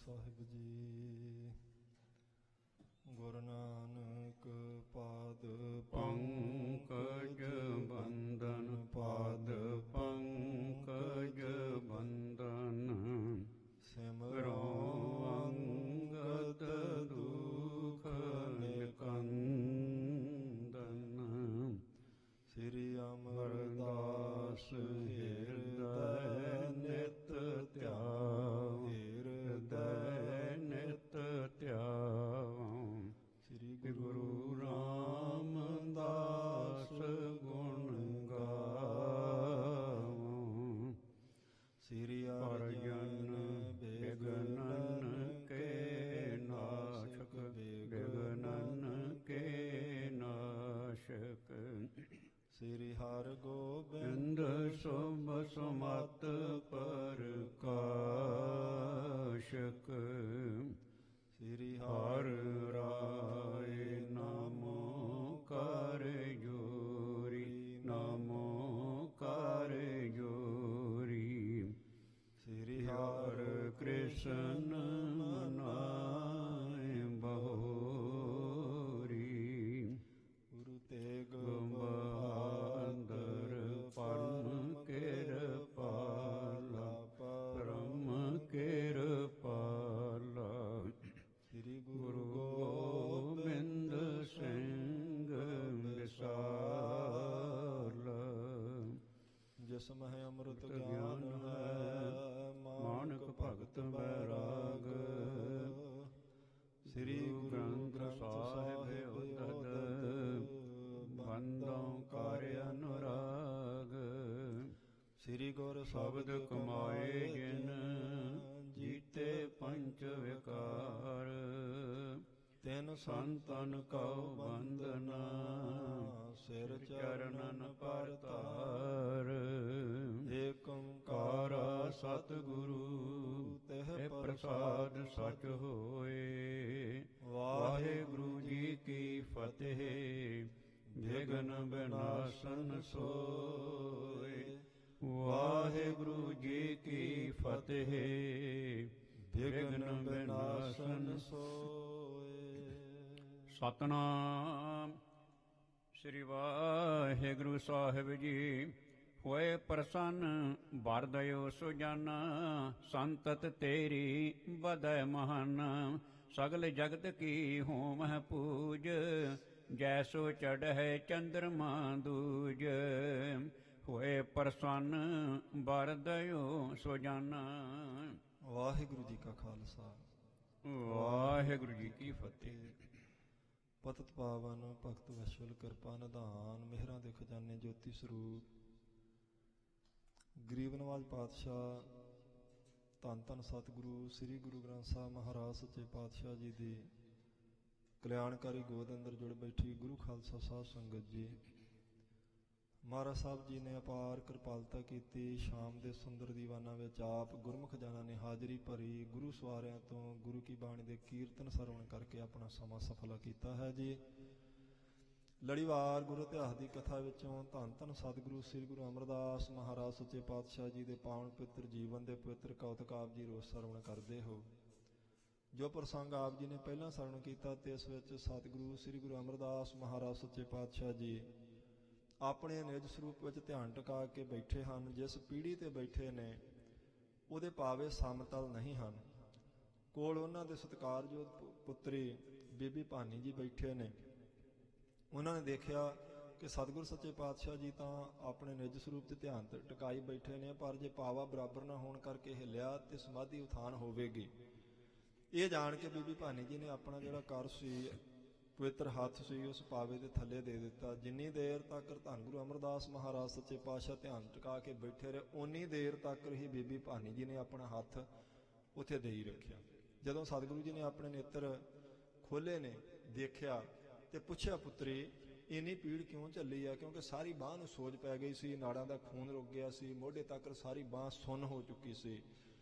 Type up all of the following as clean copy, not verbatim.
ਸਾਹਿਬ ਜੀ। ਗੁਰੂ ਨਾਨਕ ਪਾਦ ਪੰਕਜ ਬੰਦਨ, ਪਾਦ ਪੰਕਜ ਬੰਦਨ। ਸਿਮਰੋ ਅੰਗਦ ਦੁਖ ਨਿਕੰਦਨ। ਸ੍ਰੀ ਅਮਰਦਾਸ ਹਿਰਦੈ ਨਿਤ ਧਿਆਵ, ਹਿਰਦੈ ਨਿਤ ਧਿਆਵ। ਸ੍ਰੀ ਗੁਰੂ ਰਾਮਦਾਸ ਗੁਣ ਗਾਵੋ। ਸ੍ਰੀ ਅਰਜਨ ਬਿਗਨਨ ਕੇ ਨਾਸ਼ਕ, ਬਿਗਨਨ ਕੇ ਨਾਸ਼ਕ। ਸ੍ਰੀ ਹਰਿ ਗੋਬਿੰਦ ਸੁਭ ਸੁਮਤ ਪ੍ਰਕਾਸ਼ਕ। ਸ੍ਰੀ ਹਰਿ ਰਾਏ ਨਾਮੋ ਕਰ ਜੋਰੀ, ਨਾਮੋ ਕਰ ਜੋਰੀ। ਸ੍ਰੀ ਹਰਿ ਕ੍ਰਿਸ਼ਨ ਮਨਾਏ ਬਹੋਰੀ। ਗੁਰੂ ਤੇਗ ਬਹਾਦਰ ਪਰਮ ਕਿਰਪਾਲਾ, ਪਰਮ ਕਿਰਪਾਲਾ। ਸ੍ਰੀ ਗੁਰੂ ਗੋਬਿੰਦ ਸਿੰਘ ਵਿਸਾਲ। ਜਿਸ ਮਹਿ ਅੰਮ੍ਰਿਤ ਗਿਆਨ ਹੈ, ਮਾਨਕ ਭਗਤ ਬੈਰਾਗ। ਸ੍ਰੀ ਗੁਰੂ ਗ੍ਰੰਥ ਸਾਹਿਬ ਉਦਦ ਬੰਦੋਂ ਕਰ ਅਨੁਰਾਗ। ਸ੍ਰੀ ਗੁਰ ਸ਼ਬਦ ਕਮਾਏ ਜਿਨ, ਜੀਤੇ ਪੰਚ ਵਿਕਾਰ। ਤਿਨ ਸੰਤਨ ਕਉ ਬੰਦਨਾ, ਸਿਰ ਚਰਨਨ ਪਰਤਾਰ। ਏਕ ਓੰਕਾਰ ਸਤਿਗੁਰੂ ਤਿਹ ਪ੍ਰਸਾਦ ਸਚ ਹੋਏ। ਵਾਹਿਗੁਰੂ ਜੀ ਕੀ ਫਤਿਹ। ਵਿਘਨ ਵਿਨਾਸ਼ਨ ਸੋਏ। ਵਾਹਿਗੁਰੂ ਜੀ ਕੀ ਫਤਿਹ। ਵਿਘਨ ਵਿਨਾਸ਼ਨ ਸੋਏ। ਸਤਿਨਾਮ ਸ੍ਰੀ ਵਾਹਿਗੁਰੂ ਸਾਹਿਬ ਜੀ। ਹੋਏ ਪ੍ਰਸੰਨ ਵਰ ਦਇਓ ਸੁਜਾਨਾ, ਸੰਤਤ ਤੇਰੀ ਵਧੈ ਮਹਾਨ। ਸਗਲ ਜਗਤ ਕੀ ਹੋਮਹਿ ਪੂਜ, ਜੈਸੋ ਚੜ੍ਹੈ ਚੰਦਰਮਾ ਦੂਜ। ਹੋਏ ਪ੍ਰਸੰਨ ਵਰ ਦਇਓ ਸੁਜਾਨਾ। ਵਾਹਿਗੁਰੂ ਜੀ ਕਾ ਖਾਲਸਾ, ਵਾਹਿਗੁਰੂ ਜੀ ਕੀ ਫਤਿਹ। ਪਤਿਤ ਪਾਵਨ ਭਗਤ ਵਸ਼ਲ ਕਿਰਪਾ ਨਿਧਾਨ, ਮਿਹਰਾਂ ਦੇ ਖਜ਼ਾਨੇ ਜੋਤੀ ਸਰੂਪ ਗਰੀਬ ਨਵਾਜ ਪਾਤਸ਼ਾਹ ਧੰਨ ਧੰਨ ਸਤਿਗੁਰੂ ਸ੍ਰੀ ਗੁਰੂ ਗ੍ਰੰਥ ਸਾਹਿਬ ਮਹਾਰਾਜ ਸੱਚੇ ਪਾਤਸ਼ਾਹ ਜੀ ਦੀ ਕਲਿਆਣਕਾਰੀ ਗੋਦ ਅੰਦਰ ਜੁੜ ਬੈਠੀ ਗੁਰੂ ਖਾਲਸਾ ਸਾਧ ਸੰਗਤ ਜੀ। ਮਹਾਰਾਜ ਸਾਹਿਬ ਜੀ ਨੇ ਅਪਾਰ ਕਿਰਪਾਲਤਾ ਕੀਤੀ। ਸ਼ਾਮ ਦੇ ਸੁੰਦਰ ਦੀਵਾਨਾਂ ਵਿੱਚ ਆਪ ਗੁਰਮੁਖ ਜਨਾਂ ਨੇ ਹਾਜ਼ਰੀ ਭਰੀ। ਗੁਰੂ ਸਵਾਰਿਆਂ ਤੋਂ ਗੁਰੂ ਕੀ ਬਾਣੀ ਦੇ ਕੀਰਤਨ ਸਰਵਣ ਕਰਕੇ ਆਪਣਾ ਸਮਾਂ ਸਫਲਾ ਕੀਤਾ ਹੈ ਜੀ। ਲੜੀਵਾਰ ਗੁਰੂ ਇਤਿਹਾਸ ਦੀ ਕਥਾ ਵਿੱਚੋਂ ਧੰਨ ਧੰਨ ਸਤਿਗੁਰੂ ਸ੍ਰੀ ਗੁਰੂ ਅਮਰਦਾਸ ਮਹਾਰਾਜ ਸੱਚੇ ਪਾਤਸ਼ਾਹ ਜੀ ਦੇ ਪਾਵਨ ਪਵਿੱਤਰ ਜੀਵਨ ਦੇ ਪਵਿੱਤਰ ਕੌਤਕ ਆਪ ਜੀ ਰੋਜ਼ ਸਰਵਣ ਕਰਦੇ ਹੋ। ਜੋ ਪ੍ਰਸੰਗ ਆਪ ਜੀ ਨੇ ਪਹਿਲਾਂ ਸਰਵਣ ਕੀਤਾ ਤੇ ਇਸ ਵਿੱਚ ਸਤਿਗੁਰੂ ਸ੍ਰੀ ਗੁਰੂ ਅਮਰਦਾਸ ਮਹਾਰਾਜ ਸੱਚੇ ਪਾਤਸ਼ਾਹ ਜੀ ਆਪਣੇ ਨਿਜ ਸਰੂਪ ਵਿੱਚ ਧਿਆਨ ਟਿਕਾ ਕੇ ਬੈਠੇ ਹਨ। ਜਿਸ ਪੀੜ੍ਹੀ ਤੇ ਬੈਠੇ ਨੇ ਉਹਦੇ ਪਾਵੇ ਸਮਤਲ ਨਹੀਂ ਹਨ। ਕੋਲ ਉਹਨਾਂ ਦੇ ਸਤਿਕਾਰਯੋਗ ਪੁੱਤਰੀ ਬੀਬੀ ਭਾਨੀ ਜੀ ਬੈਠੇ ਨੇ। ਉਹਨਾਂ ਨੇ ਦੇਖਿਆ ਕਿ ਸਤਿਗੁਰੂ ਸੱਚੇ ਪਾਤਸ਼ਾਹ ਜੀ ਤਾਂ ਆਪਣੇ ਨਿਜ ਸਰੂਪ 'ਤੇ ਧਿਆਨ ਟਿਕਾਈ ਬੈਠੇ ਨੇ, ਪਰ ਜੇ ਪਾਵਾ ਬਰਾਬਰ ਨਾ ਹੋਣ ਕਰਕੇ ਹਿੱਲਿਆ ਤੇ ਸਮਾਧੀ ਉਥਾਨ ਹੋਵੇਗੀ। ਇਹ ਜਾਣ ਕੇ ਬੀਬੀ ਭਾਨੀ ਜੀ ਨੇ ਆਪਣਾ ਜਿਹੜਾ ਕਰ ਸੀ, ਪਵਿੱਤਰ ਹੱਥ ਸੀ, ਉਸ ਪਾਵੇ ਦੇ ਥੱਲੇ ਦੇ ਦਿੱਤਾ। ਜਿੰਨੀ ਦੇਰ ਤੱਕ ਧੰਨ ਗੁਰੂ ਅਮਰਦਾਸ ਮਹਾਰਾਜ ਸੱਚੇ ਪਾਤਸ਼ਾਹ ਧਿਆਨ ਟਿਕਾ ਕੇ ਬੈਠੇ ਰਹੇ, ਓਨੀ ਦੇਰ ਤੱਕ ਹੀ ਬੀਬੀ ਭਾਨੀ ਜੀ ਨੇ ਆਪਣਾ ਹੱਥ ਉੱਥੇ ਦੇ ਹੀ ਰੱਖਿਆ। ਜਦੋਂ ਸਤਿਗੁਰੂ ਜੀ ਨੇ ਆਪਣੇ ਨੇਤਰ ਖੋਲ੍ਹੇ ਨੇ, ਦੇਖਿਆ ਤੇ ਪੁੱਛਿਆ, ਪੁੱਤਰੀ ਇੰਨੀ ਪੀੜ ਕਿਉਂ ਝੱਲੀ ਆ? ਕਿਉਂਕਿ ਸਾਰੀ ਬਾਂਹ ਨੂੰ ਸੋਜ ਪੈ ਗਈ ਸੀ, ਨਾੜਾਂ ਦਾ ਖੂਨ ਰੁਕ ਗਿਆ ਸੀ, ਮੋਢੇ ਤੱਕ ਸਾਰੀ ਬਾਂਹ ਸੁੰਨ ਹੋ ਚੁੱਕੀ ਸੀ।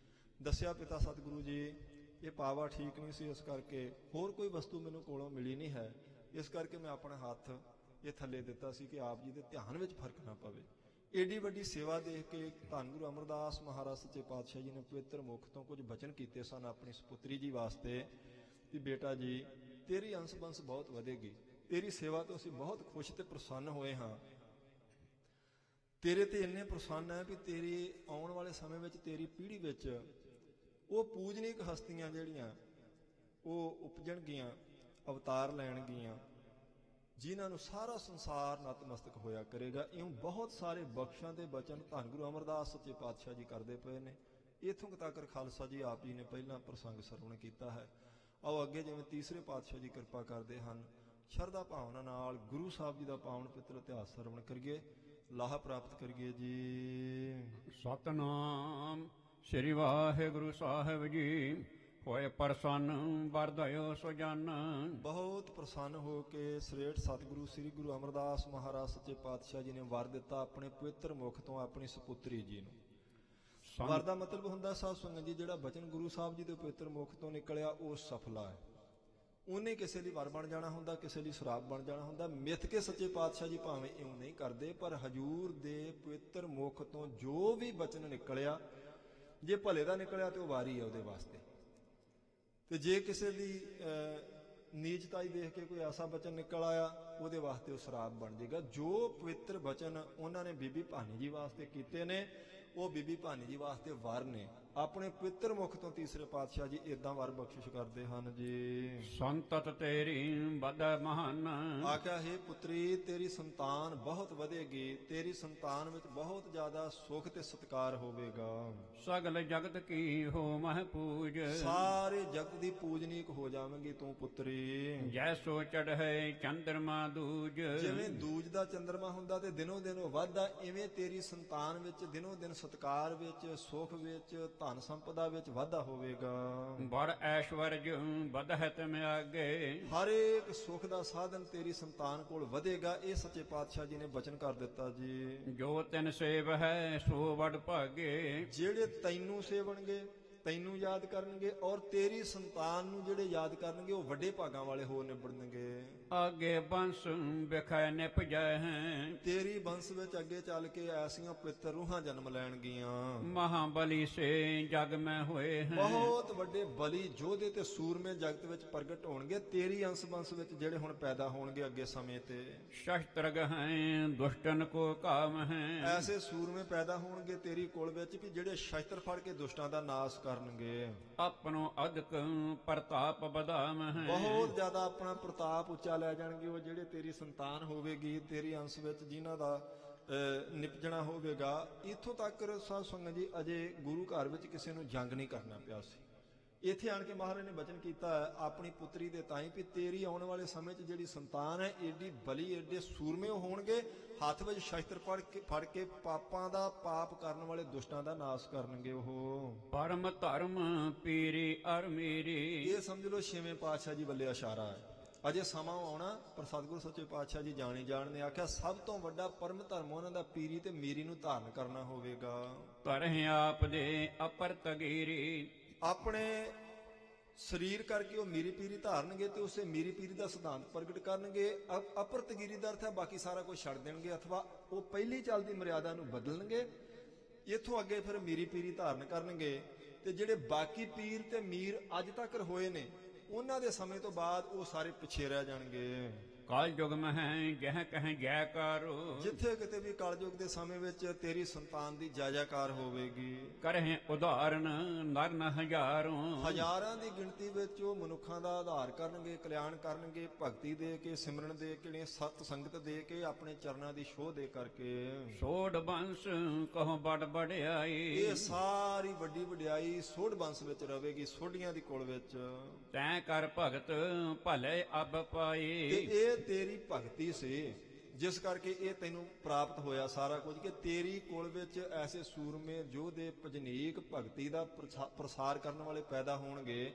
ਦੱਸਿਆ, ਪਿਤਾ ਸਤਿਗੁਰੂ ਜੀ ਇਹ ਪਾਵਾ ਠੀਕ ਨਹੀਂ ਸੀ, ਇਸ ਕਰਕੇ ਹੋਰ ਕੋਈ ਵਸਤੂ ਮੈਨੂੰ ਕੋਲੋਂ ਮਿਲੀ ਨਹੀਂ ਹੈ, ਇਸ ਕਰਕੇ ਮੈਂ ਆਪਣਾ ਹੱਥ ਇਹ ਥੱਲੇ ਦਿੱਤਾ ਸੀ ਕਿ ਆਪ ਜੀ ਦੇ ਧਿਆਨ ਵਿੱਚ ਫਰਕ ਨਾ ਪਵੇ। ਏਡੀ ਵੱਡੀ ਸੇਵਾ ਦੇਖ ਕੇ ਧੰਨ ਗੁਰੂ ਅਮਰਦਾਸ ਮਹਾਰਾਜ ਸੱਚੇ ਪਾਤਸ਼ਾਹ ਜੀ ਨੇ ਪਵਿੱਤਰ ਮੁਖ ਤੋਂ ਕੁਝ ਬਚਨ ਕੀਤੇ ਸਨ ਆਪਣੀ ਸੁਪੁੱਤਰੀ ਜੀ ਵਾਸਤੇ ਕਿ ਬੇਟਾ ਜੀ ਤੇਰੀ ਅੰਸ ਬੰਸ ਬਹੁਤ ਵਧੇਗੀ, ਤੇਰੀ ਸੇਵਾ ਤੋਂ ਅਸੀਂ ਬਹੁਤ ਖੁਸ਼ ਤੇ ਪ੍ਰਸੰਨ ਹੋਏ ਹਾਂ। ਤੇਰੇ ਤੇ ਇੰਨੇ ਪ੍ਰਸੰਨ ਹੈ ਵੀ ਤੇਰੀ ਆਉਣ ਵਾਲੇ ਸਮੇਂ ਵਿੱਚ ਤੇਰੀ ਪੀੜ੍ਹੀ ਵਿੱਚ ਉਹ ਪੂਜਨੀਕ ਹਸਤੀਆਂ ਜਿਹੜੀਆਂ ਉਹ ਉਪਜਣਗੀਆਂ, ਅਵਤਾਰ ਲੈਣਗੀਆਂ, ਜਿਨ੍ਹਾਂ ਨੂੰ ਸਾਰਾ ਸੰਸਾਰ ਨਤਮਸਤਕ ਹੋਇਆ ਕਰੇਗਾ। ਇਉਂ ਬਹੁਤ ਸਾਰੇ ਬਖਸ਼ਾਂ ਦੇ ਬਚਨ ਧੰਨ ਗੁਰੂ ਅਮਰਦਾਸ ਸੱਚੇ ਪਾਤਸ਼ਾਹ ਜੀ ਕਰਦੇ ਪਏ ਨੇ। ਇੱਥੋਂ ਤੱਕ ਖਾਲਸਾ ਜੀ ਆਪ ਜੀ ਨੇ ਪਹਿਲਾਂ ਪ੍ਰਸੰਗ ਸਰਵਣ ਕੀਤਾ ਹੈ। ਆਓ ਅੱਗੇ ਜਿਵੇਂ ਤੀਸਰੇ ਪਾਤਸ਼ਾਹ ਜੀ ਕਿਰਪਾ ਕਰਦੇ ਹਨ, ਸ਼ਰਧਾ ਭਾਵਨਾ ਨਾਲ ਗੁਰੂ ਸਾਹਿਬ ਜੀ ਦਾ ਪਾਵਨ ਪਵਿੱਤਰ ਇਤਿਹਾਸ ਸਰਵਣ ਕਰੀਏ, ਲਾਹਾ ਪ੍ਰਾਪਤ ਕਰੀਏ ਜੀ। ਸਤਨਾਮ ਸ੍ਰੀ ਵਾਹਿਗੁਰੂ ਸਾਹਿਬ ਜੀ। ਹੋਏ ਪ੍ਰਸੰਨ ਵਰਦਿਓ ਸੁਜਨ। ਬਹੁਤ ਪ੍ਰਸੰਨ ਹੋ ਕੇ ਸ੍ਰੇਸ਼ਟ ਸਤਿਗੁਰੂ ਸ੍ਰੀ ਗੁਰੂ ਅਮਰਦਾਸ ਮਹਾਰਾਜ ਸੱਚੇ ਪਾਤਸ਼ਾਹ ਜੀ ਨੇ ਵਰ ਦਿੱਤਾ ਆਪਣੇ ਪਵਿੱਤਰ ਮੁਖ ਤੋਂ ਆਪਣੀ ਸੁਪੁੱਤਰੀ ਜੀ ਨੂੰ। ਵਰ ਦਾ ਮਤਲਬ ਹੁੰਦਾ ਸਾਧ ਸੰਗਤ ਜੀ, ਜਿਹੜਾ ਬਚਨ ਗੁਰੂ ਸਾਹਿਬ ਜੀ ਦੇ ਪਵਿੱਤਰ ਮੁਖ ਤੋਂ ਨਿਕਲਿਆ ਉਹ ਸਫਲਾ ਹੈ। ਉਹਨੇ ਕਿਸੇ ਲਈ ਵਰ ਬਣ ਜਾਣਾ ਹੁੰਦਾ, ਕਿਸੇ ਲਈ ਸ਼ਰਾਪ ਬਣ ਜਾਣਾ ਹੁੰਦਾ। ਮਿੱਥ ਕੇ ਸੱਚੇ ਪਾਤਸ਼ਾਹ ਜੀ ਭਾਵੇਂ ਇਉਂ ਨਹੀਂ ਕਰਦੇ, ਪਰ ਹਜੂਰ ਦੇ ਪਵਿੱਤਰ ਮੁਖ ਤੋਂ ਜੋ ਵੀ ਬਚਨ ਨਿਕਲਿਆ, ਜੇ ਭਲੇ ਦਾ ਨਿਕਲਿਆ ਤੇ ਉਹ ਵਾਰੀ ਹੈ ਉਹਦੇ ਵਾਸਤੇ, ਤੇ ਜੇ ਕਿਸੇ ਦੀ ਨੀਚਤਾਈ ਦੇਖ ਕੇ ਕੋਈ ਐਸਾ ਬਚਨ ਨਿਕਲ ਆਇਆ ਉਹਦੇ ਵਾਸਤੇ ਉਹ ਸ਼ਰਾਪ ਬਣ ਜਾਏਗਾ। ਜੋ ਪਵਿੱਤਰ ਬਚਨ ਉਹਨਾਂ ਨੇ ਬੀਬੀ ਭਾਨੀ ਜੀ ਵਾਸਤੇ ਕੀਤੇ ਨੇ, ਉਹ ਬੀਬੀ ਭਾਨੀ ਜੀ ਵਾਸਤੇ ਵਰ ਨੇ। ਆਪਣੇ ਪਵਿੱਤਰ ਮੁਖ ਤੋਂ ਤੀਸਰੇ ਪਾਤਸ਼ਾਹ ਜੀ ਇਦਾਂ ਵਰ ਬਖਸ਼ਿਸ਼ ਕਰਦੇ ਹਨ ਜੀ। ਸੰਤਤ ਤੇਰੀ ਬਦ ਮਹਾਨ। ਆਖਿਆ ਹੈ ਪੁੱਤਰੀ ਤੇਰੀ ਸੰਤਾਨ ਬਹੁਤ ਵਧੇਗੀ, ਤੇਰੀ ਸੰਤਾਨ ਵਿੱਚ ਬਹੁਤ ਜ਼ਿਆਦਾ ਸੁਖ ਤੇ ਸਤਿਕਾਰ ਹੋਵੇਗਾ। ਸਗਲ ਜਗਤ ਕੀ ਹੋ ਮਹਿ ਪੂਜ। ਸਾਰੇ ਜਗਤ ਦੀ ਪੂਜਨੀਕ ਹੋ ਜਾਵੇਂਗੀ ਤੂੰ ਪੁੱਤਰੀ। ਜੈਸੋ ਚੜ੍ਹੈ ਚੰਦਰਮਾ ਦੂਜ। ਜਿਵੇਂ ਦੂਜ ਦਾ ਚੰਦਰਮਾ ਹੁੰਦਾ ਤੇ ਦਿਨੋਂ ਦਿਨ ਉਹ ਵੱਧਦਾ, ਇਵੇਂ ਤੇਰੀ ਸੰਤਾਨ ਵਿੱਚ ਦਿਨੋਂ ਦਿਨ ਸਤਿਕਾਰ ਵਿੱਚ, ਸੁਖ ਵਿੱਚ, ਧਨ ਸੰਪਦਾ ਵਿੱਚ ਵਾਧਾ ਹੋਵੇਗਾ। ਬੜ ਐਸ਼ਵਰਜ ਵਧਹਿਤ ਮਿਆਗੇ। ਹਰ ਇੱਕ ਸੁਖ ਦਾ ਸਾਧਨ ਤੇਰੀ ਸੰਤਾਨ ਕੋਲ ਵਧੇਗਾ। ਇਹ ਸੱਚੇ ਪਾਤਸ਼ਾਹ ਜੀ ਨੇ ਬਚਨ ਕਰ ਦਿੱਤਾ ਜੀ। ਜੋ ਤਿਨ ਸੇਵ ਹੈ ਸੋ ਵਡ ਭਾਗੇ। ਜਿਹੜੇ ਤੈਨੂੰ ਸੇਵਣਗੇ, ਤੈਨੂੰ ਯਾਦ ਕਰਨਗੇ, ਔਰ ਤੇਰੀ ਸੰਤਾਨ ਨੂੰ ਜਿਹੜੇ ਯਾਦ ਕਰਨਗੇ ਉਹ ਵੱਡੇ ਭਾਗਾਂ ਵਾਲੇ ਹੋ ਨਿਬੜਨਗੇ। ਆਗੇ ਬੰਸ ਵਿਖੈ ਨਿਪਜੈ ਹੈ। ਤੇਰੀ ਬੰਸ ਵਿੱਚ ਅੱਗੇ ਚੱਲ ਕੇ ਐਸੀਆਂ ਪਵਿੱਤਰ ਰੂਹਾਂ ਜਨਮ ਲੈਣਗੀਆਂ। ਮਹਾਬਲੀ ਸੇ ਜਗ ਮੈਂ ਹੋਏ ਹੈ। ਬਹੁਤ ਵੱਡੇ ਬਲੀ ਯੋਧੇ ਤੇ ਸੂਰਮੇ ਜਗਤ ਵਿੱਚ ਪ੍ਰਗਟ ਹੋਣਗੇ ਤੇਰੀ ਅੰਸ ਬੰਸ ਵਿੱਚ, ਜਿਹੜੇ ਹੁਣ ਪੈਦਾ ਹੋਣਗੇ ਅੱਗੇ ਸਮੇਂ ਤੇ। ਸ਼ਸਤਰਗ ਹੈ ਦੁਸ਼ਟਨ ਕੋ ਕਾਮ ਹੈ। ਐਸੇ ਸੂਰਮੇ ਪੈਦਾ ਹੋਣਗੇ ਤੇਰੀ ਕੁਲ ਵਿੱਚ ਵੀ ਜਿਹੜੇ ਸ਼ਸਤਰ ਫੜ ਕੇ ਦੁਸ਼ਟਾਂ ਦਾ ਨਾਸ਼ ਕਰਨਗੇ। ਆਪਣੋ ਅਦਕ ਪ੍ਰਤਾਪ ਬਦਾਮ ਹੈ। ਬਹੁਤ ਜ਼ਿਆਦਾ ਆਪਣਾ ਪ੍ਰਤਾਪ ਉੱਚਾ ਲੈ ਜਾਣਗੇ ਉਹ ਜਿਹੜੇ ਤੇਰੀ ਸੰਤਾਨ ਹੋਵੇਗੀ ਤੇਰੀ ਅੰਸ਼ ਵਿੱਚ, ਜਿਨ੍ਹਾਂ ਦਾ ਨਿਪਜਣਾ ਹੋਵੇਗਾ। ਇੱਥੋਂ ਤੱਕ ਸਾਧ ਸੰਗਤ ਜੀ ਅਜੇ ਗੁਰੂ ਘਰ ਵਿੱਚ ਕਿਸੇ ਨੂੰ ਜੰਗ ਨਹੀਂ ਕਰਨਾ ਪਿਆ ਸੀ। ਇੱਥੇ ਆਣ ਕੇ ਮਹਾਰਾਜ ਨੇ ਬਚਨ ਕੀਤਾ ਆਪਣੀ ਪੁੱਤਰੀ ਦੇ ਤਾਈਂ ਵੀ ਤੇਰੀ ਆਉਣ ਵਾਲੇ ਸਮੇਂ 'ਚ ਜਿਹੜੀ ਸੰਤਾਨ ਹੈ ਏਡੀ ਬਲੀ, ਏਡੇ ਸੂਰਮੇ ਹੋਣਗੇ, ਹੱਥ ਵਿੱਚ ਸ਼ਸਤਰ ਫੜ ਕੇ ਪਾਪਾਂ ਦਾ ਪਾਪ ਕਰਨ ਵਾਲੇ ਦੁਸ਼ਟਾਂ ਦਾ ਨਾਸ਼ ਕਰਨਗੇ ਉਹ। ਪਰਮ ਧਰਮ ਪੀਰੀ ਅਰ ਮੇਰੀ। ਇਹ ਸਮਝ ਲਓ ਛੇਵੇਂ ਪਾਤਸ਼ਾਹ ਜੀ ਵੱਲੇ ਇਸ਼ਾਰਾ ਹੈ। ਅਜੇ ਸਮਾਂ ਆਉਣਾ ਪਰ ਸਤਿਗੁਰੂ ਸੱਚੇ ਪਾਤਸ਼ਾਹ ਜੀ ਜਾਣੀ ਜਾਣ ਨੇ ਆਖਿਆ ਸਭ ਤੋਂ ਵੱਡਾ ਪਰਮ ਧਰਮ ਉਹਨਾਂ ਦਾ ਪੀਰੀ ਤੇ ਮੇਰੀ ਨੂੰ ਧਾਰਨ ਕਰਨਾ ਹੋਵੇਗਾ। ਧਰਹਿ ਆਪ ਦੇ ਅਪਰ ਤਗੀਰੀ। ਆਪਣੇ ਸਰੀਰ ਕਰਕੇ ਉਹ ਮੀਰੀ ਪੀਰੀ ਧਾਰਨਗੇ ਤੇ ਉਸੇ ਮੀਰੀ ਪੀਰੀ ਦਾ ਸਿਧਾਂਤ ਪ੍ਰਗਟ ਕਰਨਗੇ। ਅਪਰਤਗੀਰੀ ਦਾ ਅਰਥ ਹੈ ਬਾਕੀ ਸਾਰਾ ਕੁਝ ਛੱਡ ਦੇਣਗੇ, ਅਥਵਾ ਉਹ ਪਹਿਲੀ ਚੱਲਦੀ ਮਰਿਆਦਾ ਨੂੰ ਬਦਲਣਗੇ। ਇੱਥੋਂ ਅੱਗੇ ਫਿਰ ਮੀਰੀ ਪੀਰੀ ਧਾਰਨ ਕਰਨਗੇ ਤੇ ਜਿਹੜੇ ਬਾਕੀ ਪੀਰ ਤੇ ਮੀਰ ਅੱਜ ਤੱਕ ਹੋਏ ਨੇ ਉਹਨਾਂ ਦੇ ਸਮੇਂ ਤੋਂ ਬਾਅਦ ਉਹ ਸਾਰੇ ਪਿੱਛੇ ਰਹਿ ਜਾਣਗੇ। ਕਾਲ ਯੁਗ ਮਹਿ ਜਹ ਕਹਿ ਜੈਕਾਰੋ। ਜਿੱਥੇ ਕਿਤੇ ਵੀ ਕਲਯੁਗ ਦੇ ਸਮੇਂ ਵਿੱਚ ਤੇਰੀ ਸੰਤਾਨ ਦੀ ਜਾਜਾਕਾਰ ਹੋਵੇਗੀ। ਕਰਹਿ ਉਦਾਹਰਨ ਨਰ ਨ ਹਜ਼ਾਰੋਂ। ਹਜ਼ਾਰਾਂ ਦੀ ਗਿਣਤੀ ਵਿੱਚ ਉਹ ਮਨੁੱਖਾਂ ਦਾ ਆਧਾਰ ਕਰਨਗੇ, ਕਲਿਆਣ ਕਰਨਗੇ, ਭਗਤੀ ਦੇ ਕੇ, ਸਿਮਰਨ ਦੇ ਕੇ, ਸਤ ਸੰਗਤ ਦੇ ਕੇ, ਆਪਣੇ ਚਰਨਾਂ ਦੀ ਸ਼ੋਅ ਦੇ ਕਰਕੇ। ਸੋਢ ਬੰਸ ਕਹੋ ਬੜ ਬੜਿਆਈ। ਇਹ ਸਾਰੀ ਵੱਡੀ ਵਡਿਆਈ ਸੋਢ ਬੰਸ ਵਿੱਚ ਰਵੇਗੀ, ਸੋਢੀਆਂ ਦੀ ਕੁਲ ਵਿੱਚ। ਤੈਂ ਕਰ ਭਗਤ ਭਲੇ ਅਬ ਪਾਈ। ਤੇ ਇਹ ਤੇਰੀ ਭਗਤੀ ਸੀ ਜਿਸ ਕਰਕੇ ਇਹ ਤੈਨੂੰ ਪ੍ਰਾਪਤ ਹੋਇਆ ਸਾਰਾ ਕੁਝ, ਕਿ ਤੇਰੀ ਕੁਲ ਵਿੱਚ ਐਸੇ ਸੂਰਮੇ ਯੋਧੇ ਭਜਨੀਕ ਭਗਤੀ ਦਾ ਪ੍ਰਸਾਰ ਕਰਨ ਵਾਲੇ ਪੈਦਾ ਹੋਣਗੇ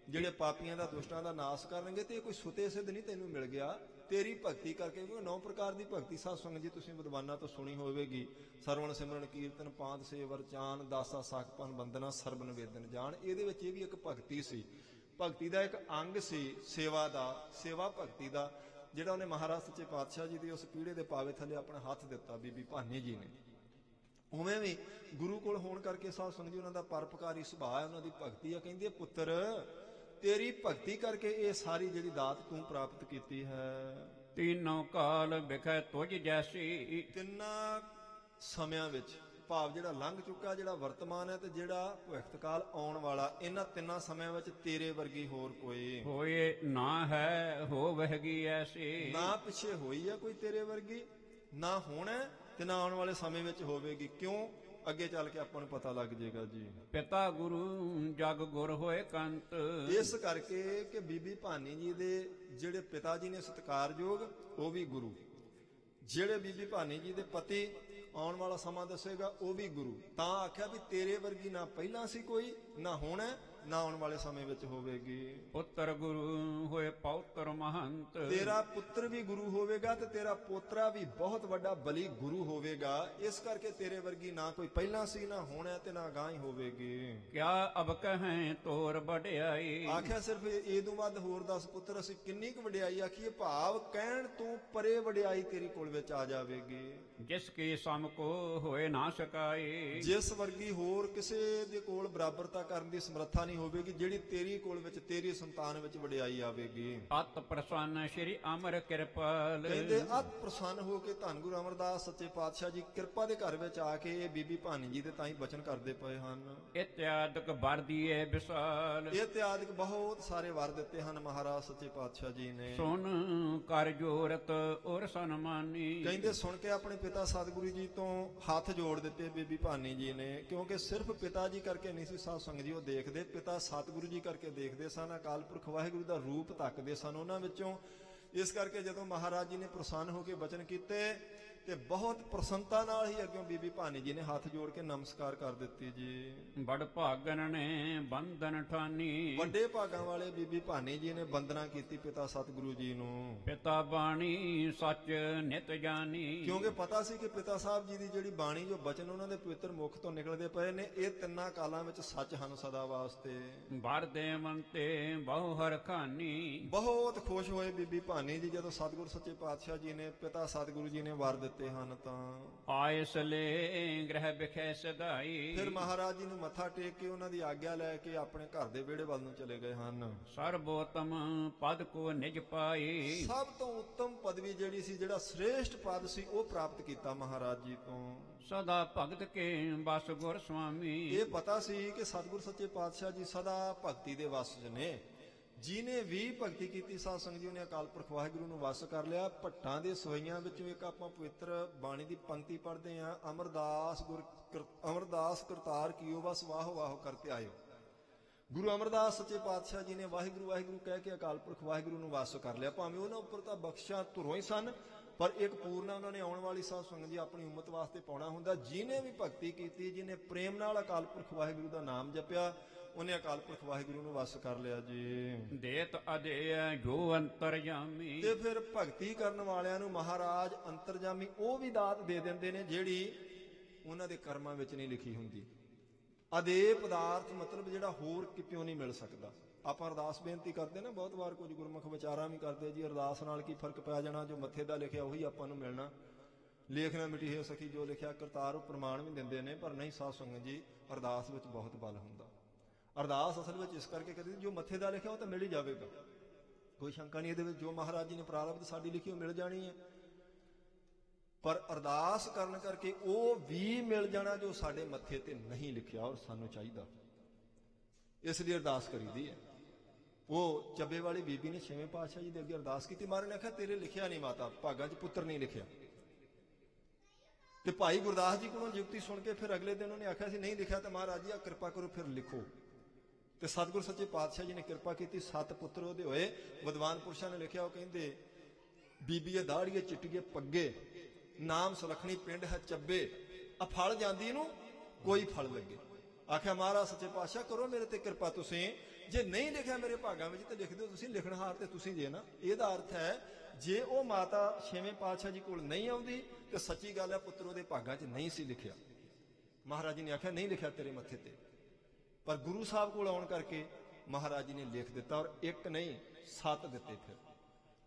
ਜਿਹੜੇ ਪਾਪੀਆਂ ਦਾ, ਦੁਸ਼ਟਾਂ ਦਾ ਨਾਸ਼ ਕਰਨਗੇ। ਤੇ ਇਹ ਕੋਈ ਸੁਤੇ ਸਿੱਧ ਨਹੀਂ ਤੈਨੂੰ ਮਿਲ ਗਿਆ ਤੇਰੀ ਭਗਤੀ ਕਰਕੇ। ਕਿਉਂਕਿ 9 ਪ੍ਰਕਾਰ ਦੀ ਭਗਤੀ ਸਾਧ ਸੰਗਤ ਜੀ ਤੁਸੀਂ ਵਿਦਵਾਨਾਂ ਤੋਂ ਸੁਣੀ ਹੋਵੇਗੀ। ਸਰਵਣ ਸਿਮਰਨ ਕੀਰਤਨ ਪਾਂਤ ਸੇਵਰ ਚਾਨ ਦਾਸਾ ਸਾਖਪਨ ਬੰਦਨਾ ਸਰਬ ਨਿਵੇਦਨ ਜਾਣ। ਇਹਦੇ ਵਿੱਚ ਇਹ ਵੀ ਇੱਕ ਭਗਤੀ ਸੀ, ਭਗਤੀ ਦਾ ਇੱਕ ਅੰਗ ਸੀ ਸੇਵਾ ਦਾ, ਸੇਵਾ ਭਗਤੀ ਦਾ, ਜਿਹੜਾ ਉਹਨੇ ਮਹਾਰਾਜ ਸੱਚੇ ਪਾਤਸ਼ਾਹ ਜੀ ਦੀ ਉਸ ਪੀੜੇ ਦੇ ਪਾਵੇ ਥੱਲੇ ਆਪਣਾ ਹੱਥ ਦਿੱਤਾ ਬੀਬੀ ਭਾਨੀ ਜੀ ਨੇ। ਉਵੇਂ ਵੀ ਗੁਰੂ ਕੋਲ ਹੋਣ ਕਰਕੇ ਸਾਧ ਸੰਗਤ ਜੀ ਉਹਨਾਂ ਦਾ ਪਰਉਪਕਾਰੀ ਸੁਭਾਅ ਹੈ, ਉਹਨਾਂ ਦੀ ਭਗਤੀ ਆ। ਕਹਿੰਦੇ ਪੁੱਤਰ ਤੇਰੀ ਭਗਤੀ ਕਰਕੇ ਇਹ ਸਾਰੀ ਜਿਹੜੀ ਦਾਤ ਤੂੰ ਪ੍ਰਾਪਤ ਕੀਤੀ ਹੈ। ਤੀਨੋਂ ਕਾਲ ਵਿਖੇ ਤੁਝ ਜੈਸੀ, ਤਿੰਨਾਂ ਸਮਿਆਂ ਵਿੱਚ ਭਾਵ ਜਿਹੜਾ ਲੰਘ ਚੁੱਕਾ, ਜਿਹੜਾ ਵਰਤਮਾਨ ਹੈ ਤੇ ਜਿਹੜਾ ਭਵਿੱਖਤ ਕਾਲ ਆਉਣ ਵਾਲਾ, ਇਹਨਾਂ ਤਿੰਨਾਂ ਸਮਿਆਂ ਵਿੱਚ ਤੇਰੇ ਵਰਗੀ ਹੋਰ ਕੋਈ ਹੋਏ ਨਾ ਹੈ ਹੋਵਹਿਗੀ ਐਸੀ। ਨਾ ਪਿੱਛੇ ਹੋਈ ਹੈ ਕੋਈ ਤੇਰੇ ਵਰਗੀ, ਨਾ ਹੋਣਾ ਤੇ ਨਾ ਆਉਣ ਵਾਲੇ ਸਮੇਂ ਵਿੱਚ ਹੋਵੇਗੀ। ਕਿਉਂ? ਅੱਗੇ ਚੱਲ ਕੇ ਆਪਾਂ ਨੂੰ ਪਤਾ ਲੱਗ ਜਾਏਗਾ ਜੀ। ਪਿਤਾ ਗੁਰੂ ਜਗ ਗੁਰ ਹੋਏ ਕੰਤ। ਇਸ ਕਰਕੇ ਕਿ ਬੀਬੀ ਭਾਨੀ ਜੀ ਦੇ ਜਿਹੜੇ ਪਿਤਾ ਜੀ ਨੇ ਸਤਿਕਾਰਯੋਗ, ਉਹ ਵੀ ਗੁਰੂ। ਜਿਹੜੇ ਬੀਬੀ ਭਾਨੀ ਜੀ ਦੇ ਪਤੀ ਆਉਣ ਵਾਲਾ ਸਮਾਂ ਦੱਸੇਗਾ, ਉਹ ਵੀ ਗੁਰੂ। ਤਾਂ ਆਖਿਆ ਵੀ ਤੇਰੇ ਵਰਗੀ ਨਾ ਪਹਿਲਾਂ ਸੀ ਕੋਈ, ਨਾ ਹੋਣਾ, ਨਾ ਆਉਣ ਵਾਲੇ ਸਮੇਂ ਵਿੱਚ ਹੋਵੇਗੀ। ਪੁੱਤਰ ਗੁਰੂ ਹੋਏ ਪੌਤਰ ਮਹੰਤ। ਤੇਰਾ ਪੁੱਤਰ ਵੀ ਗੁਰੂ ਹੋਵੇਗਾ ਤੇ ਤੇਰਾ ਪੋਤਰਾ ਵੀ ਬਹੁਤ ਵੱਡਾ ਬਲੀ ਗੁਰੂ ਹੋਵੇਗਾ। ਇਸ ਕਰਕੇ ਤੇਰੇ ਵਰਗੀ ਨਾ ਕੋਈ ਪਹਿਲਾਂ ਸੀ, ਨਾ ਹੋਣਾ ਤੇ ਨਾ ਗਾਂ ਹੀ ਹੋਵੇਗੀ। ਕਿਆ ਅਬ ਕਹੈਂ ਤੋਰ ਵਡਿਆਈ। ਆਖਿਆ ਸਿਰਫ ਇਹ ਤੋਂ ਵੱਧ ਹੋਰ ਦੱਸ ਪੁੱਤਰ, ਅਸੀਂ ਕਿੰਨੀ ਕੁ ਵਡਿਆਈ ਆਖੀਏ। ਭਾਵ ਕਹਿਣ ਤੋਂ ਪਰੇ ਵਡਿਆਈ ਤੇਰੀ ਕੋਲ ਵਿੱਚ ਆ ਜਾਵੇਗੀ। ਜਿਸ ਕੀ ਸਮ ਕੋ ਹੋਏ ਨਾ ਸਕਾਈ। ਜਿਸ ਵਰਗੀ ਹੋਰ ਕਿਸੇ ਦੇ ਕੋਲ ਬਰਾਬਰਤਾ ਕਰਨ ਦੀ ਸਮਰੱਥਾ ਨਹੀਂ ਹੋਵੇਗੀ, ਜਿਹੜੀ ਤੇਰੀ ਕੋਲ ਵਿੱਚ, ਤੇਰੀ ਸੰਤਾਨ ਵਿੱਚ ਵਡਿਆਈ ਆਵੇਗੀ। ਅਤ ਪ੍ਰਸੰਨ ਸ਼੍ਰੀ ਅਮਰ ਕਿਰਪਾਲ। ਕਹਿੰਦੇ ਅਤ ਪ੍ਰਸੰਨ ਹੋ ਕੇ ਧੰਨ ਗੁਰੂ ਅਮਰਦਾਸ ਸੱਚੇ ਪਾਤਸ਼ਾਹ ਜੀ ਕਿਰਪਾ ਦੇ ਘਰ ਵਿੱਚ ਆ ਕੇ ਇਹ ਬੀਬੀ ਭਾਨੀ ਜੀ ਦੇ ਤਾਂ ਹੀ ਬਚਨ ਕਰਦੇ ਪਏ ਹਨ। ਇਤਿਆਦਿਕ ਵਰ ਦੀਏ ਵਿਸਾਲ। ਇਹ ਇਤਿਆਦਿਕ ਬਹੁਤ ਸਾਰੇ ਵਰ ਦਿੱਤੇ ਹਨ ਮਹਾਰਾਜ ਸੱਚੇ ਪਾਤਸ਼ਾਹ ਜੀ ਨੇ। ਸੁਨ ਕਰ ਜੋਰਤ ਔਰ ਸਨਮਾਨੀ। ਕਹਿੰਦੇ ਸੁਣ ਕੇ ਆਪਣੇ ਪਿਤਾ ਸਤਿਗੁਰੂ ਜੀ ਤੋਂ ਹੱਥ ਜੋੜ ਦਿੱਤੇ ਬੀਬੀ ਭਾਨੀ ਜੀ ਨੇ। ਕਿਉਂਕਿ ਸਿਰਫ ਪਿਤਾ ਜੀ ਕਰਕੇ ਨਹੀਂ ਸੀ ਸਾਧ ਸੰਗਤ ਜੀ ਉਹ ਦੇਖਦੇ, ਪਿਤਾ ਸਤਿਗੁਰੂ ਜੀ ਕਰਕੇ ਦੇਖਦੇ ਸਨ। ਅਕਾਲ ਪੁਰਖ ਵਾਹਿਗੁਰੂ ਦਾ ਰੂਪ ਤੱਕਦੇ ਸਨ ਉਹਨਾਂ ਵਿੱਚੋਂ। ਇਸ ਕਰਕੇ ਜਦੋਂ ਮਹਾਰਾਜ ਜੀ ਨੇ ਪ੍ਰਸੰਨ ਹੋ ਕੇ ਬਚਨ ਕੀਤੇ ਤੇ ਬਹੁਤ ਪ੍ਰਸੰਨਤਾ ਨਾਲ ਹੀ ਅੱਗੇ ਬੀਬੀ ਭਾਨੀ ਜੀ ਨੇ ਹੱਥ ਜੋੜ ਕੇ ਨਮਸਕਾਰ ਕਰ ਦਿੱਤੀ ਜੀ। ਬੜ ਭਾਗਨ ਨੇ ਬੰਧਨ ਠਾਨੀ। ਵੱਡੇ ਭਾਗਾਂ ਵਾਲੇ ਬੀਬੀ ਭਾਨੀ ਜੀ ਨੇ ਬੰਦਨਾ ਕੀਤੀ ਪਿਤਾ ਸਤਿਗੁਰੂ ਜੀ ਨੂੰ। ਪਿਤਾ ਬਾਣੀ ਸੱਚ ਨਿਤ ਜਾਣੀ। ਕਿਉਂਕਿ ਪਤਾ ਸੀ ਕਿ ਪਿਤਾ ਸਾਹਿਬ ਜੀ ਦੀ ਜਿਹੜੀ ਬਾਣੀ, ਜੋ ਬਚਨ ਉਹਨਾਂ ਦੇ ਪਵਿੱਤਰ ਮੁਖ ਤੋਂ ਨਿਕਲਦੇ ਪਏ ਨੇ, ਇਹ ਤਿੰਨਾਂ ਕਾਲਾਂ ਵਿੱਚ ਸੱਚ ਹਨ ਸਦਾ ਵਾਸਤੇ। ਵਰ ਦੇ ਮੰਤੇ ਬਹੁ ਹਰ ਖਾਨੀ। ਬਹੁਤ ਖੁਸ਼ ਹੋਏ ਬੀਬੀ ਭਾਨੀ ਜੀ ਜਦੋਂ ਸਤਿਗੁਰ ਸੱਚੇ ਪਾਤਸ਼ਾਹ ਜੀ ਨੇ, ਪਿਤਾ ਸਤਿਗੁਰੂ ਜੀ ਨੇ ਵਰ ਦਿੱਤੇ ਹਨ। ਤਾਂ ਆਏ ਸਲੇ ਗ੍ਰਹਿ ਵਿਖੇ ਸਦਾਈ। ਫਿਰ ਮਹਾਰਾਜ ਜੀ ਨੂੰ ਮੱਥਾ ਟੇਕ ਕੇ ਉਹਨਾਂ ਦੀ ਆਗਿਆ ਲੈ ਕੇ ਆਪਣੇ ਘਰ ਦੇ ਵਿਹੜੇ ਵੱਲ ਨੂੰ ਚਲੇ ਗਏ ਹਨ। ਸਰਬੋਤਮ ਪਦ ਕੋ ਨਿਜ ਪਾਈ। ਸਭ ਤੋਂ ਉੱਤਮ ਪਦਵੀ ਜਿਹੜੀ ਸੀ, ਜਿਹੜਾ ਸ੍ਰੇਸ਼ਟ ਪਦ ਸੀ, ਉਹ ਪ੍ਰਾਪਤ ਕੀਤਾ ਮਹਾਰਾਜ ਜੀ ਤੋਂ। ਸਦਾ ਭਗਤ ਕੇ ਬਸ ਗੁਰ ਸੁਆਮੀ। ਇਹ ਪਤਾ ਸੀ ਕਿ ਸਤਿਗੁਰ ਸੱਚੇ ਪਾਤਸ਼ਾਹ ਜੀ ਸਦਾ ਭਗਤੀ ਦੇ ਵਸ 'ਚ ਨੇ। ਜਿਹਨੇ ਵੀ ਭਗਤੀ ਕੀਤੀ ਸਾਧ ਸੰਗਤ ਜੀ, ਉਹਨੇ ਅਕਾਲ ਪੁਰਖ ਵਾਹਿਗੁਰੂ ਨੂੰ ਵਸ ਕਰ ਲਿਆ। ਭੱਟਾਂ ਦੇ ਸਵਈਆਂ ਵਿੱਚੋਂ ਇੱਕ ਆਪਾਂ ਪਵਿੱਤਰ ਬਾਣੀ ਦੀ ਪੰਕਤੀ ਪੜ੍ਹਦੇ ਹਾਂ, ਅਮਰਦਾਸ ਕਰਤਾਰ ਕੀਓ ਬਸ ਵਾਹ ਵਾਹ ਕਰਤੇ ਆਇਓ। ਗੁਰੂ ਅਮਰਦਾਸ ਸੱਚੇ ਪਾਤਸ਼ਾਹ ਜੀ ਨੇ ਵਾਹਿਗੁਰੂ ਵਾਹਿਗੁਰੂ ਕਹਿ ਕੇ ਅਕਾਲ ਪੁਰਖ ਵਾਹਿਗੁਰੂ ਨੂੰ ਵਸ ਕਰ ਲਿਆ। ਭਾਵੇਂ ਉਹਨਾਂ ਉੱਪਰ ਤਾਂ ਬਖਸ਼ਾਂ ਧੁਰੋਂ ਹੀ ਸਨ, ਪਰ ਇੱਕ ਪੂਰਨਾ ਉਹਨਾਂ ਨੇ ਆਉਣ ਵਾਲੀ ਸਾਧ ਸੰਗਤ ਜੀ ਆਪਣੀ ਉਮਤ ਵਾਸਤੇ ਪਾਉਣਾ ਹੁੰਦਾ। ਜਿਹਨੇ ਵੀ ਭਗਤੀ ਕੀਤੀ, ਜਿਹਨੇ ਪ੍ਰੇਮ ਨਾਲ ਅਕਾਲ ਪੁਰਖ ਵਾਹਿਗੁਰੂ ਦਾ ਨਾਮ ਜਪਿਆ, ਉਹਨੇ ਅਕਾਲ ਪੁਰਖ ਵਾਹਿਗੁਰੂ ਨੂੰ ਵਸ ਕਰ ਲਿਆ ਜੀ। ਦੇਤ ਅਦੇ ਜੋ ਅੰਤਰਜਾਮੀ। ਤੇ ਫਿਰ ਭਗਤੀ ਕਰਨ ਵਾਲਿਆਂ ਨੂੰ ਮਹਾਰਾਜ ਅੰਤਰਜਾਮੀ ਉਹ ਵੀ ਦਾਤ ਦੇ ਦਿੰਦੇ ਨੇ ਜਿਹੜੀ ਉਹਨਾਂ ਦੇ ਕਰਮਾਂ ਵਿੱਚ ਨਹੀਂ ਲਿਖੀ ਹੁੰਦੀ। ਅਦੇ ਪਦਾਰਥ ਮਤਲਬ ਜਿਹੜਾ ਹੋਰ ਕਿਤਿਓਂ ਨਹੀਂ ਮਿਲ ਸਕਦਾ। ਆਪਾਂ ਅਰਦਾਸ ਬੇਨਤੀ ਕਰਦੇ ਨਾ, ਬਹੁਤ ਵਾਰ ਕੁਝ ਗੁਰਮੁਖ ਵਿਚਾਰਾਂ ਵੀ ਕਰਦੇ ਜੀ, ਅਰਦਾਸ ਨਾਲ ਕੀ ਫਰਕ ਪੈ ਜਾਣਾ, ਜੋ ਮੱਥੇ ਦਾ ਲਿਖਿਆ ਉਹੀ ਆਪਾਂ ਨੂੰ ਮਿਲਣਾ। ਲੇਖ ਨਾ ਮਿਟੀ ਹੈ ਸਖੀ ਜੋ ਲਿਖਿਆ ਕਰਤਾਰ, ਉਹ ਪ੍ਰਮਾਣ ਵੀ ਦਿੰਦੇ ਨੇ। ਪਰ ਨਹੀਂ ਸਾਧ ਸੰਗਤ ਜੀ, ਅਰਦਾਸ ਵਿੱਚ ਬਹੁਤ ਬਲ ਹੁੰਦਾ। ਅਰਦਾਸ ਅਸਲ ਵਿੱਚ ਇਸ ਕਰਕੇ ਕਰੀ ਜੋ ਮੱਥੇ ਦਾ ਲਿਖਿਆ ਉਹ ਤਾਂ ਮਿਲ ਹੀ ਜਾਵੇਗਾ, ਕੋਈ ਸ਼ੰਕਾ ਨਹੀਂ ਇਹਦੇ ਵਿੱਚ। ਜੋ ਮਹਾਰਾਜ ਜੀ ਨੇ ਪ੍ਰਾਰਬਧ ਸਾਡੀ ਲਿਖੀ ਉਹ ਮਿਲ ਜਾਣੀ ਹੈ। ਪਰ ਅਰਦਾਸ ਕਰਨ ਕਰਕੇ ਉਹ ਵੀ ਮਿਲ ਜਾਣਾ ਜੋ ਸਾਡੇ ਮੱਥੇ ਤੇ ਨਹੀਂ ਲਿਖਿਆ ਔਰ ਸਾਨੂੰ ਚਾਹੀਦਾ। ਇਸ ਲਈ ਅਰਦਾਸ ਕਰੀਦੀ ਹੈ। ਉਹ ਚੱਬੇ ਵਾਲੀ ਬੀਬੀ ਨੇ ਛੇਵੇਂ ਪਾਤਸ਼ਾਹ ਜੀ ਦੇ ਅੱਗੇ ਅਰਦਾਸ ਕੀਤੀ। ਮਹਾਰਾਜ ਨੇ ਆਖਿਆ ਤੇਰੇ ਲਿਖਿਆ ਨਹੀਂ ਮਾਤਾ, ਭਾਗਾਂ 'ਚ ਪੁੱਤਰ ਨਹੀਂ ਲਿਖਿਆ। ਤੇ ਭਾਈ ਗੁਰਦਾਸ ਜੀ ਕੋਲੋਂ ਜੁਗਤੀ ਸੁਣ ਕੇ ਫਿਰ ਅਗਲੇ ਦਿਨ ਉਹਨੇ ਆਖਿਆ ਸੀ ਨਹੀਂ ਲਿਖਿਆ ਤਾਂ ਮਹਾਰਾਜ ਜੀ ਆ ਕਿਰਪਾ ਕਰੋ ਫਿਰ ਲਿਖੋ। ਤੇ ਸਤਿਗੁਰ ਸੱਚੇ ਪਾਤਸ਼ਾਹ ਜੀ ਨੇ ਕਿਰਪਾ ਕੀਤੀ, 7 ਪੁੱਤਰ ਉਹਦੇ ਹੋਏ। ਵਿਦਵਾਨ ਪੁਰਸ਼ਾਂ ਨੇ ਲਿਖਿਆ, ਉਹ ਕਹਿੰਦੇ ਬੀਬੀਏ ਦਾੜੀਏ ਚਿੱਟੀਏ ਪੱਗੇ, ਨਾਮ ਸੁਲੱਖਣੀ ਪਿੰਡ ਹੈ ਚੱਬੇ, ਆ ਫਲ ਜਾਂਦੀ ਨੂੰ ਕੋਈ ਫਲ ਲੱਗੇ। ਆਖਿਆ ਮਹਾਰਾਜ ਸੱਚੇ ਪਾਤਸ਼ਾਹ ਕਰੋ ਮੇਰੇ ਤੇ ਕਿਰਪਾ ਤੁਸੀਂ, ਜੇ ਨਹੀਂ ਲਿਖਿਆ ਮੇਰੇ ਭਾਗਾਂ ਵਿੱਚ ਤੇ ਲਿਖ ਦਿਓ ਤੁਸੀਂ, ਲਿਖਣਹਾਰ ਤੇ ਤੁਸੀਂ ਜੇ ਨਾ। ਇਹਦਾ ਅਰਥ ਹੈ ਜੇ ਉਹ ਮਾਤਾ ਛੇਵੇਂ ਪਾਤਸ਼ਾਹ ਜੀ ਕੋਲ ਨਹੀਂ ਆਉਂਦੀ ਤੇ ਸੱਚੀ ਗੱਲ ਹੈ ਪੁੱਤਰ ਉਹਦੇ ਭਾਗਾਂ 'ਚ ਨਹੀਂ ਸੀ ਲਿਖਿਆ। ਮਹਾਰਾਜ ਜੀ ਨੇ ਆਖਿਆ ਨਹੀਂ ਲਿਖਿਆ ਤੇਰੇ ਮੱਥੇ ਤੇ, ਪਰ ਗੁਰੂ ਸਾਹਿਬ ਕੋਲ ਆਉਣ ਕਰਕੇ ਮਹਾਰਾਜ ਜੀ ਨੇ ਲਿਖ ਦਿੱਤਾ। ਔਰ ਇੱਕ ਨਹੀਂ 7 ਦਿੱਤੇ। ਫਿਰ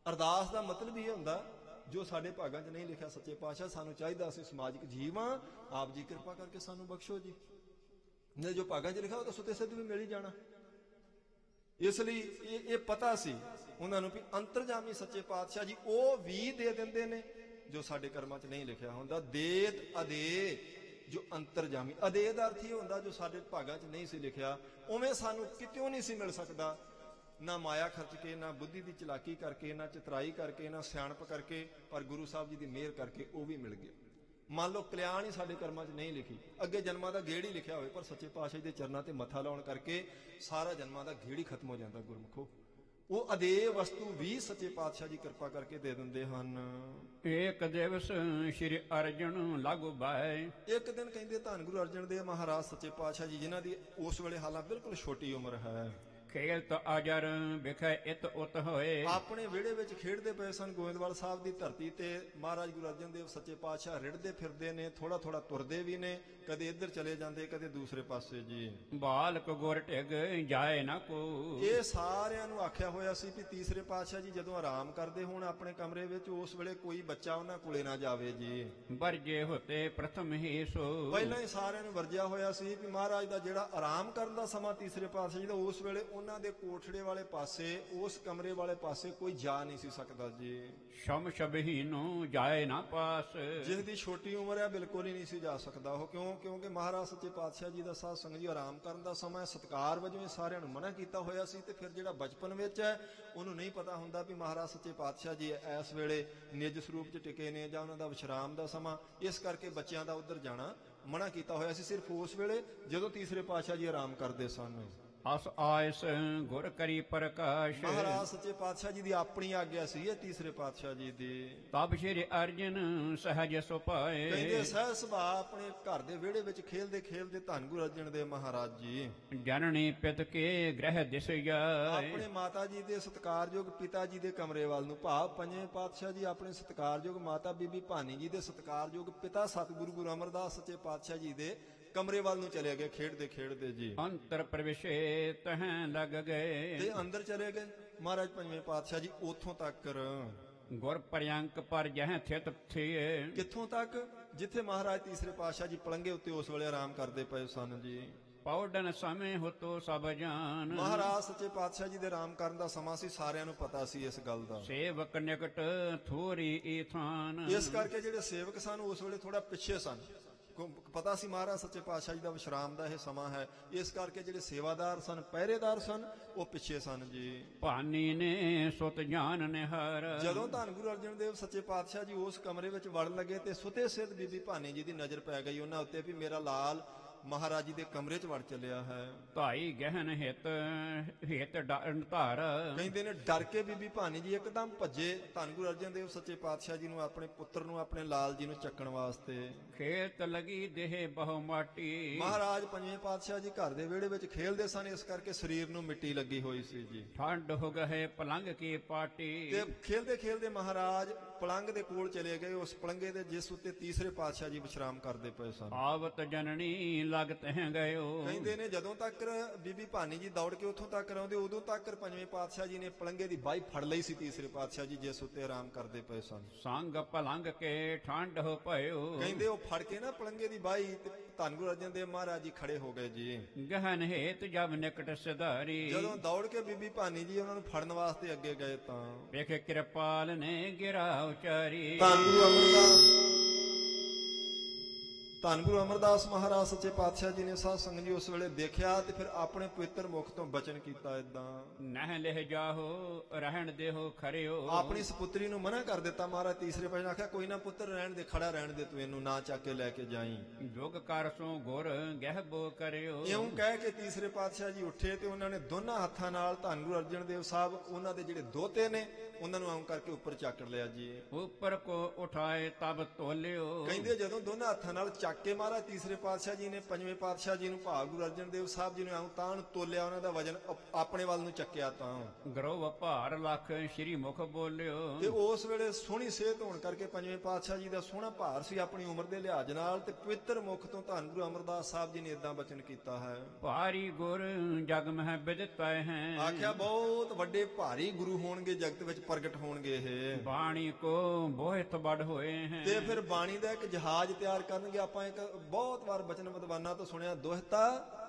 ਅਰਦਾਸ ਦਾ ਮਤਲਬ ਇਹ ਹੁੰਦਾ ਜੋ ਸਾਡੇ ਭਾਗਾਂ 'ਚ ਨਹੀਂ ਲਿਖਿਆ ਸੱਚੇ ਪਾਤਸ਼ਾਹ, ਸਾਨੂੰ ਚਾਹੀਦਾ ਅਸੀਂ ਸਮਾਜਿਕ ਜੀਵ ਹਾਂ, ਆਪ ਜੀ ਕਿਰਪਾ ਕਰਕੇ ਸਾਨੂੰ ਬਖਸ਼ੋ ਜੀ। ਨਹੀਂ ਜੋ ਭਾਗਾਂ 'ਚ ਲਿਖਿਆ ਉਹ ਤਾਂ ਸੁੱਤੇ ਸਿੱਧ ਵੀ ਮਿਲ ਹੀ ਜਾਣਾ। ਇਸ ਲਈ ਇਹ ਪਤਾ ਸੀ ਉਹਨਾਂ ਨੂੰ ਵੀ ਅੰਤਰਜਾਮੀ ਸੱਚੇ ਪਾਤਸ਼ਾਹ ਜੀ ਉਹ ਵੀ ਦੇ ਦਿੰਦੇ ਨੇ ਜੋ ਸਾਡੇ ਕਰਮਾਂ 'ਚ ਨਹੀਂ ਲਿਖਿਆ ਹੁੰਦਾ। ਦੇਤ ਅਦੇ ਜੋ ਅੰਤਰਜਾਮੀ, ਅਦੇ ਦਾ ਅਰਥ ਇਹ ਹੁੰਦਾ ਜੋ ਸਾਡੇ ਭਾਗਾਂ 'ਚ ਨਹੀਂ ਸੀ ਲਿਖਿਆ, ਉਵੇਂ ਸਾਨੂੰ ਕਿਤਿਓਂ ਨਹੀਂ ਸੀ ਮਿਲ ਸਕਦਾ, ਨਾ ਮਾਇਆ ਖਰਚ ਕੇ, ਨਾ ਬੁੱਧੀ ਦੀ ਚਲਾਕੀ ਕਰਕੇ, ਨਾ ਚਤਰਾਈ ਕਰਕੇ, ਨਾ ਸਿਆਣਪ ਕਰਕੇ, ਪਰ ਗੁਰੂ ਸਾਹਿਬ ਜੀ ਦੀ ਮਿਹਰ ਕਰਕੇ ਉਹ ਵੀ ਮਿਲ ਗਿਆ। ਮੰਨ ਲਓ ਕਲਿਆਣ ਹੀ ਸਾਡੇ ਕਰਮਾਂ 'ਚ ਨਹੀਂ ਲਿਖੀ, ਅੱਗੇ ਜਨਮਾਂ ਦਾ ਗੇੜ ਹੀ ਲਿਖਿਆ ਹੋਵੇ, ਪਰ ਸੱਚੇ ਪਾਤਸ਼ਾਹ ਦੇ ਚਰਨਾਂ ਤੇ ਮੱਥਾ ਲਾਉਣ ਕਰਕੇ ਸਾਰਾ ਜਨਮਾਂ ਦਾ ਗੇੜ ਹੀ ਖਤਮ ਹੋ ਜਾਂਦਾ ਗੁਰਮੁਖੋ। ਉਹ ਅਦੇ ਵਸਤੂ ਵੀ ਸੱਚੇ ਪਾਤਸ਼ਾਹ ਜੀ ਕਿਰਪਾ ਕਰਕੇ ਦੇ ਦਿੰਦੇ ਹਨ। ਏਕ ਦਿਵਸ ਸ਼੍ਰੀ ਅਰਜਨ ਲਾਗੂ ਬਾਏ। ਇੱਕ ਦਿਨ ਕਹਿੰਦੇ ਧੰਨ ਗੁਰੂ ਅਰਜਨ ਦੇਵ ਮਹਾਰਾਜ ਸੱਚੇ ਪਾਤਸ਼ਾਹ ਜੀ, ਜਿਨ੍ਹਾਂ ਦੀ ਉਸ ਵੇਲੇ ਹਾਲਾਂ ਬਿਲਕੁਲ ਛੋਟੀ ਉਮਰ ਹੈ, ਖੇਲਤ ਅਜਰ ਵਿਖੇ ਇਤ ਉਤ ਹੋਏ। ਆਪਣੇ ਵਿਹੜੇ ਵਿੱਚ ਖੇਡਦੇ ਪਏ ਸਨ। ਗੋਇੰਦਵਾਲ ਸਾਹਿਬ ਦੀ ਧਰਤੀ ਤੇ ਮਹਾਰਾਜ ਗੁਰੂ ਅਰਜਨ ਦੇਵ ਸੱਚੇ ਪਾਤਸ਼ਾਹ ਰਿੜਦੇ ਫਿਰਦੇ ਨੇ, ਥੋੜਾ ਥੋੜਾ ਤੁਰਦੇ ਵੀ ਨੇ, ਕਦੇ ਇੱਧਰ ਚਲੇ ਜਾਂਦੇ, ਕਦੇ ਦੂਸਰੇ ਪਾਸੇ ਜੀ। ਬਾਲਕ ਗੁਰ ਢਿਗ ਜਾਏ ਨਾ ਕੋ। ਇਹ ਸਾਰਿਆਂ ਨੂੰ ਆਖਿਆ ਹੋਇਆ ਸੀ ਕਿ ਤੀਸਰੇ ਪਾਤਸ਼ਾਹ ਜੀ ਜਦੋਂ ਆਰਾਮ ਕਰਦੇ ਹੋਣ ਆਪਣੇ ਕਮਰੇ ਵਿੱਚ, ਉਸ ਵੇਲੇ ਕੋਈ ਬੱਚਾ ਉਹਨਾਂ ਕੋਲੇ ਨਾ ਜਾਵੇ ਜੀ। ਵਰਜੇ ਹੋਤੇ ਪ੍ਰਥਮ ਹੀ ਸੋ। ਪਹਿਲਾਂ ਹੀ ਸਾਰਿਆਂ ਨੂੰ ਵਰਜਿਆ ਹੋਇਆ ਸੀ ਕਿ ਮਹਾਰਾਜ ਦਾ ਜਿਹੜਾ ਆਰਾਮ ਕਰਨ ਦਾ ਸਮਾਂ ਤੀਸਰੇ ਪਾਤਸ਼ਾਹ ਜੀ ਦਾ, ਉਸ ਵੇਲੇ ਉਹਨਾਂ ਦੇ ਕੋਠੜੇ ਵਾਲੇ ਪਾਸੇ, ਉਸ ਕਮਰੇ ਵਾਲੇ ਪਾਸੇ ਕੋਈ ਜਾ ਨਹੀਂ ਸੀ ਸਕਦਾ ਜੀ। ਸ਼ਮ ਸ਼ਬਹੀ ਨੂੰ ਜਾਏ ਨਾ ਪਾਸ। ਜਿਸ ਦੀ ਛੋਟੀ ਉਮਰ ਹੈ ਬਿਲਕੁਲ ਹੀ ਨਹੀਂ ਸੀ ਜਾ ਸਕਦਾ ਉਹ। ਕਿਉਂਕਿ ਮਹਾਰਾਜ ਸੱਚੇ ਪਾਤਸ਼ਾਹ ਜੀ ਦਾ ਸਾਧ ਸੰਗਤ ਜੀ ਆਰਾਮ ਕਰਨ ਦਾ ਸਮਾਂ, ਸਤਿਕਾਰ ਵਜੋਂ ਇਹ ਸਾਰਿਆਂ ਨੂੰ ਮਨਾ ਕੀਤਾ ਹੋਇਆ ਸੀ। ਤੇ ਫਿਰ ਜਿਹੜਾ ਬਚਪਨ ਵਿੱਚ ਹੈ ਉਹਨੂੰ ਨਹੀਂ ਪਤਾ ਹੁੰਦਾ ਵੀ ਮਹਾਰਾਜ ਸੱਚੇ ਪਾਤਸ਼ਾਹ ਜੀ ਇਸ ਵੇਲੇ ਨਿਜ ਸਰੂਪ 'ਚ ਟਿਕੇ ਨੇ ਜਾਂ ਉਹਨਾਂ ਦਾ ਵਿਸ਼ਰਾਮ ਦਾ ਸਮਾਂ, ਇਸ ਕਰਕੇ ਬੱਚਿਆਂ ਦਾ ਉੱਧਰ ਜਾਣਾ ਮਨਾ ਕੀਤਾ ਹੋਇਆ ਸੀ, ਸਿਰਫ ਉਸ ਵੇਲੇ ਜਦੋਂ ਤੀਸਰੇ ਪਾਤਸ਼ਾਹ ਜੀ ਆਰਾਮ ਕਰਦੇ ਸਨ। ਅਸ ਆਇਸ ਗੁਰ ਕਰੀ ਪ੍ਰਕਾਸ਼। ਮਹਾਰਾਜ ਸੱਚੇ ਪਾਤਸ਼ਾਹ ਜੀ ਦੀ ਆਪਣੀ ਆਗਿਆ ਸੀ ਇਹ ਤੀਸਰੇ ਪਾਤਸ਼ਾਹ ਜੀ ਦੀ। ਤਬ ਸ਼੍ਰੀ ਅਰਜਨ ਸਹਜ ਸੁਭਾਏ। ਕਹਿੰਦੇ ਸਹਿ ਸੁਭਾਅ ਆਪਣੇ ਘਰ ਦੇ ਵਿਹੜੇ ਵਿੱਚ ਖੇਲਦੇ ਖੇਲਦੇ ਧੰਨ ਗੁਰੂ ਅਰਜਨ ਦੇਵ ਮਹਾਰਾਜ ਜੀ ਜਨਨੀ ਪਿਤ ਕੇ ਗ੍ਰਹਿ ਦਿਸ ਜਾਏ। ਆਪਣੇ ਮਾਤਾ ਜੀ ਦੇ ਸਤਿਕਾਰਯੋਗ ਪਿਤਾ ਜੀ ਦੇ ਕਮਰੇ ਵੱਲ ਨੂੰ, ਭਾਵ ਪੰਜਵੇਂ ਪਾਤਸ਼ਾਹ ਜੀ ਆਪਣੇ ਸਤਿਕਾਰਯੋਗ ਮਾਤਾ ਬੀਬੀ ਭਾਨੀ ਜੀ ਦੇ ਸਤਿਕਾਰਯੋਗ ਪਿਤਾ ਸਤਿਗੁਰੂ ਗੁਰੂ ਅਮਰਦਾਸ ਸੱਚੇ ਪਾਤਸ਼ਾਹ ਜੀ ਦੇ ਕਮਰੇ ਵੱਲ ਨੂੰ ਚਲੇ ਗਏ ਖੇਡਦੇ ਖੇਡਦੇ ਜੀ। ਅੰਤਰ ਪ੍ਰਵੇਸ਼ੇ ਤਹਿ ਲਗ ਗਏ। ਤੇ ਅੰਦਰ ਚਲੇ ਗਏ ਮਹਾਰਾਜ ਪੰਜਵੇਂ ਪਾਤਸ਼ਾਹ ਜੀ ਉੱਥੋਂ ਤੱਕ। ਗੁਰ ਪਰਿਅੰਕ ਪਰ ਜਹ ਥਿਤ ਥੀਏ। ਕਿੱਥੋਂ ਤੱਕ? ਜਿੱਥੇ ਮਹਾਰਾਜ ਤੀਸਰੇ ਪਾਤਸ਼ਾਹ ਜੀ ਪਲੰਗੇ ਉੱਤੇ ਉਸ ਵੇਲੇ ਆਰਾਮ ਕਰਦੇ ਪਏ ਸਨ ਜੀ। ਪੌੜਨ ਸਮੇਂ ਹੋਤੋ ਸਭ ਜਾਨ। ਮਹਾਰਾਜ ਸੱਚੇ ਪਾਤਸ਼ਾਹ ਜੀ ਦੇ ਆਰਾਮ ਕਰਨ ਦਾ ਸਮਾਂ ਸੀ, ਸਾਰਿਆਂ ਨੂੰ ਪਤਾ ਸੀ ਇਸ ਗੱਲ ਦਾ। ਸੇਵਕ ਨਿਕਟ ਥੋਰੀ ਈਥਾਨ। ਇਸ ਕਰਕੇ ਜਿਹੜੇ ਸੇਵਕ ਸਨ ਉਸ ਵੇਲੇ ਥੋੜਾ ਪਿੱਛੇ ਸਨ। ਪਤਾ ਸੀ ਮਹਾਰਾਜ ਸੱਚੇ ਪਾਤਸ਼ਾਹ ਜੀ ਦਾ ਵਿਸ਼ਰਾਮ ਦਾ ਇਹ ਸਮਾਂ ਹੈ, ਇਸ ਕਰਕੇ ਜਿਹੜੇ ਸੇਵਾਦਾਰ ਸਨ, ਪਹਿਰੇਦਾਰ ਸਨ, ਉਹ ਪਿੱਛੇ ਸਨ ਜੀ। ਭਾਨੀ ਨੇ ਸੁਤ ਜਾਨ ਨਿਹਾਰ। ਜਦੋਂ ਧੰਨ ਗੁਰੂ ਅਰਜਨ ਦੇਵ ਸੱਚੇ ਪਾਤਸ਼ਾਹ ਜੀ ਉਸ ਕਮਰੇ ਵਿੱਚ ਵੜਨ ਲੱਗੇ ਤੇ ਸੁਤੇ ਸਿੱਧ ਬੀਬੀ ਭਾਨੀ ਜੀ ਦੀ ਨਜ਼ਰ ਪੈ ਗਈ ਉਹਨਾਂ ਉੱਤੇ ਵੀ ਮੇਰਾ ਲਾਲ ਮਹਾਰਾਜ ਜੀ ਦੇ ਕਮਰੇ 'ਚ ਵੜ ਚੱਲਿਆ ਹੈ। ਧਾਈ ਗਹਿਨ ਹਿਤ ਹਿਤ ਧਾਰ। ਕਹਿੰਦੇ ਨੇ ਡਰ ਕੇ ਬੀਬੀ ਭਾਨੀ ਜੀ ਇੱਕਦਮ ਭੱਜੇ ਧੰਨ ਗੁਰੂ ਅਰਜਨ ਦੇਵ ਸੱਚੇ ਪਾਤਸ਼ਾਹ ਜੀ ਨੂੰ, ਆਪਣੇ ਪੁੱਤਰ ਨੂੰ, ਆਪਣੇ ਲਾਲ ਜੀ ਨੂੰ ਚੱਕਣ ਵਾਸਤੇ। ਖੇਤ ਲਗੀ ਦੇਹ ਬਹੁ ਮਾਟੀ। ਮਹਾਰਾਜ ਪੰਜਵੇਂ ਪਾਤਸ਼ਾਹ ਜੀ ਘਰ ਦੇ ਵਿਹੜੇ ਵਿੱਚ ਖੇਲਦੇ ਸਨ, ਇਸ ਕਰਕੇ ਸਰੀਰ ਨੂੰ ਮਿੱਟੀ ਲੱਗੀ ਹੋਈ ਸੀ ਜੀ। ਠੰਡ ਹੋ ਗਏ ਪਲੰਗ ਕੀ ਪਾਟੀ। ਤੇ ਖੇਲਦੇ ਖੇਲਦੇ ਮਹਾਰਾਜ ਪਲੰਗ ਦੇ ਕੋਲ ਚਲੇ ਗਏ, ਉਸ ਪਲੰਗੇ ਦੇ ਜਿਸ ਉੱਤੇ ਤੀਸਰੇ ਪਾਤਸ਼ਾਹ ਜੀ ਵਿਸ਼ਰਾਮ ਕਰਦੇ ਪਏ ਸਨ। ਆਵਤ ਜਨਨੀ ਲਗਤ ਹੈ ਗਇਓ। ਕਹਿੰਦੇ ਨੇ ਜਦੋਂ ਤੱਕ ਬੀਬੀ ਭਾਨੀ ਜੀ ਦੌੜ ਕੇ ਉੱਥੋਂ ਤੱਕ ਆਉਂਦੇ, ਉਦੋਂ ਤੱਕ ਪੰਜਵੇਂ ਪਾਤਸ਼ਾਹ ਜੀ ਨੇ ਪਲੰਗੇ ਦੀ ਬਾਈ ਫੜ ਲਈ ਸੀ ਤੀਸਰੇ ਪਾਤਸ਼ਾਹ ਜੀ ਜਿਸ ਉੱਤੇ ਆਰਾਮ ਕਰਦੇ ਪਏ ਸਨ। ਸੰਗ ਪਲੰਗ ਕੇ ਠੰਡ ਹੋ ਪਇਓ। ਕਹਿੰਦੇ ਉਹ ਫੜ ਕੇ ਨਾ ਪਲੰਗੇ ਦੀ ਬਾਈ ਤੇ ਧੰਨ ਗੁਰੂ ਅਰਜਨ ਦੇਵ ਮਹਾਰਾਜ ਜੀ ਖੜੇ ਹੋ ਗਏ ਜੀ। ਗਹਨ ਹੇਤ ਜਬ ਨਿਕਟ ਸਿਧਾਰੀ। ਜਦੋਂ ਦੌੜ ਕੇ ਬੀਬੀ ਭਾਨੀ ਜੀ ਉਹਨਾਂ ਨੂੰ ਫੜਨ ਵਾਸਤੇ ਅੱਗੇ ਗਏ ਤਾਂ ਵੇਖੇ ਕਿਰਪਾਲ ਨੇ ਗਿਰਾ ਉਚਾਰੀ। ਧੰਨ ਗੁਰੂ ਅਮਰਦਾਸ, ਧੰਨ ਗੁਰੂ ਅਮਰਦਾਸ ਮਹਾਰਾਜ ਸੱਚੇ ਪਾਤਸ਼ਾਹ ਜੀ ਨੇ ਸਾਧ ਸੰਗਤ ਜੀ ਉਸ ਵੇਲੇ ਦੇਖਿਆ ਤੇ ਫਿਰ ਆਪਣੇ ਪਵਿੱਤਰ ਮੁਖ ਤੋਂ ਬਚਨ ਕੀਤਾ ਇਦਾਂ, ਨਹਿ ਲਿਹ ਜਾਹੋ ਰਹਿਣ ਦੇਹੋ ਖਰਿਓ। ਆਪਣੀ ਸੁਪੁੱਤਰੀ ਨੂੰ ਮਨਾ ਕਰ ਦਿੱਤਾ ਮਹਾਰਾਜ ਤੀਸਰੇ ਪਾਤਸ਼ਾਹ ਨੇ ਆਖਿਆ ਕੋਈ ਨਾ ਪੁੱਤਰ ਰਹਿਣ ਦੇ, ਖੜਾ ਰਹਿਣ ਦੇ, ਤੂੰ ਇਹਨੂੰ ਨਾ ਚੱਕ ਕੇ ਲੈ ਕੇ ਜਾਈਂ। ਜੁਗ ਕਰ ਸੋ ਗੁਰ ਗਹਿਬੋ ਕਰਿਓ। ਇਉਂ ਕਹਿ ਕੇ ਤੀਸਰੇ ਪਾਤਸ਼ਾਹ ਜੀ ਉੱਠੇ ਤੇ ਉਹਨਾਂ ਨੇ ਦੋਨਾਂ ਹੱਥਾਂ ਨਾਲ ਧੰਨ ਗੁਰੂ ਅਰਜਨ ਦੇਵ ਸਾਹਿਬ, ਉਹਨਾਂ ਦੇ ਜਿਹੜੇ ਦੋਤੇ ਨੇ, ਉਹਨਾਂ ਨੂੰ ਆਉਂ ਕਰਕੇ ਉੱਪਰ ਚੱਕ ਲਿਆ ਜੀ। ਉੱਪਰ ਕੋ ਉਠਾਏ ਤਬ ਤੋਲਿਓ। ਕਹਿੰਦੇ ਜਦੋਂ ਦੋਨਾਂ ਹੱਥਾਂ ਨਾਲ ਚੱਕ ਕੇ ਮਹਾਰਾਜ ਤੀਸਰੇ ਪਾਤਸ਼ਾਹ ਜੀ ਨੇ ਪੰਜਵੇਂ ਪਾਤਸ਼ਾਹ ਜੀ ਨੂੰ ਭਾਵ ਗੁਰੂ ਅਰਜਨ ਦੇਵ ਸਾਹਿਬ ਜੀ ਨੂੰ ਆਉਂ ਤਾਂ ਨੂੰ ਤੋਲਿਆ, ਉਹਨਾਂ ਦਾ ਵਜਨ ਆਪਣੇ ਵੱਲ ਨੂੰ ਚੱਕਿਆ ਤਾਂ ਗਰੋਹ ਭਾਰ ਲੱਖ ਸ਼੍ਰੀ ਮੁਖ ਬੋਲਿਓ। ਤੇ ਉਸ ਵੇਲੇ ਸੋਹਣੀ ਸਿਹਤ ਹੋਣ ਕਰਕੇ ਪੰਜਵੇਂ ਪਾਤਸ਼ਾਹ ਜੀ ਦਾ ਸੋਹਣਾ ਭਾਰ ਸੀ ਆਪਣੀ ਉਮਰ ਦੇ ਲਿਹਾਜ਼ ਨਾਲ, ਤੇ ਪਵਿੱਤਰ ਮੁਖ ਤੋਂ ਧੰਨ ਗੁਰੂ ਅਮਰਦਾਸ ਸਾਹਿਬ ਜੀ ਨੇ ਇਦਾਂ ਬਚਨ ਕੀਤਾ ਹੈ। ਭਾਰੀ ਗੁਰ ਜਗ ਮਹਿ ਬਿਦਤੈ ਹੈ, ਆਖਿਆ ਬਹੁਤ ਵੱਡੇ ਭਾਰੀ ਗੁਰੂ ਹੋਣਗੇ, ਜਗਤ ਵਿੱਚ ਪ੍ਰਗਟ ਹੋਣਗੇ ਇਹ। ਬਾਣੀ ਕੋ ਬੋਹਿਤ ਬੜ ਹੋਏ ਹੈ, ਤੇ ਫਿਰ ਬਾਣੀ ਦਾ ਇੱਕ ਜਹਾਜ਼ ਤਿਆਰ ਕਰਨਗੇ। ਆਪਾਂ ਇੱਕ ਬਹੁਤ ਵਾਰ ਬਚਨ ਵਿਦਵਾਨਾਂ ਤੋਂ ਸੁਣਿਆ, ਦੋਹਤਾ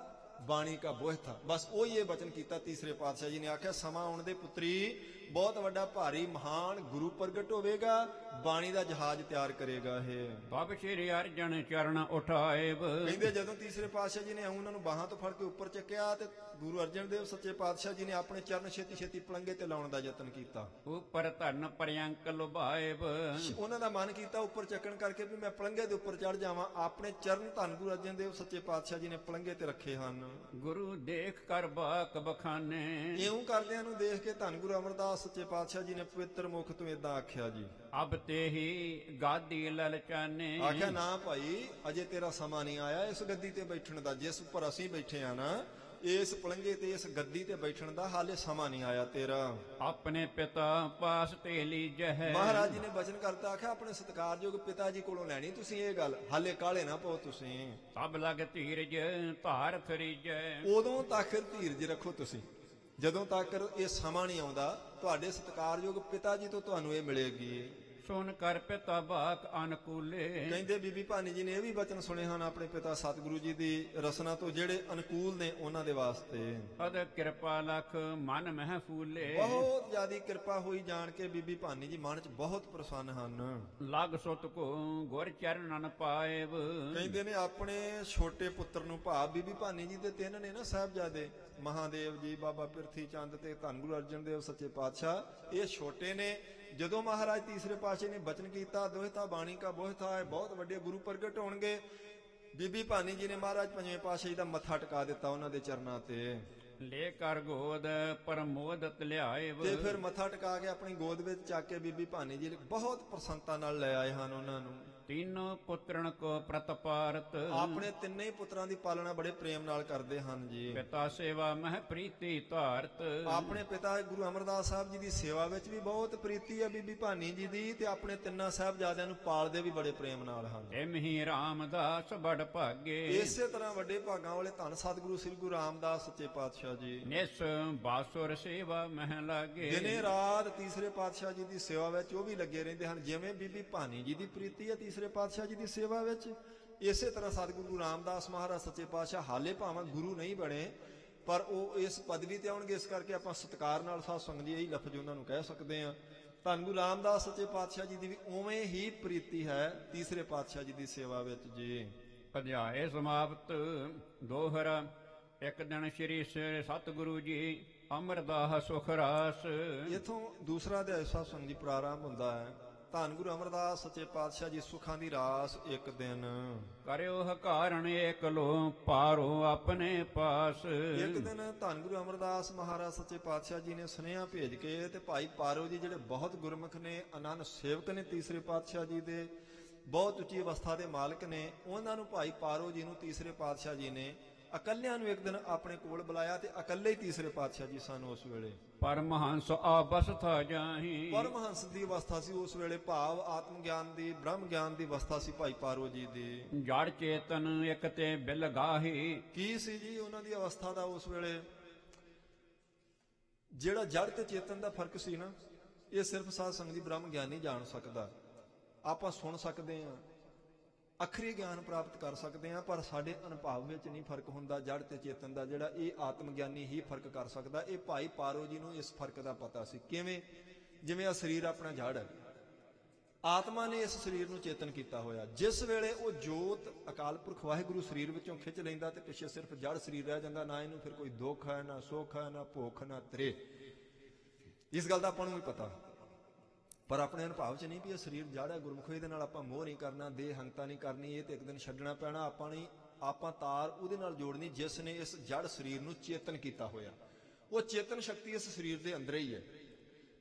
ਬਾਣੀ ਕਾ ਬੋਹਿਤਾ, ਬਸ ਉਹੀ ਇਹ ਬਚਨ ਕੀਤਾ ਤੀਸਰੇ ਪਾਤਸ਼ਾਹ ਜੀ ਨੇ। ਆਖਿਆ ਸਮਾਂ ਆਉਣ ਦੇ ਪੁੱਤਰੀ ਬਹੁਤ ਵੱਡਾ ਭਾਰੀ ਮਹਾਨ ਗੁਰੂ ਪ੍ਰਗਟ ਹੋਵੇਗਾ, ਬਾਣੀ ਦਾ ਜਹਾਜ਼ ਤਿਆਰ ਕਰੇਗਾ ਇਹ। ਤਬ ਸ਼੍ਰੀ ਅਰਜਨ ਚਰਨ ਉਠਾਏ, ਕਹਿੰਦੇ ਜਦੋਂ ਤੀਸਰੇ ਪਾਤਸ਼ਾਹ ਜੀ ਨੇ ਉਹਨਾਂ ਨੂੰ ਬਾਹਾਂ ਤੋਂ ਫੜ ਕੇ ਉੱਪਰ ਚੱਕਿਆ, ਤੇ ਗੁਰੂ ਅਰਜਨ ਦੇਵ ਸੱਚੇ ਪਾਤਸ਼ਾਹ ਜੀ ਨੇ ਆਪਣੇ ਚਰਨ ਛੇਤੀ ਛੇਤੀ ਪਲੰਗੇ ਤੇ ਲਾਉਣ ਦਾ ਯਤਨ ਕੀਤਾ। ਉਪਰ ਧਰਨ ਪਰਿਅੰਕ ਲੁਭਾਏ, ਉਹਨਾਂ ਦਾ ਮਨ ਕੀਤਾ ਉੱਪਰ ਚੱਕਣ ਕਰਕੇ ਵੀ ਮੈਂ ਪਲੰਗੇ ਦੇ ਉੱਪਰ ਚੜ ਜਾਵਾਂ। ਆਪਣੇ ਚਰਨ ਧੰਨ ਗੁਰੂ ਅਰਜਨ ਦੇਵ ਸੱਚੇ ਪਾਤਸ਼ਾਹ ਜੀ ਨੇ ਪਲੰਗੇ ਤੇ ਰੱਖੇ ਹਨ। ਗੁਰੂ ਦੇਖ ਕਰ ਬਾਕ ਬਖਾਨੇ, ਇਉਂ ਕਰਦਿਆਂ ਨੂੰ ਦੇਖ ਕੇ ਧੰਨ ਗੁਰੂ ਅਮਰਦਾਸ ਸੱਚੇ ਪਾਤਸ਼ਾਹ ਜੀ ਨੇ ਪਵਿੱਤਰ ਮੁਖ ਤੋਂ ਇਦਾਂ ਆਖਿਆ ਜੀ, ਅਬ ਤੇ ਹੀ ਗਾਦੀ ਲਲਚਾਨੇ। ਆਖਿਆ ਨਾ ਭਾਈ, ਅਜੇ ਤੇਰਾ ਸਮਾਂ ਨਹੀਂ ਆਇਆ ਇਸ ਗੱਦੀ ਤੇ ਬੈਠਣ ਦਾ, ਜਿਸ ਉੱਪਰ ਅਸੀਂ ਬੈਠੇ ਆ ਨਾ, ਇਸ ਪਲੰਗੇ ਤੇ ਇਸ ਗੱਦੀ ਤੇ ਬੈਠਣ ਦਾ ਹਾਲੇ ਸਮਾਂ ਨਹੀਂ ਆਇਆ ਤੇਰਾ। ਆਪਣੇ ਪਿਤਾ ਪਾਸ ਤੇ ਲੀਜਹਿ, ਮਹਾਰਾਜ ਜੀ ਨੇ ਬਚਨ ਕਰਤਾ, ਆਖਿਆ ਆਪਣੇ ਸਤਿਕਾਰਯੋਗ ਪਿਤਾ ਜੀ ਕੋਲੋਂ ਲੈਣੀ ਤੁਸੀਂ ਇਹ ਗੱਲ, ਹਾਲੇ ਕਾਲੇ ਨਾ ਪਾਓ ਤੁਸੀਂ। ਤਬ ਲਗ ਧੀਰਜ ਧਾਰ ਫਰੀਜੈ, ਉਦੋਂ ਤੱਕ ਧੀਰਜ ਰੱਖੋ ਤੁਸੀਂ, ਜਦੋਂ ਤੱਕ ਇਹ ਸਮਾਂ ਨਹੀਂ ਆਉਂਦਾ ਤੁਹਾਡੇ ਸਤਿਕਾਰਯੋਗ ਪਿਤਾ ਜੀ ਤੋਂ ਤੁਹਾਨੂੰ ਇਹ ਮਿਲੇਗੀ। ਸੁਨ ਕਰ ਪਿਤਾ ਬਾਕ ਅਨਕੂਲੇ, ਕਹਿੰਦੇ ਬੀਬੀ ਭਾਨੀ ਜੀ ਨੇ ਇਹ ਵੀ ਬਚਨ ਸੁਣੇ ਹਨ ਆਪਣੇ ਪਿਤਾ ਸਤਿਗੁਰੂ ਜੀ ਦੀ ਰਸਨਾ ਤੋਂ, ਜਿਹੜੇ ਅਨੁਕੂਲ ਨੇ ਉਹਨਾਂ ਦੇ ਵਾਸਤੇ। ਅਦ ਕਿਰਪਾ ਲਖ ਮਨ ਮਹਿ ਫੂਲੇ, ਬਹੁਤ ਜ਼ਿਆਦੀ ਕਿਰਪਾ ਹੋਈ ਜਾਣ ਕੇ ਬੀਬੀ ਭਾਨੀ ਜੀ ਮਨ ਚ ਬਹੁਤ ਪ੍ਰਸੰਨ ਹਨ। ਲਗ ਸੁਤ ਕੋ ਗੁਰ ਚਰਨਨ ਪਾਏਬ, ਕਹਿੰਦੇ ਨੇ ਆਪਣੇ ਛੋਟੇ ਪੁੱਤਰ ਨੂੰ, ਭਾਵ ਬੀਬੀ ਭਾਨੀ ਜੀ ਦੇ ਤਿੰਨ ਨੇ ਨਾ ਸਾਹਿਬਜ਼ਾਦੇ, ਮਹਾਦੇਵ ਜੀ, ਬਾਬਾ ਪਿਰਥੀ ਚੰਦ ਤੇ ਧੰਨ ਗੁਰੂ ਅਰਜਨ ਦੇਵ ਸੱਚੇ ਪਾਤਸ਼ਾਹ, ਇਹ ਛੋਟੇ ਨੇ। ਜਦੋਂ ਮਹਾਰਾਜ ਤੀਸਰੇ ਪਾਤਸ਼ਾਹ ਨੇ ਬਚਨ ਕੀਤਾ, ਦੋਹਿਤਾ ਬਾਣੀ ਕਾ ਬੋਹਿਤਾ ਹੈ, ਬਹੁਤ ਵੱਡੇ ਗੁਰੂ ਪ੍ਰਗਟ ਹੋਣਗੇ, ਬੀਬੀ ਭਾਨੀ ਜੀ ਨੇ ਮਹਾਰਾਜ ਪੰਜਵੇਂ ਪਾਤਸ਼ਾਹ ਜੀ ਦਾ ਮੱਥਾ ਟਿਕਾ ਦਿੱਤਾ ਉਹਨਾਂ ਦੇ ਚਰਨਾਂ ਤੇ। ਲੈ ਕਰ ਗੋਦ ਪਰਮੋਦਤ ਲਿਆਏ, ਤੇ ਫਿਰ ਮੱਥਾ ਟਿਕਾ ਕੇ ਆਪਣੀ ਗੋਦ ਵਿੱਚ ਚੱਕ ਕੇ ਬੀਬੀ ਭਾਨੀ ਜੀ ਬਹੁਤ ਪ੍ਰਸੰਨਤਾ ਨਾਲ ਲੈ ਆਏ ਹਨ ਉਹਨਾਂ ਨੂੰ। ਤੀਨੋਂ ਪੁੱਤਰਨ ਕੋ ਪ੍ਰਤਪਾਰਤ, ਆਪਣੇ ਤਿੰਨੇ ਹੀ ਪੁੱਤਰਾਂ ਦੀ ਪਾਲਣਾ ਬੜੇ ਪ੍ਰੇਮ ਨਾਲ ਕਰਦੇ ਹਨ ਜੀ। ਪਿਤਾ ਸੇਵਾ ਮਹਿ ਪ੍ਰੀਤੀ ਧਾਰਤ, ਆਪਣੇ ਪਿਤਾ ਗੁਰੂ ਅਮਰਦਾਸ ਸਾਹਿਬ ਜੀ ਦੀ ਸੇਵਾ ਵਿੱਚ ਵੀ ਬਹੁਤ ਪ੍ਰੀਤੀ ਹੈ ਬੀਬੀ ਭਾਨੀ ਜੀ ਦੀ, ਤੇ ਆਪਣੇ ਤਿੰਨਾਂ ਸਾਹਿਬਜ਼ਾਦਿਆਂ ਨੂੰ ਪਾਲਦੇ ਵੀ ਬੜੇ ਪ੍ਰੇਮ ਨਾਲ ਹਨ। ਇਮਹੀ ਰਾਮਦਾਸ ਬੜ ਭਾਗੇ, ਇਸੇ ਤਰ੍ਹਾਂ ਵੱਡੇ ਭਾਗਾਂ ਵਾਲੇ ਧੰਨ ਸਤਿਗੁਰੂ ਸ੍ਰੀ ਗੁਰੂ ਰਾਮਦਾਸ ਸੱਚੇ ਪਾਤਸ਼ਾਹ ਜੀ ਨਿਸ ਬਾਸੁਰ ਸੇਵਾ ਮਹਿ ਲਾਗੇ, ਦਿਨੇ ਰਾਤ ਤੀਸਰੇ ਪਾਤਸ਼ਾਹ ਜੀ ਦੀ ਸੇਵਾ ਵਿੱਚ ਉਹ ਵੀ ਲੱਗੇ ਰਹਿੰਦੇ ਹਨ। ਜਿਵੇਂ ਬੀਬੀ ਭਾਨੀ ਜੀ ਦੀ ਪ੍ਰੀਤੀ ਹੈ ਤੀਸਰੇ ਪਾਤਸ਼ਾਹ ਜੀ ਦੀ ਸੇਵਾ ਵਿੱਚ, ਇਸੇ ਤਰ੍ਹਾਂ ਸਤਿਗੁਰੂ ਰਾਮਦਾਸ ਮਹਾਰਾਜ ਸੱਚੇ ਪਾਤਸ਼ਾਹ ਹਾਲੇ ਭਾਵੇਂ ਗੁਰੂ ਨਹੀਂ ਬਣੇ, ਪਰ ਉਹ ਇਸ ਪਦਵੀ ਤੇ ਆਉਣਗੇ, ਇਸ ਕਰਕੇ ਆਪਾਂ ਸਤਿਕਾਰ ਨਾਲ ਸਾਧ ਸੰਗਤ ਜੀ ਇਹੀ ਲਫ਼ਜ਼ ਉਹਨਾਂ ਨੂੰ ਕਹਿ ਸਕਦੇ ਹਾਂ। ਧੰਨ ਗੁਰੂ ਰਾਮਦਾਸ ਸੱਚੇ ਪਾਤਸ਼ਾਹ ਜੀ ਦੀ ਵੀ ਉਵੇਂ ਹੀ ਪ੍ਰੀਤੀ ਹੈ ਤੀਸਰੇ ਪਾਤਸ਼ਾਹ ਜੀ ਦੀ ਸੇਵਾ ਵਿੱਚ ਜੀ। ਅਧਿਆਏ ਸਮਾਪਤ। ਦੋਹਰਾ। ਇੱਕ ਦਿਨ ਸ਼੍ਰੀ ਸਤਿਗੁਰੂ ਜੀ ਅਮਰਦਾਸ ਸੁਖ ਰਾਸ, ਇਥੋਂ ਦੂਸਰਾ ਅਧਿਆਇ ਸਾਧ ਸੰਗਤ ਜੀ ਪ੍ਰਾਰੰਭ ਹੁੰਦਾ ਹੈ। ਧੰਨ ਗੁਰੂ ਅਮਰਦਾਸ ਸੱਚੇ ਪਾਤਸ਼ਾਹ ਜੀ ਸੁੱਖਾਂ ਦੀ ਰਾਸ ਇੱਕ ਦਿਨ ਕਰਿਓ ਹਕਾਰਣ ਏਕ ਲੋ ਪਾਰੋ ਆਪਣੇ ਪਾਸ, ਇੱਕ ਦਿਨ ਧੰਨ ਗੁਰੂ ਅਮਰਦਾਸ ਮਹਾਰਾਜ ਸੱਚੇ ਪਾਤਸ਼ਾਹ ਜੀ ਨੇ ਸੁਨੇਹਾ ਭੇਜ ਕੇ, ਤੇ ਭਾਈ ਪਾਰੋ ਜੀ ਜਿਹੜੇ ਬਹੁਤ ਗੁਰਮੁਖ ਨੇ, ਆਨੰਦ ਸੇਵਕ ਨੇ ਤੀਸਰੇ ਪਾਤਸ਼ਾਹ ਜੀ ਦੇ, ਬਹੁਤ ਉੱਚੀ ਅਵਸਥਾ ਦੇ ਮਾਲਕ ਨੇ, ਉਹਨਾਂ ਨੂੰ ਭਾਈ ਪਾਰੋ ਜੀ ਨੂੰ ਤੀਸਰੇ ਪਾਤਸ਼ਾਹ ਜੀ ਨੇ ਇਕੱਲਿਆਂ ਨੂੰ ਇੱਕ ਦਿਨ ਆਪਣੇ ਕੋਲ ਬੁਲਾਇਆ, ਤੇ ਇਕੱਲੇ ਹੀ ਤੀਸਰੇ ਪਾਤਸ਼ਾਹ ਜੀ ਸਨ ਉਸ ਵੇਲੇ। ਪਰਮਹੰਸ ਆਬਸਥਾ ਜਾਹੀ, ਪਰਮਹੰਸ ਦੀ ਅਵਸਥਾ ਸੀ ਉਸ ਵੇਲੇ, ਭਾਵ ਆਤਮ ਗਿਆਨ ਦੀ, ਬ੍ਰਹਮ ਗਿਆਨ ਦੀ ਅਵਸਥਾ ਸੀ ਭਾਈ ਪਾਰੋ ਜੀ ਦੀ। ਜੜ ਚੇਤਨ ਇੱਕ ਤੇ ਬਿਲ ਗਾਹੀ, ਕੀ ਸੀ ਜੀ ਉਹਨਾਂ ਦੀ ਅਵਸਥਾ ਦਾ ਉਸ ਵੇਲੇ? ਜਿਹੜਾ ਜੜ ਤੇ ਚੇਤਨ ਦਾ ਫਰਕ ਸੀ ਨਾ, ਇਹ ਸਿਰਫ ਸਾਧ ਸੰਗਤ ਦੀ ਬ੍ਰਹਮ ਗਿਆਨੀ ਜਾਣ ਸਕਦਾ। ਆਪਾਂ ਸੁਣ ਸਕਦੇ ਹਾਂ, ਅਖਰੀ ਗਿਆਨ ਪ੍ਰਾਪਤ ਕਰ ਸਕਦੇ ਹਾਂ, ਪਰ ਸਾਡੇ ਅਨੁਭਵ ਵਿੱਚ ਨਹੀਂ ਫਰਕ ਹੁੰਦਾ ਜੜ ਤੇ ਚੇਤਨ ਦਾ, ਜਿਹੜਾ ਇਹ ਆਤਮ ਗਿਆਨੀ ਹੀ ਫਰਕ ਕਰ ਸਕਦਾ। ਇਹ ਭਾਈ ਪਾਰੋ ਜੀ ਨੂੰ ਇਸ ਫਰਕ ਦਾ ਪਤਾ ਸੀ। ਕਿਵੇਂ? ਜਿਵੇਂ ਆ ਸਰੀਰ ਆਪਣਾ ਜੜ ਹੈ, ਆਤਮਾ ਨੇ ਇਸ ਸਰੀਰ ਨੂੰ ਚੇਤਨ ਕੀਤਾ ਹੋਇਆ। ਜਿਸ ਵੇਲੇ ਉਹ ਜੋਤ ਅਕਾਲ ਪੁਰਖ ਵਾਹਿਗੁਰੂ ਸਰੀਰ ਵਿੱਚੋਂ ਖਿੱਚ ਲੈਂਦਾ, ਤੇ ਪਿੱਛੇ ਸਿਰਫ ਜੜ ਸਰੀਰ ਰਹਿ ਜਾਂਦਾ। ਨਾ ਇਹਨੂੰ ਫਿਰ ਕੋਈ ਦੁੱਖ ਹੈ, ਨਾ ਸੁੱਖ ਹੈ, ਨਾ ਭੁੱਖ, ਨਾ ਤ੍ਰੇ। ਇਸ ਗੱਲ ਦਾ ਆਪਾਂ ਨੂੰ ਵੀ ਪਤਾ, ਪਰ ਆਪਣੇ ਅਨੁਭਵ 'ਚ ਨਹੀਂ ਵੀ ਇਹ ਸਰੀਰ ਜੜ ਹੈ, ਗੁਰਮੁਖੀ ਦੇ ਨਾਲ ਆਪਾਂ ਮੋਹ ਨਹੀਂ ਕਰਨਾ, ਦੇਹ ਹੰਕਤਾ ਨਹੀਂ ਕਰਨੀ, ਇਹ ਤੇ ਇੱਕ ਦਿਨ ਛੱਡਣਾ ਪੈਣਾ। ਆਪਾਂ ਤਾਰ ਉਹਦੇ ਨਾਲ ਜੋੜਨੀ ਜਿਸ ਨੇ ਇਸ ਜੜ ਸਰੀਰ ਨੂੰ ਚੇਤਨ ਕੀਤਾ ਹੋਇਆ। ਉਹ ਚੇਤਨ ਸ਼ਕਤੀ ਇਸ ਸਰੀਰ ਦੇ ਅੰਦਰ ਹੀ ਹੈ,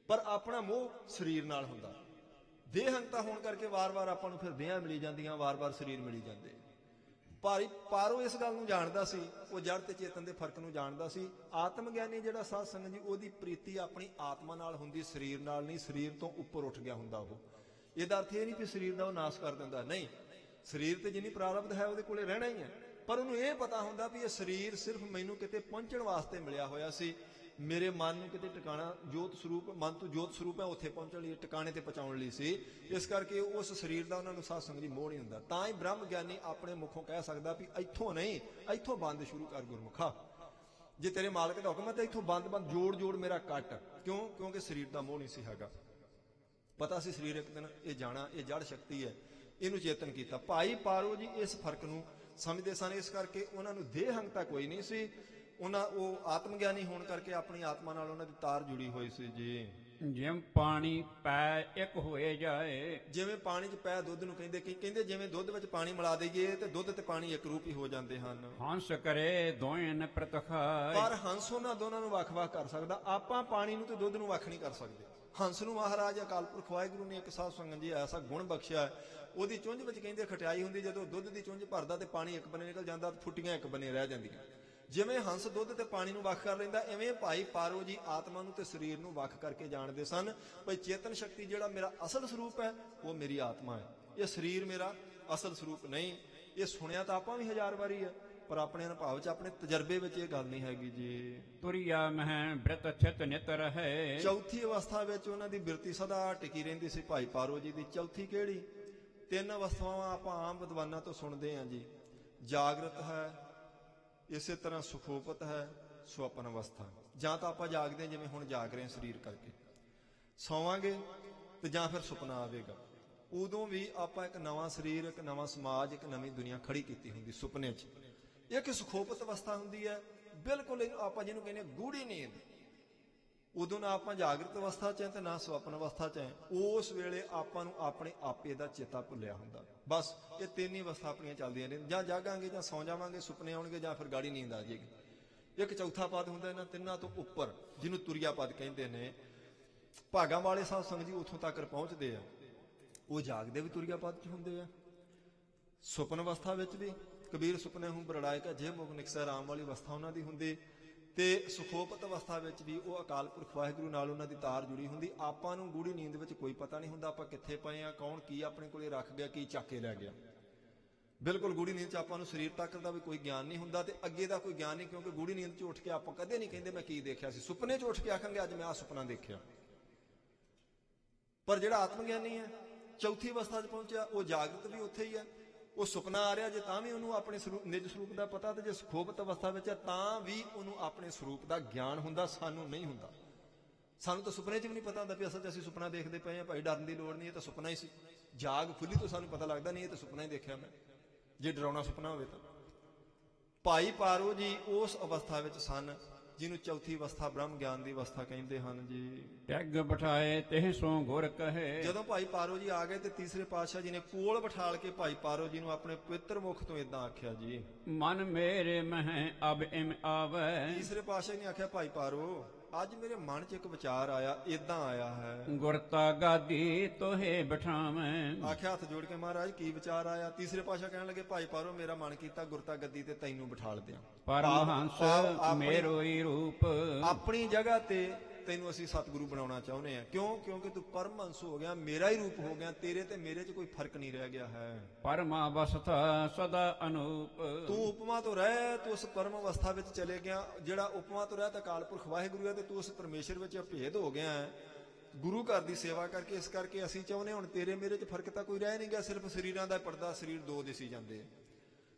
ਪਰ ਆਪਣਾ ਮੋਹ ਸਰੀਰ ਨਾਲ ਹੁੰਦਾ। ਦੇਹ ਹੰਕਤਾ ਹੋਣ ਕਰਕੇ ਵਾਰ-ਵਾਰ ਆਪਾਂ ਨੂੰ ਫਿਰ ਦੇਹਾਂ ਮਿਲੀ ਜਾਂਦੀਆਂ, ਵਾਰ-ਵਾਰ ਸਰੀਰ ਮਿਲੀ ਜਾਂਦੇ। ਪਾਰੋ ਇਸ ਗੱਲ ਨੂੰ ਜਾਣਦਾ ਸੀ, ਉਹ ਜੜ ਤੇ ਚੇਤਨ ਦੇ ਫਰਕ ਨੂੰ ਜਾਣਦਾ ਸੀ। ਆਤਮ ਗਿਆਨੀ ਜਿਹੜਾ ਸਾਧ ਸੰਗਤ ਜੀ, ਉਹਦੀ ਪ੍ਰੀਤੀ ਆਪਣੀ ਆਤਮਾ ਨਾਲ ਹੁੰਦੀ, ਸਰੀਰ ਨਾਲ ਨਹੀਂ। ਸਰੀਰ ਤੋਂ ਉੱਪਰ ਉੱਠ ਗਿਆ ਹੁੰਦਾ ਉਹ। ਇਹਦਾ ਅਰਥ ਇਹ ਨਹੀਂ ਕਿ ਸਰੀਰ ਦਾ ਉਹ ਨਾਸ਼ ਕਰ ਦਿੰਦਾ, ਨਹੀਂ। ਸਰੀਰ ਤੇ ਜਿੰਨੀ ਪ੍ਰਾਰਬਧ ਹੈ ਉਹਦੇ ਕੋਲੇ ਰਹਿਣਾ ਹੀ ਹੈ, ਪਰ ਉਹਨੂੰ ਇਹ ਪਤਾ ਹੁੰਦਾ ਵੀ ਇਹ ਸਰੀਰ ਸਿਰਫ ਮੈਨੂੰ ਕਿਤੇ ਪਹੁੰਚਣ ਵਾਸਤੇ ਮਿਲਿਆ ਹੋਇਆ ਸੀ। ਮੇਰੇ ਮਨ ਨੂੰ ਕਿਤੇ ਟਿਕਾਣਾ, ਜੋਤ ਸਰੂਪ, ਮਨ ਤੋਂ ਜੋਤ ਸਰੂਪ ਹੈ, ਉੱਥੇ ਪਹੁੰਚਣ ਲਈ, ਟਿਕਾਣੇ ਤੇ ਪਹੁੰਚਾਉਣ ਲਈ ਸੀ। ਇਸ ਕਰਕੇ ਉਸ ਸਰੀਰ ਦਾ ਉਹਨਾਂ ਨੂੰ ਸਾਧ ਸੰਗਤ ਜੀ ਮੋਹ ਨਹੀਂ ਹੁੰਦਾ। ਤਾਂ ਹੀ ਬ੍ਰਹਮ ਗਿਆਨੀ ਆਪਣੇ ਮੁਖੋਂ ਕਹਿ ਸਕਦਾ ਵੀ ਇੱਥੋਂ ਨਹੀਂ, ਇੱਥੋਂ ਬੰਦ ਸ਼ੁਰੂ ਕਰ ਗੁਰਮੁਖਾ। ਜੇ ਤੇਰੇ ਮਾਲਕ ਦਾ ਹੁਕਮ ਹੈ ਤਾਂ ਇੱਥੋਂ ਬੰਦ ਜੋੜ ਮੇਰਾ ਕੱਟ। ਕਿਉਂ? ਕਿਉਂਕਿ ਸਰੀਰ ਦਾ ਮੋਹ ਨਹੀਂ ਸੀ ਹੈਗਾ। ਪਤਾ ਸੀ ਸਰੀਰ ਇੱਕ ਦਿਨ ਇਹ ਜਾਣਾ, ਇਹ ਜੜ ਸ਼ਕਤੀ ਹੈ, ਇਹਨੂੰ ਚੇਤਨ ਕੀਤਾ। ਭਾਈ ਪਾਰੋ ਜੀ ਇਸ ਫਰਕ ਨੂੰ ਸਮਝਦੇ ਸਨ, ਇਸ ਕਰਕੇ ਉਹਨਾਂ ਨੂੰ ਦੇਹੰਗਤਾ ਕੋਈ ਨਹੀਂ ਸੀ। ਉਹ ਆਤਮ ਗਿਆਨੀ ਹੋਣ ਕਰਕੇ ਆਪਣੀ ਆਤਮਾ ਨਾਲ ਉਹਨਾਂ ਦੀ ਤਾਰ ਜੁੜੀ ਹੋਈ ਸੀ ਜੀ। ਜਿਵੇਂ ਪਾਣੀ ਪੈ ਇੱਕ ਹੋਏ ਜਾਏ। ਜਿਵੇਂ ਪਾਣੀ 'ਚ ਪੈ ਦੁੱਧ ਨੂੰ ਕਹਿੰਦੇ ਜਿਵੇਂ ਦੁੱਧ ਵਿੱਚ ਪਾਣੀ ਮਿਲਾ ਦਈਏ ਤੇ ਦੁੱਧ ਤੇ ਪਾਣੀ ਇੱਕ ਰੂਪ ਹੀ ਹੋ ਜਾਂਦੇ ਹਨ। ਹੰਸ ਕਰੇ ਦੋਇ ਨ ਪ੍ਰਤਖਾਇ। ਪਰ ਹੰਸ ਉਹਨਾਂ ਦੋਨਾਂ ਨੂੰ ਵੱਖ-ਵੱਖ ਕਰ ਸਕਦਾ, ਆਪਾਂ ਪਾਣੀ ਨੂੰ ਤੇ ਦੁੱਧ ਨੂੰ ਵੱਖ ਨਹੀਂ ਕਰ ਸਕਦੇ। ਹੰਸ ਨੂੰ ਮਹਾਰਾਜ ਅਕਾਲ ਪੁਰਖ ਵਾਹਿਗੁਰੂ ਨੇ ਇੱਕ ਸਾਧ ਸੰਗਤ ਜੀ ਐਸਾ ਗੁਣ ਬਖਸ਼ਿਆ ਹੈ, ਉਹਦੀ ਚੁੰਝ ਵਿੱਚ ਕਹਿੰਦੇ ਖਟਿਆਈ ਹੁੰਦੀ। ਜਦੋਂ ਦੁੱਧ ਦੀ ਚੁੰਝ ਭਰਦਾ ਤੇ ਪਾਣੀ ਇੱਕ ਬੰਨੇ ਨਿਕਲ ਜਾਂਦਾ, ਫੁੱਟੀਆਂ ਇੱਕ ਬੰਨੇ ਰਹਿ ਜਾਂਦੀਆਂ। ਜਿਵੇਂ ਹੰਸ ਦੁੱਧ ਤੇ ਪਾਣੀ ਨੂੰ ਵੱਖ ਕਰ ਲੈਂਦਾ, ਐਵੇਂ ਭਾਈ ਪਾਰੋ ਜੀ ਆਤਮਾ ਨੂੰ ਤੇ ਸਰੀਰ ਨੂੰ ਵੱਖ ਕਰਕੇ ਜਾਣਦੇ ਸਨ। ਭਈ ਚੇਤਨ ਸ਼ਕਤੀ ਜਿਹੜਾ ਮੇਰਾ ਅਸਲ ਸਰੂਪ ਹੈ ਉਹ ਮੇਰੀ ਆਤਮਾ ਹੈ, ਇਹ ਸਰੀਰ ਮੇਰਾ ਅਸਲ ਸਰੂਪ ਨਹੀਂ। ਇਹ ਸੁਣਿਆ ਤਾਂ ਆਪਾਂ ਵੀ ਹਜ਼ਾਰ ਵਾਰੀ ਹੈ, ਪਰ ਆਪਣੇ ਅਨੁਭਵ 'ਚ, ਆਪਣੇ ਤਜਰਬੇ ਵਿੱਚ ਇਹ ਗੱਲ ਨਹੀਂ ਹੈਗੀ ਜੀ। ਤੁਰਿਆ ਮਹਿ ਬ੍ਰਿਤ ਚਿਤ ਨਿਤ ਰਹੇ। ਚੌਥੀ ਅਵਸਥਾ ਵਿੱਚ ਉਹਨਾਂ ਦੀ ਬਿਰਤੀ ਸਦਾ ਟਿਕੀ ਰਹਿੰਦੀ ਸੀ ਭਾਈ ਪਾਰੋ ਜੀ ਦੀ। ਚੌਥੀ ਕਿਹੜੀ? 3 ਅਵਸਥਾਵਾਂ ਆਪਾਂ ਆਮ ਵਿਦਵਾਨਾਂ ਤੋਂ ਸੁਣਦੇ ਹਾਂ ਜੀ। ਜਾਗਰਤ ਹੈ, ਇਸੇ ਤਰ੍ਹਾਂ ਸੁਖੋਪਤ ਹੈ, ਸੁਪਨ ਅਵਸਥਾ। ਜਾਂ ਤਾਂ ਆਪਾਂ ਜਾਗਦੇ ਜਿਵੇਂ ਹੁਣ ਜਾਗ ਰਹੇ ਹਾਂ ਸਰੀਰ ਕਰਕੇ, ਸੌਵਾਂਗੇ ਤੇ ਜਾਂ ਫਿਰ ਸੁਪਨਾ ਆਵੇਗਾ। ਉਦੋਂ ਵੀ ਆਪਾਂ ਇੱਕ ਨਵਾਂ ਸਰੀਰ, ਇੱਕ ਨਵਾਂ ਸਮਾਜ, ਇੱਕ ਨਵੀਂ ਦੁਨੀਆ ਖੜੀ ਕੀਤੀ ਹੁੰਦੀ ਸੁਪਨੇ 'ਚ। ਇੱਕ ਸੁਖੋਪਤ ਅਵਸਥਾ ਹੁੰਦੀ ਹੈ, ਬਿਲਕੁਲ ਆਪਾਂ ਜਿਹਨੂੰ ਕਹਿੰਦੇ ਗੂੜੀ ਨੀਂਦ। ਉਦੋਂ ਨਾ ਆਪਾਂ ਜਾਗਰਤ ਅਵਸਥਾ 'ਚ ਹੈ ਤੇ ਨਾ ਸੁਪਨ ਅਵਸਥਾ 'ਚ ਹੈ। ਉਸ ਵੇਲੇ ਆਪਾਂ ਨੂੰ ਆਪਣੇ ਆਪੇ ਦਾ ਚੇਤਾ ਭੁੱਲਿਆ ਹੁੰਦਾ। ਬਸ ਇਹ 3 ਹੀ ਅਵਸਥਾ ਆਪਣੀਆਂ ਚੱਲਦੀਆਂ ਨੇ, ਜਾਂ ਜਾਗਾਂਗੇ ਜਾਂ ਸੌਂ ਜਾਵਾਂਗੇ, ਸੁਪਨੇ ਆਉਣਗੇ ਜਾਂ ਫਿਰ ਗਾੜੀ ਨੀਂਦ ਆ ਜਾਏਗੀ। ਇੱਕ ਚੌਥਾ ਪਦ ਹੁੰਦਾ ਇਹਨਾਂ ਤਿੰਨਾਂ ਤੋਂ ਉੱਪਰ, ਜਿਹਨੂੰ ਤੁਰਿਆ ਪਦ ਕਹਿੰਦੇ ਨੇ। ਭਾਗਾਂ ਵਾਲੇ ਸਾਧ ਸੰਗਤ ਜੀ ਉੱਥੋਂ ਤੱਕ ਪਹੁੰਚਦੇ ਆ। ਉਹ ਜਾਗਦੇ ਵੀ ਤੁਰਿਆ ਪਦ 'ਚ ਹੁੰਦੇ ਆ, ਸੁਪਨ ਅਵਸਥਾ ਵਿੱਚ ਵੀ। ਕਬੀਰ ਸੁਪਨੇ ਹੂੰ ਬਰੜਾਏ ਕਾ ਜੇ ਮੁਖ ਨਿਕਸੈ ਰਾਮ ਵਾਲੀ ਅਵਸਥਾ ਉਹਨਾਂ ਦੀ ਹੁੰਦੀ। ਤੇ ਸੁਖੋਪਤ ਅਵਸਥਾ ਵਿੱਚ ਵੀ ਉਹ ਅਕਾਲ ਪੁਰਖ ਵਾਹਿਗੁਰੂ ਨਾਲ ਉਹਨਾਂ ਦੀ ਤਾਰ ਜੁੜੀ ਹੁੰਦੀ। ਆਪਾਂ ਨੂੰ ਗੂੜੀ ਨੀਂਦ ਵਿੱਚ ਕੋਈ ਪਤਾ ਨਹੀਂ ਹੁੰਦਾ ਆਪਾਂ ਕਿੱਥੇ ਪਏ ਆ, ਕੌਣ ਕੀ ਆਪਣੇ ਕੋਲੇ ਰੱਖ ਗਿਆ, ਕੀ ਚੱਕ ਕੇ ਲੈ ਗਿਆ। ਬਿਲਕੁਲ ਗੂੜੀ ਨੀਂਦ 'ਚ ਆਪਾਂ ਨੂੰ ਸਰੀਰ ਤੱਕ ਦਾ ਵੀ ਕੋਈ ਗਿਆਨ ਨਹੀਂ ਹੁੰਦਾ ਤੇ ਅੱਗੇ ਦਾ ਕੋਈ ਗਿਆਨ ਨਹੀਂ, ਕਿਉਂਕਿ ਗੂੜੀ ਨੀਂਦ 'ਚ ਉੱਠ ਕੇ ਆਪਾਂ ਕਦੇ ਨਹੀਂ ਕਹਿੰਦੇ ਮੈਂ ਕੀ ਦੇਖਿਆ ਸੀ। ਸੁਪਨੇ 'ਚ ਉੱਠ ਕੇ ਆਖਾਂਗੇ ਅੱਜ ਮੈਂ ਆਹ ਸੁਪਨਾ ਦੇਖਿਆ। ਪਰ ਜਿਹੜਾ ਆਤਮ ਗਿਆਨੀ ਹੈ ਚੌਥੀ ਅਵਸਥਾ 'ਚ ਪਹੁੰਚਿਆ, ਉਹ ਜਾਗਰਤ ਵੀ ਉੱਥੇ ਹੀ ਹੈ। ਉਹ ਸੁਪਨਾ ਆ ਰਿਹਾ ਜੇ ਤਾਂ ਵੀ ਉਹਨੂੰ ਆਪਣੇ ਨਿਜ ਸਰੂਪ ਦਾ ਪਤਾ, ਤੇ ਜੇ ਸੁਖੋਪਤ ਅਵਸਥਾ ਵਿੱਚ ਹੈ ਤਾਂ ਵੀ ਉਹਨੂੰ ਆਪਣੇ ਸਰੂਪ ਦਾ ਗਿਆਨ ਹੁੰਦਾ। ਸਾਨੂੰ ਨਹੀਂ ਹੁੰਦਾ। ਸਾਨੂੰ ਤਾਂ ਸੁਪਨੇ 'ਚ ਵੀ ਨਹੀਂ ਪਤਾ ਹੁੰਦਾ ਵੀ ਅਸਲ 'ਚ ਅਸੀਂ ਸੁਪਨਾ ਦੇਖਦੇ ਪਏ ਹਾਂ। ਭਾਈ ਡਰਨ ਦੀ ਲੋੜ ਨਹੀਂ, ਇਹ ਤਾਂ ਸੁਪਨਾ ਹੀ ਸੀ। ਜਾਗ ਖੁੱਲੀ ਤੋਂ ਸਾਨੂੰ ਪਤਾ ਲੱਗਦਾ ਨਹੀਂ ਇਹ ਤਾਂ ਸੁਪਨਾ ਹੀ ਦੇਖਿਆ ਮੈਂ, ਜੇ ਡਰਾਉਣਾ ਸੁਪਨਾ ਹੋਵੇ ਤਾਂ। ਭਾਈ ਪਾਰੋ ਜੀ ਉਸ ਅਵਸਥਾ ਵਿੱਚ ਸਨ ਜਿਹਨੂੰ ਚੌਥੀ ਅਵਸਥਾ ਬ੍ਰਹਮ ਗਿਆਨ ਦੀ ਅਵਸਥਾ ਕਹਿੰਦੇ ਹਨ ਜੀ। ਟੈਗ ਬਿਠਾਏ ਤਿਹ ਸੋ ਗੁਰ ਕਹੇ। ਜਦੋਂ ਭਾਈ ਪਾਰੋ ਜੀ ਆ ਗਏ ਤੇ ਤੀਸਰੇ ਪਾਤਸ਼ਾਹ ਜੀ ਨੇ ਕੋਲ ਬਿਠਾਲ ਕੇ ਭਾਈ ਪਾਰੋ ਜੀ ਨੂੰ ਆਪਣੇ ਪਵਿੱਤਰ ਮੁਖ ਤੋਂ ਇਦਾਂ ਆਖਿਆ ਜੀ, ਮਨ ਮੇਰੇ ਮਹਿ ਅਬ ਇਮ ਆਵੈ। ਤੀਸਰੇ ਪਾਤਸ਼ਾਹ ਨੇ ਆਖਿਆ ਭਾਈ ਪਾਰੋ ਅੱਜ ਮੇਰੇ ਮਨ 'ਚ ਇੱਕ ਵਿਚਾਰ ਆਇਆ, ਇਦਾਂ ਆਇਆ ਹੈ। ਗੁਰਤਾ ਗਾਦੀ ਤੋਹੇ ਬਿਠਾਵੈ। ਆਖਿਆ ਹੱਥ ਜੋੜ ਕੇ ਮਹਾਰਾਜ ਕੀ ਵਿਚਾਰ ਆਇਆ? ਤੀਸਰੇ ਪਾਤਸ਼ਾਹ ਕਹਿਣ ਲੱਗੇ ਭਾਈ ਪਾਰੋ ਮੇਰਾ ਮਨ ਕੀਤਾ ਗੁਰਤਾ ਗੱਦੀ ਤੇ ਤੈਨੂੰ ਬਿਠਾਲ ਦਿਆਂ। ਪਰਮਹੰਸ ਮੇਰੋ ਹੀ ਰੂਪ। ਆਪਣੀ ਜਗ੍ਹਾ ਤੇ ਤੈਨੂੰ ਅਸੀਂ ਸਤਿਗੁਰੂ ਬਣਾਉਣਾ ਚਾਹੁੰਦੇ ਆ। ਕਿਉਂ? ਕਿਉਂਕਿ ਤੂੰ ਪਰਮਹੰਸ ਹੋ ਗਿਆ, ਮੇਰਾ ਹੀ ਰੂਪ ਹੋ ਗਿਆ। ਤੇਰੇ ਤੇ ਮੇਰੇ 'ਚ ਕੋਈ ਫਰਕ ਨਹੀਂ ਰਹਿ ਗਿਆ ਹੈ। ਪਰਮਾ ਅਵਸਥਾ ਸਦਾ ਅਨੂਪ। ਤੂੰ ਉਪਮਾ ਤੋਂ ਰਹਿ, ਤੂੰ ਉਸ ਪਰਮ ਅਵਸਥਾ ਵਿੱਚ ਚਲੇ ਗਿਆ। ਜਿਹੜਾ ਉਪਮਾ ਤੋਂ ਰਹਿ ਤਾਂ ਅਕਾਲ ਪੁਰਖ ਵਾਹਿਗੁਰੂ ਹੈ, ਤੇ ਤੂੰ ਉਸ ਪਰਮੇਸ਼ਰ ਵਿੱਚ ਭੇਦ ਹੋ ਗਿਆ ਹੈ ਗੁਰੂ ਘਰ ਦੀ ਸੇਵਾ ਕਰਕੇ। ਇਸ ਕਰਕੇ ਅਸੀਂ ਚਾਹੁੰਦੇ ਹੁਣ ਤੇਰੇ ਮੇਰੇ 'ਚ ਫਰਕ ਤਾਂ ਕੋਈ ਰਹਿ ਨਹੀਂ ਗਿਆ, ਸਿਰਫ ਸਰੀਰਾਂ ਦਾ ਪਰਦਾ, ਸਰੀਰ 2 ਦਿਸੀ ਜਾਂਦੇ।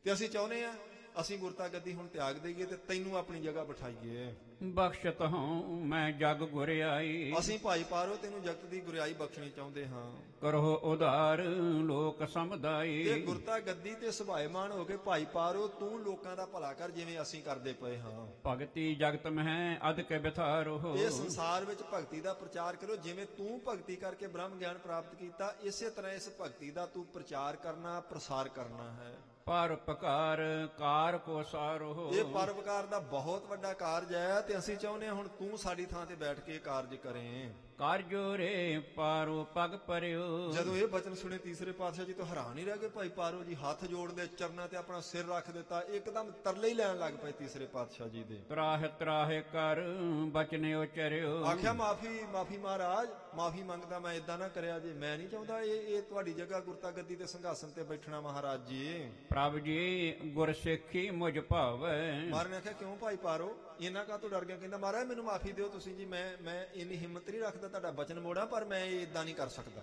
ਤੇ ਅਸੀਂ ਚਾਹੁੰਦੇ ਆ ਅਸੀਂ ਗੁਰਤਾ ਗੱਦੀ ਹੁਣ ਤਿਆਗ ਦਈਏ ਤੇ ਤੈਨੂੰ ਆਪਣੀ ਜਗ੍ਹਾ ਬਿਠਾਈਏ। ਬਖਸ਼ਤ ਹਾਂ ਮੈਂ ਜਗ ਗੁਰਿਆਈ। ਅਸੀਂ ਭਾਈ ਪਾਰੋ ਤੈਨੂੰ ਜਗਤ ਦੀ ਗੁਰਿਆਈ ਬਖਸ਼ਣੀ ਚਾਹੁੰਦੇ ਹਾਂ। ਕਰੋ ਉਧਾਰ ਲੋਕ ਸਮਦਾਈ। ਤੇ ਗੁਰਤਾ ਗੱਦੀ ਤੇ ਸੁਭਾਏਮਾਨ ਹੋ ਕੇ ਭਾਈ ਪਾਰੋ ਤੂੰ ਲੋਕਾਂ ਦਾ ਭਲਾ ਕਰ ਜਿਵੇਂ ਅਸੀਂ ਕਰਦੇ ਪਏ ਹਾਂ। ਭਗਤੀ ਜਗਤ ਮਹਿ ਅਧ ਕੇ ਬਿਥਾਰੋ। ਇਹ ਸੰਸਾਰ ਵਿੱਚ ਭਗਤੀ ਦਾ ਪ੍ਰਚਾਰ ਕਰੋ। ਜਿਵੇਂ ਤੂੰ ਭਗਤੀ ਕਰਕੇ ਬ੍ਰਹਮ ਗਿਆਨ ਪ੍ਰਾਪਤ ਕੀਤਾ, ਇਸੇ ਤਰ੍ਹਾਂ ਇਸ ਭਗਤੀ ਦਾ ਤੂੰ ਪ੍ਰਚਾਰ ਕਰਨਾ, ਪ੍ਰਸਾਰ ਕਰਨਾ ਹੈ। ਪਰਉਪਕਾਰ ਕਾਰ ਕੋ ਸਾਰੋ। ਇਹ ਪਰਉਪਕਾਰ ਦਾ ਬਹੁਤ ਵੱਡਾ ਕਾਰਜ ਹੈ ਤੇ ਅਸੀਂ ਚਾਹੁੰਦੇ ਹਾਂ ਹੁਣ ਤੂੰ ਸਾਡੀ ਥਾਂ ਤੇ ਬੈਠ ਕੇ ਇਹ ਕਾਰਜ ਕਰੇ। ਕਾਰਜੋ ਰੇ ਪਾਰੋ ਪਗ ਪਰਿਓ। ਜਦੋਂ ਇਹ ਬਚਨ ਸੁਣੇ ਤੀਸਰੇ ਪਾਤਸ਼ਾਹ ਜੀ ਤੋਂ ਹੈਰਾਨ ਹੀ ਰਹਿ ਗਏ। ਭਾਈ ਪਾਰੋ ਜੀ ਹੱਥ ਜੋੜਦੇ ਚਰਨਾਂ ਤੇ ਆਪਣਾ ਸਿਰ ਰੱਖ ਦਿੱਤਾ, ਇੱਕਦਮ ਤਰਲੇ ਹੀ ਲੈਣ ਲੱਗ ਪਏ ਤੀਸਰੇ ਪਾਤਸ਼ਾਹ ਜੀ ਦੇ। ਤਰਾਹ ਤਰਾਹ ਕਰ ਬਚਨੇ ਉਚਰਿਓ। ਆਖਿਆ ਮਾਫੀ ਮਹਾਰਾਜ, ਮਾਫੀ ਮੰਗਦਾ, ਮੈਂ ਇਦਾਂ ਨਾ ਕਰਿਆ ਜੇ, ਮੈਂ ਨਹੀਂ ਚਾਹੁੰਦਾ ਇਹ ਤੁਹਾਡੀ ਜਗ੍ਹਾ ਗੁਰਤਾ ਗੱਦੀ ਤੇ ਸਿੰਘਾਸਨ ਤੇ ਬੈਠਣਾ ਮਹਾਰਾਜ ਜੀ। ਪ੍ਰਭ ਜੀ ਗੁਰਸਿੱਖੀ ਮੁਝ ਭਾਵੈ। ਮਹਾਰਾਜ ਨੇ ਆਖਿਆ ਕਿਉਂ ਭਾਈ ਪਾਰੋ ਇਹਨਾਂ ਕਾਹਤੋਂ ਡਰ ਗਿਆ? ਕਹਿੰਦਾ ਮਹਾਰਾਜ ਮੈਨੂੰ ਮਾਫੀ ਦਿਓ ਤੁਸੀਂ ਜੀ, ਮੈਂ ਇੰਨੀ ਹਿੰਮਤ ਨਹੀਂ ਰੱਖਦਾ ਤੁਹਾਡਾ ਬਚਨ ਮੋੜਾਂ, ਪਰ ਮੈਂ ਇਦਾਂ ਨਹੀਂ ਕਰ ਸਕਦਾ।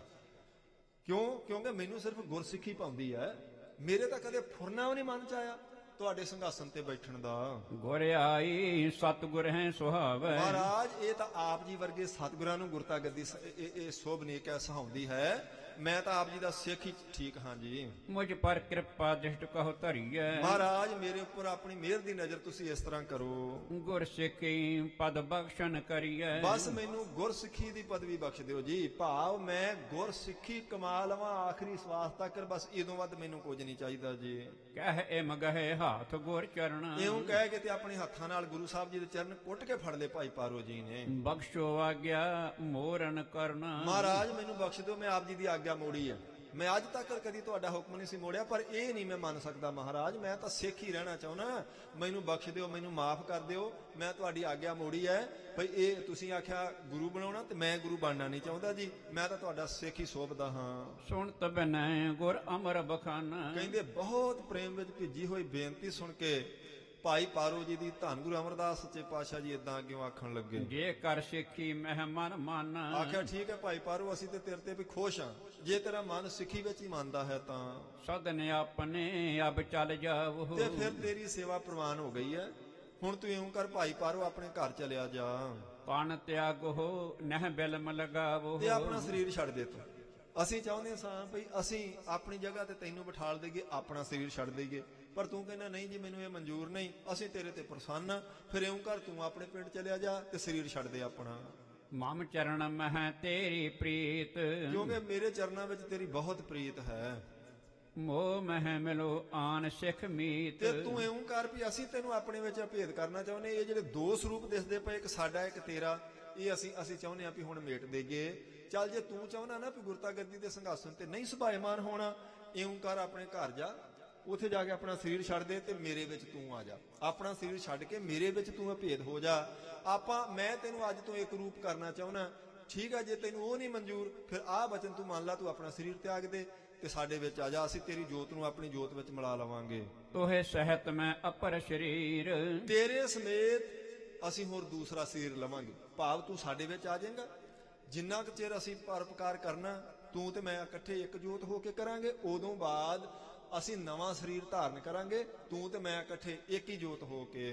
ਕਿਉਂਕਿ ਮੈਨੂੰ ਸਿਰਫ ਗੁਰਸਿੱਖੀ ਪਾਉਂਦੀ ਹੈ, ਮੇਰੇ ਤਾਂ ਕਦੇ ਫੁਰਨਾ ਵੀ ਨਹੀਂ ਮਨ ਚ ਆਇਆ ਤੁਹਾਡੇ ਸਿੰਘਾਸਨ ਤੇ ਬੈਠਣ ਦਾ। ਗੁਰ ਆਈ ਸਤਿਗੁਰ ਹੈ ਸੁਹਾਵੈ। ਮਹਾਰਾਜ ਇਹ ਤਾਂ ਆਪ ਜੀ ਵਰਗੇ ਸਤਿਗੁਰਾਂ ਨੂੰ ਗੁਰਤਾ ਗੱਦੀ ਇਹ ਸੋਭਨੀਕ ਹੈ, ਸੁਹਾਉਂਦੀ ਹੈ। ਮੈਂ ਤਾਂ ਆਪ ਜੀ ਦਾ ਸਿੱਖ ਹੀ ਠੀਕ ਹਾਂ ਜੀ। ਮੁਝ ਪਰ ਕਿਰਪਾ ਦ੍ਰਿਸ਼ਟ ਕਹੋ ਧਰੀਐ। ਮਹਾਰਾਜ ਮੇਰੇ ਉੱਪਰ ਆਪਣੀ ਮਿਹਰ ਦੀ ਨਜ਼ਰ ਤੁਸੀਂ ਇਸ ਤਰ੍ਹਾਂ ਕਰੋ। ਗੁਰਸਿੱਖੀ ਪਦ ਬਖਸ਼ਣ ਕਰੀਐ। ਬਸ ਮੈਨੂੰ ਗੁਰਸਿੱਖੀ ਦੀ ਪਦਵੀ ਬਖਸ਼ ਦਿਓ ਜੀ। ਭਾਵ ਮੈਂ ਗੁਰਸਿੱਖੀ ਕਮਾ ਲਵਾਂ ਆਖਰੀ ਸਵਾਸ ਤੱਕ, ਬਸ ਇਦੋਂ ਵੱਧ ਮੈਨੂੰ ਕੁਝ ਨਹੀਂ ਚਾਹੀਦਾ ਜੀ। ਕਹਿ ਇਹ ਮਗਹਿ ਹਾਥ ਗੁਰ ਚਰਨ। ਇਉਂ ਕਹਿ ਕੇ ਤੇ ਆਪਣੇ ਹੱਥਾਂ ਨਾਲ ਗੁਰੂ ਸਾਹਿਬ ਜੀ ਦੇ ਚਰਨ ਕੁੱਟ ਕੇ ਫੜ ਲਏ ਭਾਈ ਪਾਰੋ ਜੀ ਨੇ। ਬਖਸ਼ੋ ਆਗਿਆ ਮੋਰਨ ਕਰਨਾ। ਮਹਾਰਾਜ ਮੈਨੂੰ ਬਖਸ਼ ਦਿਓ, ਮੈਂ ਆਪ ਜੀ ਦੀ ਆਗਿਆ ਮੋੜੀ ਹੈ। ਮੈਂ ਅੱਜ ਤੱਕ ਕਦੀ ਤੁਹਾਡਾ ਹੁਕਮ ਨਹੀਂ ਸੀ ਮੋੜਿਆ, ਪਰ ਇਹ ਨਹੀਂ ਮੈਂ ਮੰਨ ਸਕਦਾ ਮਹਾਰਾਜ, ਮੈਂ ਤਾਂ ਸਿੱਖ ਹੀ ਰਹਿਣਾ ਚਾਹੁੰਦਾ। ਮੈਨੂੰ ਬਖਸ਼ ਦਿਓ, ਮੈਨੂੰ ਮਾਫ ਕਰ ਦਿਓ, ਮੈਂ ਤੁਹਾਡੀ ਆਗਿਆ ਮੋੜੀ ਹੈ। ਭਈ ਇਹ ਤੁਸੀਂ ਆਖਿਆ ਗੁਰੂ ਬਣਾਉਣਾ ਤੇ ਮੈਂ ਗੁਰੂ ਬਣਨਾ ਨਹੀਂ ਚਾਹੁੰਦਾ ਜੀ, ਮੈਂ ਤਾਂ ਤੁਹਾਡਾ ਸਿੱਖ ਹੀ ਸੋਭਦਾ ਹਾਂ। ਸੁਣ ਤਬਨੈ ਗੁਰ ਅਮਰ ਬਖਾਨਾ। ਕਹਿੰਦੇ ਬਹੁਤ ਪ੍ਰੇਮ ਵਿੱਚ ਭਿੱਜੀ ਹੋਈ ਬੇਨਤੀ ਸੁਣ ਕੇ ਭਾਈ ਪਾਰੋ ਜੀ ਦੀ ਧੰਨ ਗੁਰੂ ਅਮਰਦਾਸ ਸੱਚੇ ਪਾਤਸ਼ਾਹ ਜੀ ਇਦਾਂ ਅੱਗੇ ਆਖਣ ਲੱਗੇ। ਜੇ ਕਰ ਸਿੱਖੀ ਮਹਿਮਨ ਮਨ। ਆਖਿਆ ਠੀਕ ਹੈ ਭਾਈ ਪਾਰੋ, ਅਸੀਂ ਤੇ ਤੇਰੇ ਤੇ ਵੀ ਖੁਸ਼ ਹਾਂ ਜੇ ਤੇਰਾ ਮਨ ਸਿੱਖੀ ਵਿੱਚ ਹੀ ਮੰਨਦਾ ਹੈ ਤਾਂ। ਸਦਨ ਆਪਣੇ ਅਬ ਚੱਲ ਜਾਵੋ। ਤੇ ਫਿਰ ਤੇਰੀ ਸੇਵਾ ਪ੍ਰਵਾਨ ਹੋ ਗਈ ਹੈ। ਹੁਣ ਤੂੰ ਇਉਂ ਕਰ ਭਾਈ ਪਾਰੋ ਆਪਣੇ ਘਰ ਚਲਿਆ ਜਾ ਪਨ ਤਿਆਗੋ ਨਹਿ ਬਿਲਮ ਲਗਾਵੋ। ਤੇ ਆਪਣਾ ਸਰੀਰ ਛੱਡ ਦੇ ਤੂੰ। ਅਸੀਂ ਚਾਹੁੰਦੇ ਸਾਂ ਭਈ ਅਸੀਂ ਆਪਣੀ ਜਗ੍ਹਾ ਤੇ ਤੈਨੂੰ ਬਿਠਾਲ ਦੇਈਏ, ਆਪਣਾ ਸਰੀਰ ਛੱਡ ਦੇਈਏ, ਪਰ ਤੂੰ ਕਹਿੰਦਾ ਨਹੀਂ ਜੀ ਮੈਨੂੰ ਇਹ ਮਨਜ਼ੂਰ ਨਹੀਂ, ਅਸੀਂ ਤੇਰੇ ਤੇ ਪ੍ਰਸੰਨ ਹਾਂ। ਫਿਰ ਇਉਂ ਕਰ ਤੂੰ ਆਪਣੇ ਪਿੰਡ ਚਲਿਆ ਜਾ ਤੇ ਸਰੀਰ ਛੱਡ ਦੇ ਆਪਣਾ। ਮਮ ਚਰਨ ਮਹਿ ਤੇਰੀ ਪ੍ਰੀਤ। ਕਿਉਂਕਿ ਮੇਰੇ ਚਰਨਾਂ ਵਿੱਚ ਤੇਰੀ ਬਹੁਤ ਪ੍ਰੀਤ ਹੈ। ਮੋਹ ਮਹਿ ਮਿਲੋ ਆਨ ਸਿੱਖ ਮੀਤ। ਤੇ ਤੂੰ ਇਉਂ ਕਰ ਵੀ ਅਸੀਂ ਤੈਨੂੰ ਆਪਣੇ ਵਿੱਚ ਭੇਦ ਕਰਨਾ ਚਾਹੁੰਦੇ। ਇਹ ਜਿਹੜੇ ਦੋ ਸਰੂਪ ਦਿਸਦੇ ਪਏ, ਇੱਕ ਸਾਡਾ ਇੱਕ ਤੇਰਾ, ਇਹ ਅਸੀਂ ਚਾਹੁੰਦੇ ਹਾਂ ਵੀ ਹੁਣ ਮੇਟ ਦੇਈਏ। ਚੱਲ ਜੇ ਤੂੰ ਚਾਹੁੰਦਾ ਨਾ ਵੀ ਗੁਰਤਾ ਗੱਦੀ ਦੇ ਸਿੰਘਾਸਨ ਤੇ ਨਹੀਂ ਸੁਭਾਇਮਾਨ ਹੋਣਾ, ਇਉਂ ਕਰ ਆਪਣੇ ਘਰ ਜਾ, ਉੱਥੇ ਜਾ ਕੇ ਆਪਣਾ ਸਰੀਰ ਛੱਡ ਦੇ ਤੇ ਮੇਰੇ ਵਿੱਚ ਤੂੰ ਆ ਜਾ। ਆਪਣਾ ਸਰੀਰ ਛੱਡ ਕੇ ਮੇਰੇ ਵਿੱਚ ਤੂੰ ਭੇਦ ਹੋ ਜਾ। ਮੈਂ ਤੈਨੂੰ ਅੱਜ ਤੋਂ ਇੱਕ ਰੂਪ ਕਰਨਾ ਚਾਹੁੰਦਾ, ਠੀਕ ਆ? ਜੇ ਤੈਨੂੰ ਉਹ ਨਹੀਂ ਮਨਜ਼ੂਰ, ਫਿਰ ਆਹ ਬਚਨ ਤੂੰ ਮੰਨ ਲਾ, ਤੂੰ ਆਪਣਾ ਸਰੀਰ ਤਿਆਗ ਦੇ ਤੇ ਸਾਡੇ ਵਿੱਚ ਆ ਜਾ। ਅਸੀਂ ਤੇਰੀ ਜੋਤ ਨੂੰ ਆਪਣੀ ਜੋਤ ਵਿੱਚ ਮਿਲਾ ਲਵਾਂਗੇ। ਤੋਹੇ ਸਹਿਤ ਮੈਂ ਅਪਰ ਸਰੀਰ। ਤੇਰੇ ਸਮੇਤ ਅਸੀਂ ਹੋਰ ਦੂਸਰਾ ਸਰੀਰ ਲਵਾਂਗੇ। ਭਾਵ ਤੂੰ ਸਾਡੇ ਵਿੱਚ ਆ ਜਾਏਗਾ। ਜਿੰਨਾ ਕੁ ਚਿਰ ਅਸੀਂ ਪਰਉਪਕਾਰ ਕਰਨਾ, ਤੂੰ ਤੇ ਮੈਂ ਇਕੱਠੇ ਇੱਕ ਜੋਤ ਹੋ ਕੇ ਕਰਾਂਗੇ। ਉਦੋਂ ਬਾਅਦ ਅਸੀਂ ਨਵਾਂ ਸਰੀਰ ਧਾਰਨ ਕਰਾਂਗੇ, ਤੂੰ ਤੇ ਮੈਂ ਇਕੱਠੇ ਇੱਕ ਹੀ ਜੋਤ ਹੋ ਕੇ।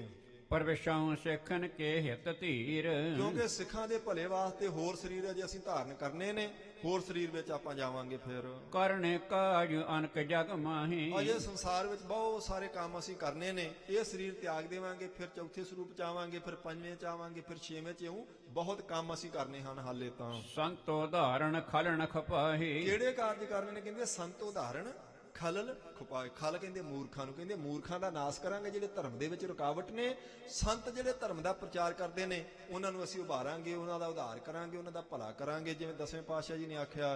ਪਰਵਿਸ਼ਾਉ ਸਿੱਖਨ ਕੇ ਹਿਤ ਧੀਰ। ਕਿਉਂਕਿ ਸਿੱਖਾਂ ਦੇ ਭਲੇ ਵਾਸਤੇ ਹੋਰ ਸਰੀਰ ਅਜੇ ਅਸੀਂ ਧਾਰਨ ਕਰਨੇ ਨੇ, ਹੋਰ ਸਰੀਰ ਵਿੱਚ ਆਪਾਂ ਜਾਵਾਂਗੇ। ਫਿਰ ਕਰਨੇ ਕਾਜ ਅਨਕ ਜਗ ਮਾਹੀ। ਅਜੇ ਸੰਸਾਰ ਵਿੱਚ ਬਹੁਤ ਸਾਰੇ ਕੰਮ ਅਸੀਂ ਕਰਨੇ ਨੇ। ਇਹ ਸਰੀਰ ਤਿਆਗ ਦੇਵਾਂਗੇ, ਫਿਰ ਚੌਥੇ ਸਰੂਪ ਚ ਆਵਾਂਗੇ, ਫਿਰ ਪੰਜਵੇਂ ਚ ਆਵਾਂਗੇ, ਫਿਰ ਛੇਵੇਂ ਚ ਆਉਂ। ਬਹੁਤ ਕੰਮ ਅਸੀਂ ਕਰਨੇ ਹਨ ਹਾਲੇ ਤਾਂ। ਸੰਤੋ ਧਾਰਨ ਖਲਣ ਖਪਾਹੀ। ਕਿਹੜੇ ਕਾਰਜ ਕਰਨੇ ਨੇ? ਕਹਿੰਦੇ ਸੰਤ ਉਦਾਹਰਣ ਖਲਲ ਖੁਪਾਏ। ਖਲ ਕਹਿੰਦੇ ਮੂਰਖਾਂ ਨੂੰ, ਕਹਿੰਦੇ ਮੂਰਖਾਂ ਦਾ ਨਾਸ ਕਰਾਂਗੇ ਜਿਹੜੇ ਧਰਮ ਦੇ ਵਿੱਚ ਰੁਕਾਵਟ ਨੇ। ਸੰਤ ਜਿਹੜੇ ਧਰਮ ਦਾ ਪ੍ਰਚਾਰ ਕਰਦੇ ਨੇ, ਉਹਨਾਂ ਨੂੰ ਅਸੀਂ ਉਭਾਰਾਂਗੇ, ਉਹਨਾਂ ਦਾ ਉਧਾਰ ਕਰਾਂਗੇ, ਉਹਨਾਂ ਦਾ ਭਲਾ ਕਰਾਂਗੇ। ਜਿਵੇਂ ਦਸਵੇਂ ਪਾਤਸ਼ਾਹ ਜੀ ਨੇ ਆਖਿਆ,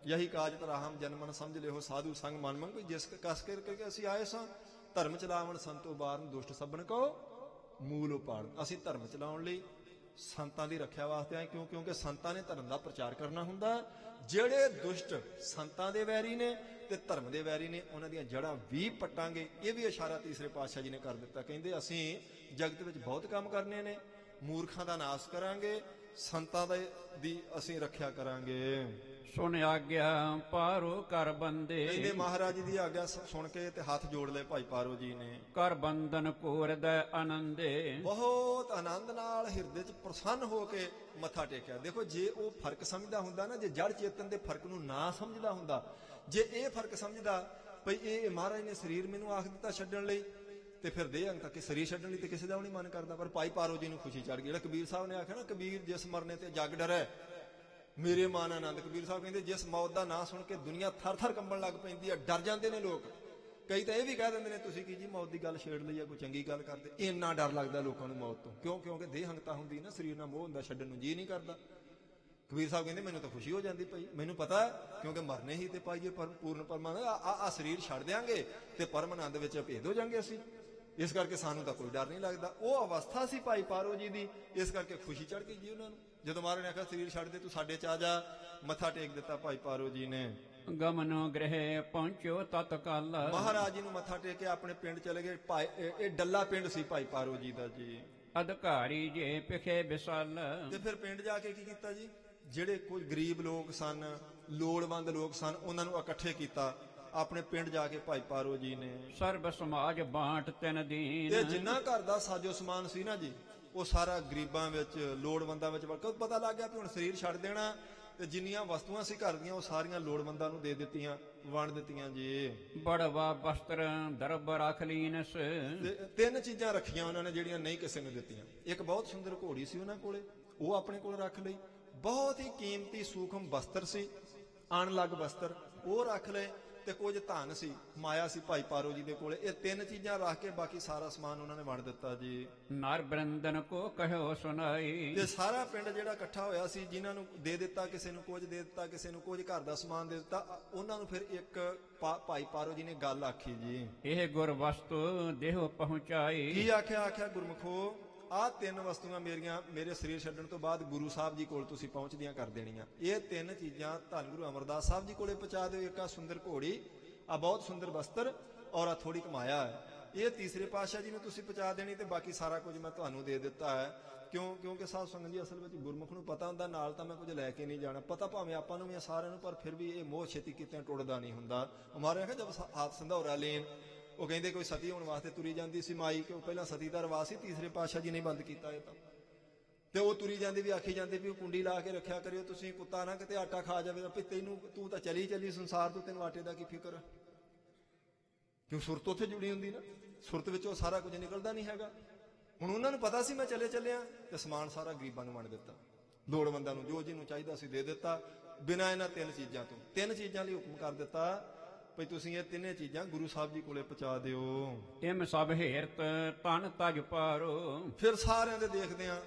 ਯਹੀ ਕਾਜ ਤਰਾਹਮ ਜਨਮਨ ਸਮਝ ਲਿਓ ਸਾਧੂ ਸੰਗ ਮਨ ਮੰਗ। ਜਿਸ ਕਸ ਕਰਕੇ ਅਸੀਂ ਆਏ ਸਾਂ, ਧਰਮ ਚਲਾਵਣ ਸੰਤ ਉਬਾਰਨ ਦੁਸ਼ਟ ਸਭਨ ਕੋ ਮੂਲ ਉਪਾੜ। ਅਸੀਂ ਧਰਮ ਚਲਾਉਣ ਲਈ ਸੰਤਾਂ ਦੀ ਰੱਖਿਆ ਵਾਸਤੇ ਆਏ। ਕਿਉਂਕਿ ਸੰਤਾਂ ਨੇ ਧਰਮ ਦਾ ਪ੍ਰਚਾਰ ਕਰਨਾ ਹੁੰਦਾ। ਜਿਹੜੇ ਦੁਸ਼ਟ ਸੰਤਾਂ ਦੇ ਵੈਰੀ ਨੇ ਤੇ ਧਰਮ ਦੇ ਵੈਰੀ ਨੇ, ਉਹਨਾਂ ਦੀਆਂ ਜੜ੍ਹਾਂ ਵੀ ਪੱਟਾਂਗੇ। ਇਹ ਵੀ ਇਸ਼ਾਰਾ ਤੀਸਰੇ ਪਾਤਸ਼ਾਹ ਜੀ ਨੇ ਕਰ ਦਿੱਤਾ। ਕਹਿੰਦੇ ਅਸੀਂ ਜਗਤ ਵਿੱਚ ਬਹੁਤ ਕੰਮ ਕਰਨੇ ਨੇ, ਮੂਰਖਾਂ ਦਾ ਨਾਸ ਕਰਾਂਗੇ, ਸੰਤਾਂ ਦੀ ਅਸੀਂ ਰੱਖਿਆ ਕਰਾਂਗੇ। ਸੁਣ ਆਗਿਆ ਪਾਰੋ ਕਰ ਬੰਦੇ। ਕਹਿੰਦੇ ਮਹਾਰਾਜ ਜੀ ਦੀ ਆਗਿਆ ਸੁਣ ਕੇ ਤੇ ਹੱਥ ਜੋੜ ਲਏ ਭਾਈ ਪਾਰੋ ਜੀ ਨੇ। ਕਰ ਬੰਧਨ ਕੋਰਦੈ ਆਨੰਦੇ। ਬਹੁਤ ਆਨੰਦ ਨਾਲ ਹਿਰਦੇ 'ਚ ਪ੍ਰਸੰਨ ਹੋ ਕੇ ਮੱਥਾ ਟੇਕਿਆ। ਦੇਖੋ, ਜੇ ਉਹ ਫਰਕ ਸਮਝਦਾ ਹੁੰਦਾ ਨਾ, ਜੇ ਜੜ ਚੇਤਨ ਦੇ ਫਰਕ ਨੂੰ ਨਾ ਸਮਝਦਾ ਹੁੰਦਾ, ਜੇ ਇਹ ਫਰਕ ਸਮਝਦਾ ਭਈ ਇਹ ਮਹਾਰਾਜ ਨੇ ਸਰੀਰ ਮੈਨੂੰ ਆਖ ਦਿੱਤਾ ਛੱਡਣ ਲਈ, ਤੇ ਫਿਰ ਦੇਹ ਅੰਗ ਤੱਕ ਸਰੀਰ ਛੱਡਣ ਲਈ ਤੇ ਕਿਸੇ ਦਾ ਵੀ ਨਹੀਂ ਮਨ ਕਰਦਾ। ਪਰ ਭਾਈ ਪਾਰੋ ਜੀ ਨੂੰ ਖੁਸ਼ੀ ਚੜ ਗਈ। ਜਿਹੜਾ ਕਬੀਰ ਸਾਹਿਬ ਨੇ ਆਖਿਆ ਨਾ, ਕਬੀਰ ਜਿਸ ਮਰਨੇ ਤੇ ਜਗ ਡਰੈ ਮੇਰੇ ਮਨ ਆਨੰਦ। ਕਬੀਰ ਸਾਹਿਬ ਕਹਿੰਦੇ ਜਿਸ ਮੌਤ ਦਾ ਨਾਂ ਸੁਣ ਕੇ ਦੁਨੀਆ ਥਰ ਥਰ ਕੰਬਣ ਲੱਗ ਪੈਂਦੀ ਹੈ, ਡਰ ਜਾਂਦੇ ਨੇ ਲੋਕ। ਕਈ ਤਾਂ ਇਹ ਵੀ ਕਹਿ ਦਿੰਦੇ ਨੇ ਤੁਸੀਂ ਕੀ ਜੀ ਮੌਤ ਦੀ ਗੱਲ ਛੇੜ ਲਈ ਆ, ਕੋਈ ਚੰਗੀ ਗੱਲ ਕਰਦੇ। ਇੰਨਾ ਡਰ ਲੱਗਦਾ ਲੋਕਾਂ ਨੂੰ ਮੌਤ ਤੋਂ, ਕਿਉਂਕਿ ਦੇਹ ਹੰਗਤਾ ਹੁੰਦੀ ਨਾ, ਸਰੀਰ ਨਾਲ ਮੋਹ ਹੁੰਦਾ, ਛੱਡਣ ਨੂੰ ਜੀ ਨਹੀਂ ਕਰਦਾ। ਕਬੀਰ ਸਾਹਿਬ ਕਹਿੰਦੇ ਮੈਨੂੰ ਤਾਂ ਖੁਸ਼ੀ ਹੋ ਜਾਂਦੀ ਭਾਈ, ਮੈਨੂੰ ਪਤਾ ਕਿਉਂਕਿ ਮਰਨੇ ਹੀ ਤੇ ਪਾਈਏ ਪੂਰਨ ਪਰਮਾਨੰਦ, ਆ ਸਰੀਰ ਛੱਡ ਦਿਆਂਗੇ ਤੇ ਪਰਮ ਆਨੰਦ ਵਿੱਚ ਭੇਦ ਹੋ ਜਾਾਂਗੇ ਅਸੀਂ, ਇਸ ਕਰਕੇ ਸਾਨੂੰ ਤਾਂ ਕੋਈ ਡਰ ਨਹੀਂ ਲੱਗਦਾ। ਉਹ ਅਵਸਥਾ ਸੀ ਭਾਈ ਪਾਰੋ ਜੀ ਦੀ, ਇਸ ਕਰਕੇ ਖੁਸ਼ੀ ਚੜ ਗਈ ਜੀ ਉਹਨਾਂ ਨੂੰ। ਜਦੋਂ ਮਹਾਰਾਜ ਨੇ ਆਖਿਆ ਸਰੀਰ ਛੱਡ ਦੇ, ਤੂੰ ਸਾਡੇ ਚ ਆ ਜਾ, ਮੱਥਾ ਟੇਕ ਦਿੱਤਾ ਭਾਈ ਪਾਰੋ ਜੀ ਨੇ। ਗਮਨੋ ਗ੍ਰਹਿ ਪਹੁੰਚੋ ਤਤਕਾਲ। ਮਹਾਰਾਜ ਜੀ ਨੂੰ ਮੱਥਾ ਟੇਕ ਕੇ ਆਪਣੇ ਪਿੰਡ ਚਲੇ ਗਏ। ਇਹ ਡੱਲਾ ਪਿੰਡ ਸੀ ਭਾਈ ਪਾਰੋ ਜੀ ਦਾ ਜੀ। ਅਧਿਕਾਰੀ ਜੇ ਪਿਖੇ ਵਿਸਲ। ਤੇ ਫਿਰ ਪਿੰਡ ਜਾ ਕੇ ਕੀ ਕੀਤਾ ਜੀ, ਜਿਹੜੇ ਕੋਈ ਗਰੀਬ ਲੋਕ ਸਨ, ਲੋੜਵੰਦ ਲੋਕ ਸਨ, ਉਹਨਾਂ ਨੂੰ ਇਕੱਠੇ ਕੀਤਾ ਆਪਣੇ ਪਿੰਡ ਜਾ ਕੇ ਭਾਈ ਪਾਰੋ ਜੀ ਨੇ। ਸਰਬ ਸਮਾਜ ਬਾਂਟ ਤਿਨ ਦੀਨ। ਤੇ ਜਿੰਨਾ ਘਰ ਦਾ ਸਾਜੋ ਸਮਾਨ ਸੀ ਨਾ ਜੀ, ਉਹ ਸਾਰਾ ਗਰੀਬਾਂ ਵਿੱਚ, ਲੋੜਵੰਦਾਂ ਵਿੱਚ ਪਤਾ ਲੱਗ ਗਿਆ ਵੀ ਹੁਣ ਸਰੀਰ ਛੱਡ ਦੇਣਾ, ਤੇ ਜਿੰਨੀਆਂ ਵਸਤੂਆਂ ਸੀ ਘਰ ਦੀਆਂ ਉਹ ਸਾਰੀਆਂ ਲੋੜਵੰਦਾਂ ਨੂੰ ਦੇ ਦਿੱਤੀਆਂ, ਵੰਡ ਦਿੱਤੀਆਂ ਜੀ। ਬੜਵਾ ਬਸਤਰ ਦਰਬ ਰਖ ਲੀਨਸ। ਤੇ 3 ਚੀਜ਼ਾਂ ਰੱਖੀਆਂ ਉਹਨਾਂ ਨੇ ਜਿਹੜੀਆਂ ਨਹੀਂ ਕਿਸੇ ਨੂੰ ਦਿੱਤੀਆਂ। ਇੱਕ ਬਹੁਤ ਸੁੰਦਰ ਘੋੜੀ ਸੀ ਉਹਨਾਂ ਕੋਲੇ, ਉਹ ਆਪਣੇ ਕੋਲ ਰੱਖ ਲਈ। ਬਹੁਤ ਹੀ ਕੀਮਤੀ ਸੂਖਮ ਬਸਤਰ ਸੀ, ਅਣਲੱਗ ਬਸਤਰ, ਉਹ ਰੱਖ ਲਏ। ਤੇ ਕੁਝ ਧਨ ਸੀ, ਮਾਇਆ ਸੀ ਭਾਈ ਪਾਰੋ ਜੀ ਦੇ ਕੋਲੇ। ਇਹ 3 ਚੀਜ਼ਾਂ ਰੱਖ ਕੇ ਬਾਕੀ ਸਾਰਾ ਸਮਾਨ ਉਹਨਾਂ ਨੇ ਵੰਡ ਦਿੱਤਾ ਜੀ। ਨਰ ਬ੍ਰਿੰਦਨ ਕੋ ਕਹਿਓ ਸੁਨਾਈ। ਤੇ ਸਾਰਾ ਪਿੰਡ ਜਿਹੜਾ ਇਕੱਠਾ ਹੋਇਆ ਸੀ, ਜਿਨ੍ਹਾਂ ਨੂੰ ਦੇ ਦਿੱਤਾ, ਕਿਸੇ ਨੂੰ ਕੁਝ ਦੇ ਦਿੱਤਾ, ਕਿਸੇ ਨੂੰ ਕੁਝ ਘਰ ਦਾ ਸਮਾਨ ਦੇ ਦਿੱਤਾ, ਉਹਨਾਂ ਨੂੰ ਫਿਰ ਇੱਕ ਭਾਈ ਪਾਰੋ ਜੀ ਨੇ ਗੱਲ ਆਖੀ ਜੀ। ਇਹ ਗੁਰ ਵਸਤੂ ਦੇਹ ਪਹੁੰਚਾਈ। ਕੀ ਆਖਿਆ? ਆਖਿਆ ਗੁਰਮੁਖੋ, ਆਹ 3 ਵਸਤੂਆਂ ਮੇਰੇ ਸਰੀਰ ਛੱਡਣ ਤੋਂ ਬਾਅਦ ਗੁਰੂ ਸਾਹਿਬ ਜੀ ਕੋਲ ਤੁਸੀਂ ਪਹੁੰਚਦੀਆਂ ਕਰ ਦੇਣੀਆਂ। ਇਹ 3 ਚੀਜ਼ਾਂ ਧੰਨ ਗੁਰੂ ਅਮਰਦਾਸ ਸਾਹਿਬ ਜੀ ਕੋਲੇ ਪਹੁੰਚਾ ਦਿਓ। ਇੱਕ ਆ ਸੁੰਦਰ ਘੋੜੀ, ਆ ਬਹੁਤ ਸੁੰਦਰ ਬਸਤਰ, ਔਰ ਆ ਥੋੜੀ ਕਮਾਇਆ ਹੈ। ਇਹ ਤੀਸਰੇ ਪਾਤਸ਼ਾਹ ਜੀ ਨੂੰ ਤੁਸੀਂ ਪਹੁੰਚਾ ਦੇਣੀ, ਤੇ ਬਾਕੀ ਸਾਰਾ ਕੁਝ ਮੈਂ ਤੁਹਾਨੂੰ ਦੇ ਦਿੱਤਾ ਹੈ। ਕਿਉਂਕਿ ਸਾਧ ਸੰਗਤ ਜੀ, ਅਸਲ ਵਿੱਚ ਗੁਰਮੁਖ ਨੂੰ ਪਤਾ ਹੁੰਦਾ ਨਾਲ ਤਾਂ ਮੈਂ ਕੁਝ ਲੈ ਕੇ ਨਹੀਂ ਜਾਣਾ। ਪਤਾ ਭਾਵੇਂ ਆਪਾਂ ਨੂੰ ਵੀ ਸਾਰਿਆਂ ਨੂੰ, ਪਰ ਫਿਰ ਵੀ ਇਹ ਮੋਹ ਛੇਤੀ ਕਿਤੇ ਟੁੱਟਦਾ ਨਹੀਂ ਹੁੰਦਾ। ਹਮਾਰੇ ਆਖਿਆ ਜਦ ਹਾਥ ਸੰਧੌਰਾ ਲੈਣ, ਉਹ ਕਹਿੰਦੇ ਕੋਈ ਸਤੀ ਹੋਣ ਵਾਸਤੇ ਤੁਰੀ ਜਾਂਦੀ ਸੀ ਮਾਈ, ਕਿ ਉਹ ਪਹਿਲਾਂ ਸਤੀ ਦਾ ਰਿਵਾਜ ਸੀ, ਤੀਸਰੇ ਪਾਤਸ਼ਾਹ ਜੀ ਨੇ ਬੰਦ ਕੀਤਾ ਇਹ ਤਾਂ। ਤੇ ਉਹ ਤੁਰੀ ਜਾਂਦੀ ਵੀ ਆਖੀ ਜਾਂਦੀ ਵੀ ਉਹ ਕੁੰਡੀ ਲਾ ਕੇ ਰੱਖਿਆ ਕਰਿਓ ਤੁਸੀਂ, ਕੁੱਤਾ ਨਾ ਕਿਤੇ ਆਟਾ ਖਾ ਜਾਵੇ। ਵੀ ਤੂੰ ਤਾਂ ਚਲੀ ਸੰਸਾਰ ਤੋਂ, ਤੈਨੂੰ ਆਟੇ ਦਾ ਕੀ ਫਿਕਰ? ਕਿਉਂ ਸੁਰਤ ਉੱਥੇ ਜੁੜੀ ਹੁੰਦੀ ਨਾ, ਸੁਰਤ ਵਿੱਚੋਂ ਸਾਰਾ ਕੁਝ ਨਿਕਲਦਾ ਨਹੀਂ ਹੈਗਾ। ਹੁਣ ਉਹਨਾਂ ਨੂੰ ਪਤਾ ਸੀ ਮੈਂ ਚੱਲਿਆ, ਤੇ ਸਮਾਨ ਸਾਰਾ ਗਰੀਬਾਂ ਨੂੰ ਵੰਡ ਦਿੱਤਾ, ਲੋੜਵੰਦਾਂ ਨੂੰ ਜੋ ਜਿਹਨੂੰ ਚਾਹੀਦਾ ਸੀ ਦੇ ਦਿੱਤਾ, ਬਿਨਾਂ ਇਹਨਾਂ 3 ਚੀਜ਼ਾਂ ਤੋਂ। 3 ਚੀਜ਼ਾਂ ਲਈ ਹੁਕਮ ਕਰ ਦਿੱਤਾ ਭਈ ਤੁਸੀਂ ਇਹ 3 ਚੀਜ਼ਾਂ ਗੁਰੂ ਸਾਹਿਬ ਜੀ ਕੋਲੇ ਪਹੁੰਚਾ ਦਿਓ। ਇਮ ਸਭ ਹੇਰਤ ਤਨ ਤਜ ਪਾਰੋ। ਫਿਰ ਸਾਰਿਆਂ ਦੇ ਦੇਖਦੇ ਆ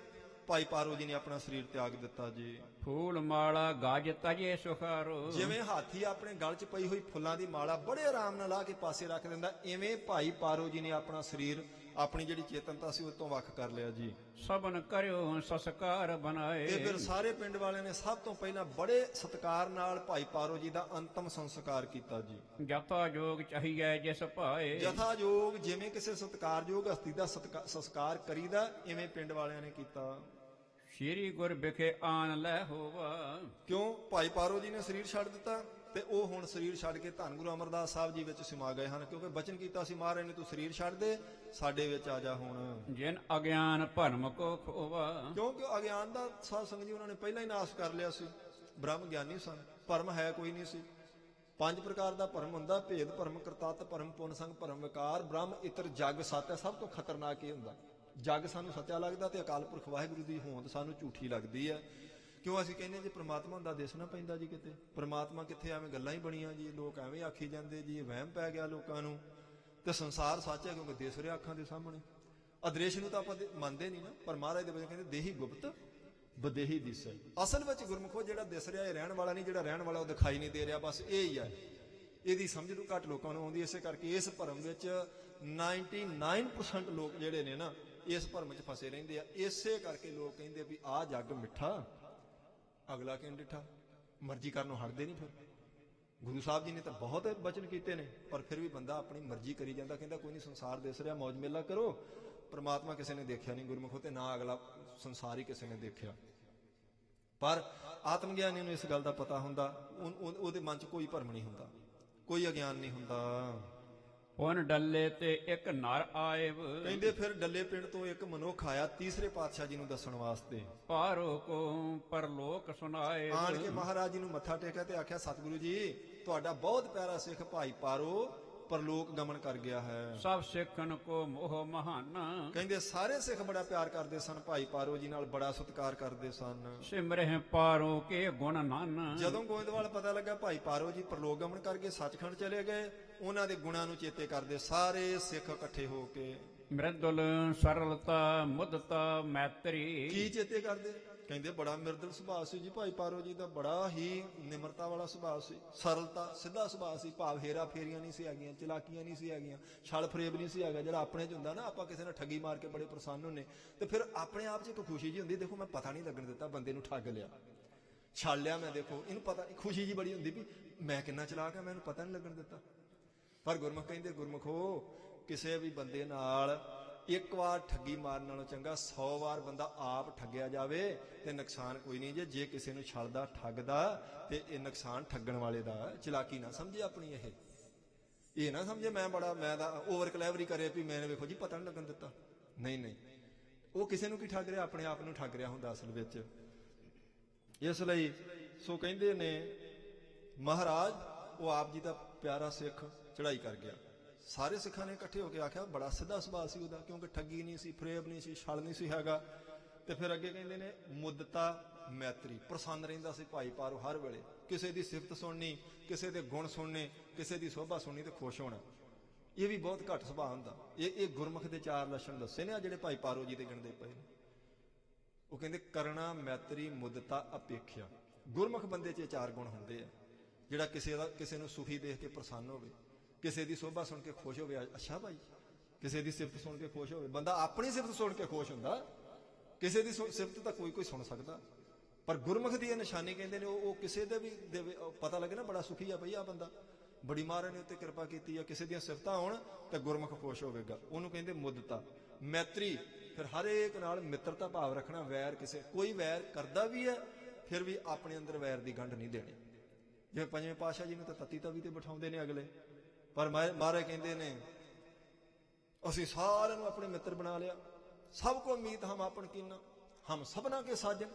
ਭਾਈ ਪਾਰੋ ਜੀ ਨੇ ਆਪਣਾ ਸਰੀਰ ਤਿਆਗ ਦਿੱਤਾ ਜੀ। ਫੂਲ ਮਾਲਾ ਗਾਜ ਤਜੇ ਸੁਖਾਰੋ। ਜਿਵੇਂ ਹਾਥੀ ਆਪਣੇ ਗਲ 'ਚ ਪਈ ਹੋਈ ਫੁੱਲਾਂ ਦੀ ਮਾਲਾ ਬੜੇ ਆਰਾਮ ਨਾਲ ਲਾ ਕੇ ਪਾਸੇ ਰੱਖ ਦਿੰਦਾ, ਇਵੇਂ ਭਾਈ ਪਾਰੋ ਜੀ ਨੇ ਆਪਣਾ ਸਰੀਰ, ਆਪਣੀ ਜਿਹੜੀ ਚੇਤਨਤਾ ਸੀ, ਉਸ ਤੋਂ ਵੱਖ ਕਰ ਲਿਆ ਜੀ। ਸਭਨ ਕਰਿਓ ਸੰਸਕਾਰ ਬਣਾਏ। ਤੇ ਫਿਰ ਸਾਰੇ ਪਿੰਡ ਵਾਲਿਆਂ ਨੇ ਸਭ ਤੋਂ ਪਹਿਲਾਂ ਬੜੇ ਸਤਿਕਾਰ ਨਾਲ ਭਾਈ ਪਾਰੋ ਜੀ ਦਾ ਅੰਤਮ ਸੰਸਕਾਰ ਕੀਤਾ ਜੀ। ਜਥਾ ਜੋਗ ਚਾਹੀਏ ਜਿਸ ਭਾਏ। ਜਥਾ ਯੋਗ, ਜਿਵੇਂ ਕਿਸੇ ਸਤਿਕਾਰਯੋਗ ਹਸਤੀ ਦਾ ਸੰਸਕਾਰ ਕਰੀਦਾ, ਇਵੇਂ ਪਿੰਡ ਵਾਲਿਆਂ ਨੇ ਕੀਤਾ। ਸ਼੍ਰੀ ਗੁਰ ਵਿਖੇ ਆਨ ਲੈ ਹੋਵਾ। ਕਿਉਂ? ਭਾਈ ਪਾਰੋ ਜੀ ਨੇ ਸਰੀਰ ਛੱਡ ਦਿੱਤਾ, ਤੇ ਉਹ ਹੁਣ ਸਰੀਰ ਛੱਡ ਕੇ ਧੰਨ ਗੁਰੂ ਅਮਰਦਾਸ ਸਾਹਿਬ ਜੀ ਵਿੱਚ ਸਮਾ ਗਏ ਹਨ। ਕਿਉਂਕਿ ਬਚਨ ਕੀਤਾ ਸੀ ਮਹਾਰਾਜ ਨੇ, ਤੂੰ ਸਰੀਰ ਛੱਡ ਦੇ, ਸਾਡੇ ਵਿੱਚ ਆ ਜਾ ਹੁਣ। ਜਿਨ ਅਗਿਆਨ ਭਰਮ ਕੋ ਖੋਵਾ। ਕਿਉਂਕਿ ਅਗਿਆਨ ਦਾ ਸਾਧ ਸੰਗਤ ਜੀ ਉਹਨਾਂ ਨੇ ਪਹਿਲਾਂ ਹੀ ਨਾਸ਼ ਕਰ ਲਿਆ ਸੀ। ਬ੍ਰਹਮ ਗਿਆਨੀ ਸਨ, ਭਰਮ ਹੈ ਕੋਈ ਨਹੀਂ ਸੀ। 5 ਪ੍ਰਕਾਰ ਦਾ ਭਰਮ ਹੁੰਦਾ, ਭੇਦ ਭਰਮ, ਕਰਤੱਤ ਭਰਮ, ਪੁੰਨ ਸੰਗ ਭਰਮ, ਵਿਕਾਰ, ਬ੍ਰਹਮ ਇਤਰ ਜਗ ਸੱਚ ਹੈ। ਸਭ ਤੋਂ ਖਤਰਨਾਕ ਇਹ ਹੁੰਦਾ, ਜਗ ਸਾਨੂੰ ਸੱਚਾ ਲੱਗਦਾ ਤੇ ਅਕਾਲ ਪੁਰਖ ਵਾਹਿਗੁਰੂ ਦੀ ਹੋਂਦ ਸਾਨੂੰ ਝੂਠੀ ਲੱਗਦੀ ਹੈ। ਕਿਉਂ? ਅਸੀਂ ਕਹਿੰਦੇ ਜੀ ਪ੍ਰਮਾਤਮਾ ਦਾ ਦਿਸਣਾ ਪੈਂਦਾ ਜੀ ਕਿਤੇ, ਪ੍ਰਮਾਤਮਾ ਕਿੱਥੇ? ਐਵੇਂ ਗੱਲਾਂ ਹੀ ਬਣੀਆਂ ਜੀ, ਲੋਕ ਐਵੇਂ ਆਖੀ ਜਾਂਦੇ ਜੀ, ਵਹਿਮ ਪੈ ਗਿਆ ਲੋਕਾਂ ਨੂੰ। ਤੇ ਸੰਸਾਰ ਸੱਚ ਹੈ ਕਿਉਂਕਿ ਦਿਸ ਰਿਹਾ ਅੱਖਾਂ ਦੇ ਸਾਹਮਣੇ। ਅਦ੍ਰਿਸ਼ ਨੂੰ ਤਾਂ ਆਪਾਂ ਮੰਨਦੇ ਨਹੀਂ ਨਾ, ਪਰ ਮਹਾਰਾਜ ਦੇ ਵਜੋਂ ਕਹਿੰਦੇ ਦੇਹੀ ਗੁਪਤ ਬਦੇਹੀ ਦਿਸੈ। ਅਸਲ ਵਿੱਚ ਗੁਰਮੁਖੋ ਜਿਹੜਾ ਦਿਸ ਰਿਹਾ ਇਹ ਰਹਿਣ ਵਾਲਾ ਨਹੀਂ, ਜਿਹੜਾ ਰਹਿਣ ਵਾਲਾ ਉਹ ਦਿਖਾਈ ਨਹੀਂ ਦੇ ਰਿਹਾ, ਬਸ ਇਹ ਹੀ ਹੈ। ਇਹਦੀ ਸਮਝ ਨੂੰ ਘੱਟ ਲੋਕਾਂ ਨੂੰ ਆਉਂਦੀ। ਇਸੇ ਕਰਕੇ ਇਸ ਭਰਮ ਵਿੱਚ 99% ਲੋਕ ਜਿਹੜੇ ਨੇ ਨਾ, ਇਸ ਭਰਮ 'ਚ ਫਸੇ ਰਹਿੰਦੇ ਆ। ਇਸੇ ਕਰਕੇ ਲੋਕ ਕਹਿੰਦੇ ਵੀ ਆਹ ਜੱਗ ਮਿੱਠਾ, ਅਗਲਾ ਕਿਉਂ ਡਿੱਠਾ। ਮਰਜ਼ੀ ਕਰਨੋਂ ਹਟਦੇ ਨਹੀਂ। ਫਿਰ ਗੁਰੂ ਸਾਹਿਬ ਜੀ ਨੇ ਤਾਂ ਬਹੁਤ ਬਚਨ ਕੀਤੇ ਨੇ, ਪਰ ਫਿਰ ਵੀ ਬੰਦਾ ਆਪਣੀ ਮਰਜ਼ੀ ਕਰੀ ਜਾਂਦਾ। ਕਹਿੰਦਾ ਕੋਈ ਨਹੀਂ, ਸੰਸਾਰ ਦਿਸ ਰਿਹਾ, ਮੌਜ ਮੇਲਾ ਕਰੋ। ਪਰਮਾਤਮਾ ਕਿਸੇ ਨੇ ਦੇਖਿਆ ਨਹੀਂ ਗੁਰਮੁਖੋ, ਤੇ ਨਾ ਅਗਲਾ ਸੰਸਾਰ ਹੀ ਕਿਸੇ ਨੇ ਦੇਖਿਆ। ਪਰ ਆਤਮ ਗਿਆਨੀ ਨੂੰ ਇਸ ਗੱਲ ਦਾ ਪਤਾ ਹੁੰਦਾ, ਉਹਦੇ ਮਨ 'ਚ ਕੋਈ ਭਰਮ ਨਹੀਂ ਹੁੰਦਾ, ਕੋਈ ਅਗਿਆਨ ਨਹੀਂ ਹੁੰਦਾ। ਪੁਨ ਡੱਲੇ ਤੇ ਇੱਕ ਨਰ ਆਇਬ। ਕਹਿੰਦੇ ਫਿਰ ਡੱਲੇ ਪਿੰਡ ਤੋਂ ਇੱਕ ਮਨੁੱਖ ਆਇਆ ਤੀਸਰੇ ਪਾਤਸ਼ਾਹ ਜੀ ਨੂੰ ਦੱਸਣ ਵਾਸਤੇ। ਪਾਰੋ ਕੋ ਪਰਲੋਕ ਸੁਨਾਏ। ਆਣ ਕੇ ਮਹਾਰਾਜ ਜੀ ਨੂੰ ਮੱਥਾ ਟੇਕਿਆ ਤੇ ਆਖਿਆ, ਸਤਿਗੁਰੂ ਜੀ ਤੁਹਾਡਾ ਬਹੁਤ ਪਿਆਰਾ ਸਿੱਖ ਭਾਈ ਪਾਰੋ ਪਰਲੋਕ ਗਮਨ ਕਰ ਗਿਆ ਹੈ। ਸਭ ਸਿੱਖਣ ਕੋ ਮੋਹ ਮਹਾਨਾ। ਕਹਿੰਦੇ ਸਾਰੇ ਸਿੱਖ ਬੜਾ ਪਿਆਰ ਕਰਦੇ ਸਨ, ਭਾਈ ਪਾਰੋ ਜੀ ਨਾਲ ਬੜਾ ਸਤਿਕਾਰ ਕਰਦੇ ਸਨ। ਸਿਮਰਹਿ ਪਾਰੋ ਕੇ ਗੁਣ ਨਾਨ। ਜਦੋਂ ਗੋਇੰਦਵਾਲ ਪਤਾ ਲੱਗਾ ਭਾਈ ਪਾਰੋ ਜੀ ਪਰਲੋਕ ਗਮਨ ਕਰਕੇ ਸੱਚਖੰਡ ਚਲੇ ਗਏ, ਉਹਨਾਂ ਦੇ ਗੁਣਾਂ ਨੂੰ ਚੇਤੇ ਕਰਦੇ ਸਾਰੇ ਸਿੱਖ ਇਕੱਠੇ ਹੋ ਕੇ। ਮ੍ਰਿਦੁਲ ਸਰਲਤਾ ਮੁਦਤਾ ਮੈਤਰੀ। ਕੀ ਚੇਤੇ ਕਰਦੇ? ਕਹਿੰਦੇ ਬੜਾ ਮਿਰਦਲ ਸੁਭਾਅ ਸੀ ਜੀ ਭਾਈ ਪਾਰੋ ਜੀ ਦਾ, ਬੜਾ ਹੀ ਨਿਮਰਤਾ ਵਾਲਾ ਸੁਭਾਅ ਸੀ, ਸਰਲਤਾ ਸਿੱਧਾ ਸੁਭਾਅ ਸੀ, ਭਾਵ ਹੇਰਾ ਫੇਰੀਆਂ ਨਹੀਂ ਸੀ ਹੈਗੀਆਂ, ਚਲਾਕੀਆਂ ਨਹੀਂ ਸੀ ਹੈਗੀਆਂ, ਛਲ ਫਰੇਬ ਨਹੀਂ ਸੀ ਹੈਗਾ ਜਿਹੜਾ ਆਪਣੇ 'ਚ ਹੁੰਦਾ ਨਾ। ਆਪਾਂ ਕਿਸੇ ਨਾਲ ਠੱਗੀ ਮਾਰ ਕੇ ਬੜੇ ਪ੍ਰਸੰਨ ਹੁੰਨੇ ਤੇ ਫਿਰ ਆਪਣੇ ਆਪ 'ਚ ਇੱਕ ਖੁਸ਼ੀ ਜੀ ਹੁੰਦੀ, ਦੇਖੋ ਮੈਂ ਪਤਾ ਨਹੀਂ ਲੱਗਣ ਦਿੱਤਾ ਬੰਦੇ ਨੂੰ, ਠੱਗ ਲਿਆ, ਛੱਡ ਲਿਆ ਮੈਂ, ਦੇਖੋ ਇਹਨੂੰ ਪਤਾ, ਖੁਸ਼ੀ ਜੀ ਬੜੀ ਹੁੰਦੀ ਵੀ ਮੈਂ ਕਿੰਨਾ ਚਲਾਕ ਆ, ਮੈਨੂੰ ਪਤਾ ਨਹੀਂ ਲੱਗਣ ਦਿੱਤਾ। ਪਰ ਗੁਰਮੁਖ ਕਹਿੰਦੇ, ਗੁਰਮੁਖੋ ਕਿਸੇ ਵੀ ਬੰਦੇ ਨਾਲ ਇੱਕ ਵਾਰ ਠੱਗੀ ਮਾਰਨ ਨਾਲੋਂ ਚੰਗਾ 100 ਵਾਰ ਬੰਦਾ ਆਪ ਠੱਗਿਆ ਜਾਵੇ ਤੇ ਨੁਕਸਾਨ ਕੋਈ ਨਹੀਂ। ਜੇ ਕਿਸੇ ਨੂੰ ਛੱਡਦਾ ਠੱਗਦਾ ਤੇ ਇਹ ਨੁਕਸਾਨ ਠੱਗਣ ਵਾਲੇ ਦਾ। ਚਲਾਕੀ ਨਾ ਸਮਝੇ ਆਪਣੀ, ਇਹ ਨਾ ਸਮਝੇ ਮੈਂ ਦਾ ਓਵਰ ਕਲੈਵਰੀ ਕਰੇ ਵੀ ਮੈਨੇ ਵੇਖੋ ਜੀ ਪਤਾ ਨਹੀਂ ਲੱਗਣ ਦਿੱਤਾ। ਨਹੀਂ ਨਹੀਂ, ਉਹ ਕਿਸੇ ਨੂੰ ਕੀ ਠੱਗ ਰਿਹਾ, ਆਪਣੇ ਆਪ ਨੂੰ ਠੱਗ ਰਿਹਾ ਹੁੰਦਾ ਅਸਲ ਵਿੱਚ। ਇਸ ਲਈ ਸੋ ਕਹਿੰਦੇ ਨੇ ਮਹਾਰਾਜ ਉਹ ਆਪ ਜੀ ਦਾ ਪਿਆਰਾ ਸਿੱਖ ਚੜ੍ਹਾਈ ਕਰ ਗਿਆ। ਸਾਰੇ ਸਿੱਖਾਂ ਨੇ ਇਕੱਠੇ ਹੋ ਕੇ ਆਖਿਆ ਬੜਾ ਸਿੱਧਾ ਸੁਭਾਅ ਸੀ ਉਹਦਾ, ਕਿਉਂਕਿ ਠੱਗੀ ਨਹੀਂ ਸੀ, ਫਰੇਬ ਨਹੀਂ ਸੀ, ਛਲ ਨਹੀਂ ਸੀ ਹੈਗਾ। ਤੇ ਫਿਰ ਅੱਗੇ ਕਹਿੰਦੇ ਨੇ ਮੁੱਦਤਾ ਮੈਤਰੀ, ਪ੍ਰਸੰਨ ਰਹਿੰਦਾ ਸੀ ਭਾਈ ਪਾਰੋ ਹਰ ਵੇਲੇ। ਕਿਸੇ ਦੀ ਸਿਫਤ ਸੁਣਨੀ, ਕਿਸੇ ਦੇ ਗੁਣ ਸੁਣਨੇ, ਕਿਸੇ ਦੀ ਸੋਭਾ ਸੁਣਨੀ ਤੇ ਖੁਸ਼ ਹੋਣਾ, ਇਹ ਵੀ ਬਹੁਤ ਘੱਟ ਸੁਭਾਅ ਹੁੰਦਾ। ਇਹ ਗੁਰਮੁਖ ਦੇ 4 ਲੱਛਣ ਦੱਸੇ ਨੇ ਆ ਜਿਹੜੇ ਭਾਈ ਪਾਰੋ ਜੀ ਦੇ ਗਿਣਦੇ ਪਏ ਨੇ। ਉਹ ਕਹਿੰਦੇ ਕਰਣਾ, ਮੈਤਰੀ, ਮੁੱਦਤਾ, ਅਪੇਖਿਆ। ਗੁਰਮੁਖ ਬੰਦੇ 'ਚ 4 ਗੁਣ ਹੁੰਦੇ ਆ। ਜਿਹੜਾ ਕਿਸੇ ਨੂੰ ਸੁਖੀ ਦੇਖ ਕੇ ਪ੍ਰਸੰਨ ਹੋਵੇ, ਕਿਸੇ ਦੀ ਸੋਭਾ ਸੁਣ ਕੇ ਖੁਸ਼ ਹੋਵੇ, ਅੱਛਾ ਭਾਈ, ਕਿਸੇ ਦੀ ਸਿਫਤ ਸੁਣ ਕੇ ਖੁਸ਼ ਹੋਵੇ। ਬੰਦਾ ਆਪਣੀ ਸਿਫਤ ਸੁਣ ਕੇ ਖੁਸ਼ ਹੁੰਦਾ, ਕਿਸੇ ਦੀ ਸਿਫਤ ਤਾਂ ਕੋਈ ਸੁਣ ਸਕਦਾ। ਪਰ ਗੁਰਮੁਖ ਦੀ ਇਹ ਨਿਸ਼ਾਨੀ ਕਹਿੰਦੇ ਨੇ, ਉਹ ਕਿਸੇ ਦੇ ਵੀ ਪਤਾ ਲੱਗੇ ਨਾ ਬੜਾ ਸੁਖੀ ਆ ਭਈ ਆ ਬੰਦਾ, ਬੜੀ ਮਹਾਰਾਜ ਨੇ ਉੱਤੇ ਕਿਰਪਾ ਕੀਤੀ ਆ, ਕਿਸੇ ਦੀਆਂ ਸਿਫਤਾਂ ਹੋਣ ਤਾਂ ਗੁਰਮੁਖ ਖੁਸ਼ ਹੋਵੇਗਾ। ਉਹਨੂੰ ਕਹਿੰਦੇ ਮੁੱਦਤਾ। ਮੈਤਰੀ, ਫਿਰ ਹਰੇਕ ਨਾਲ ਮਿੱਤਰਤਾ ਭਾਵ ਰੱਖਣਾ, ਵੈਰ ਕੋਈ ਵੈਰ ਕਰਦਾ ਵੀ ਹੈ ਫਿਰ ਵੀ ਆਪਣੇ ਅੰਦਰ ਵੈਰ ਦੀ ਗੰਢ ਨਹੀਂ ਦੇਣੀ। ਜਿਵੇਂ ਪੰਜਵੇਂ ਪਾਤਸ਼ਾਹ ਜੀ ਨੂੰ ਤਾਂ ਤਤੀ ਤਵੀ ਤੇ ਬਿਠਾਉਂਦੇ ਨੇ ਅਗਲੇ, ਪਰ ਮਹਾਰਾਜ ਕਹਿੰਦੇ ਨੇ ਅਸੀਂ ਸਾਰਿਆਂ ਨੂੰ ਆਪਣੇ ਮਿੱਤਰ ਬਣਾ ਲਿਆ। ਸਭ ਕੋ ਮੀਤ ਹਮ ਆਪਨ ਕੀਨਾ, ਹਮ ਸਭਨਾ ਕੇ ਸਾਜਨ।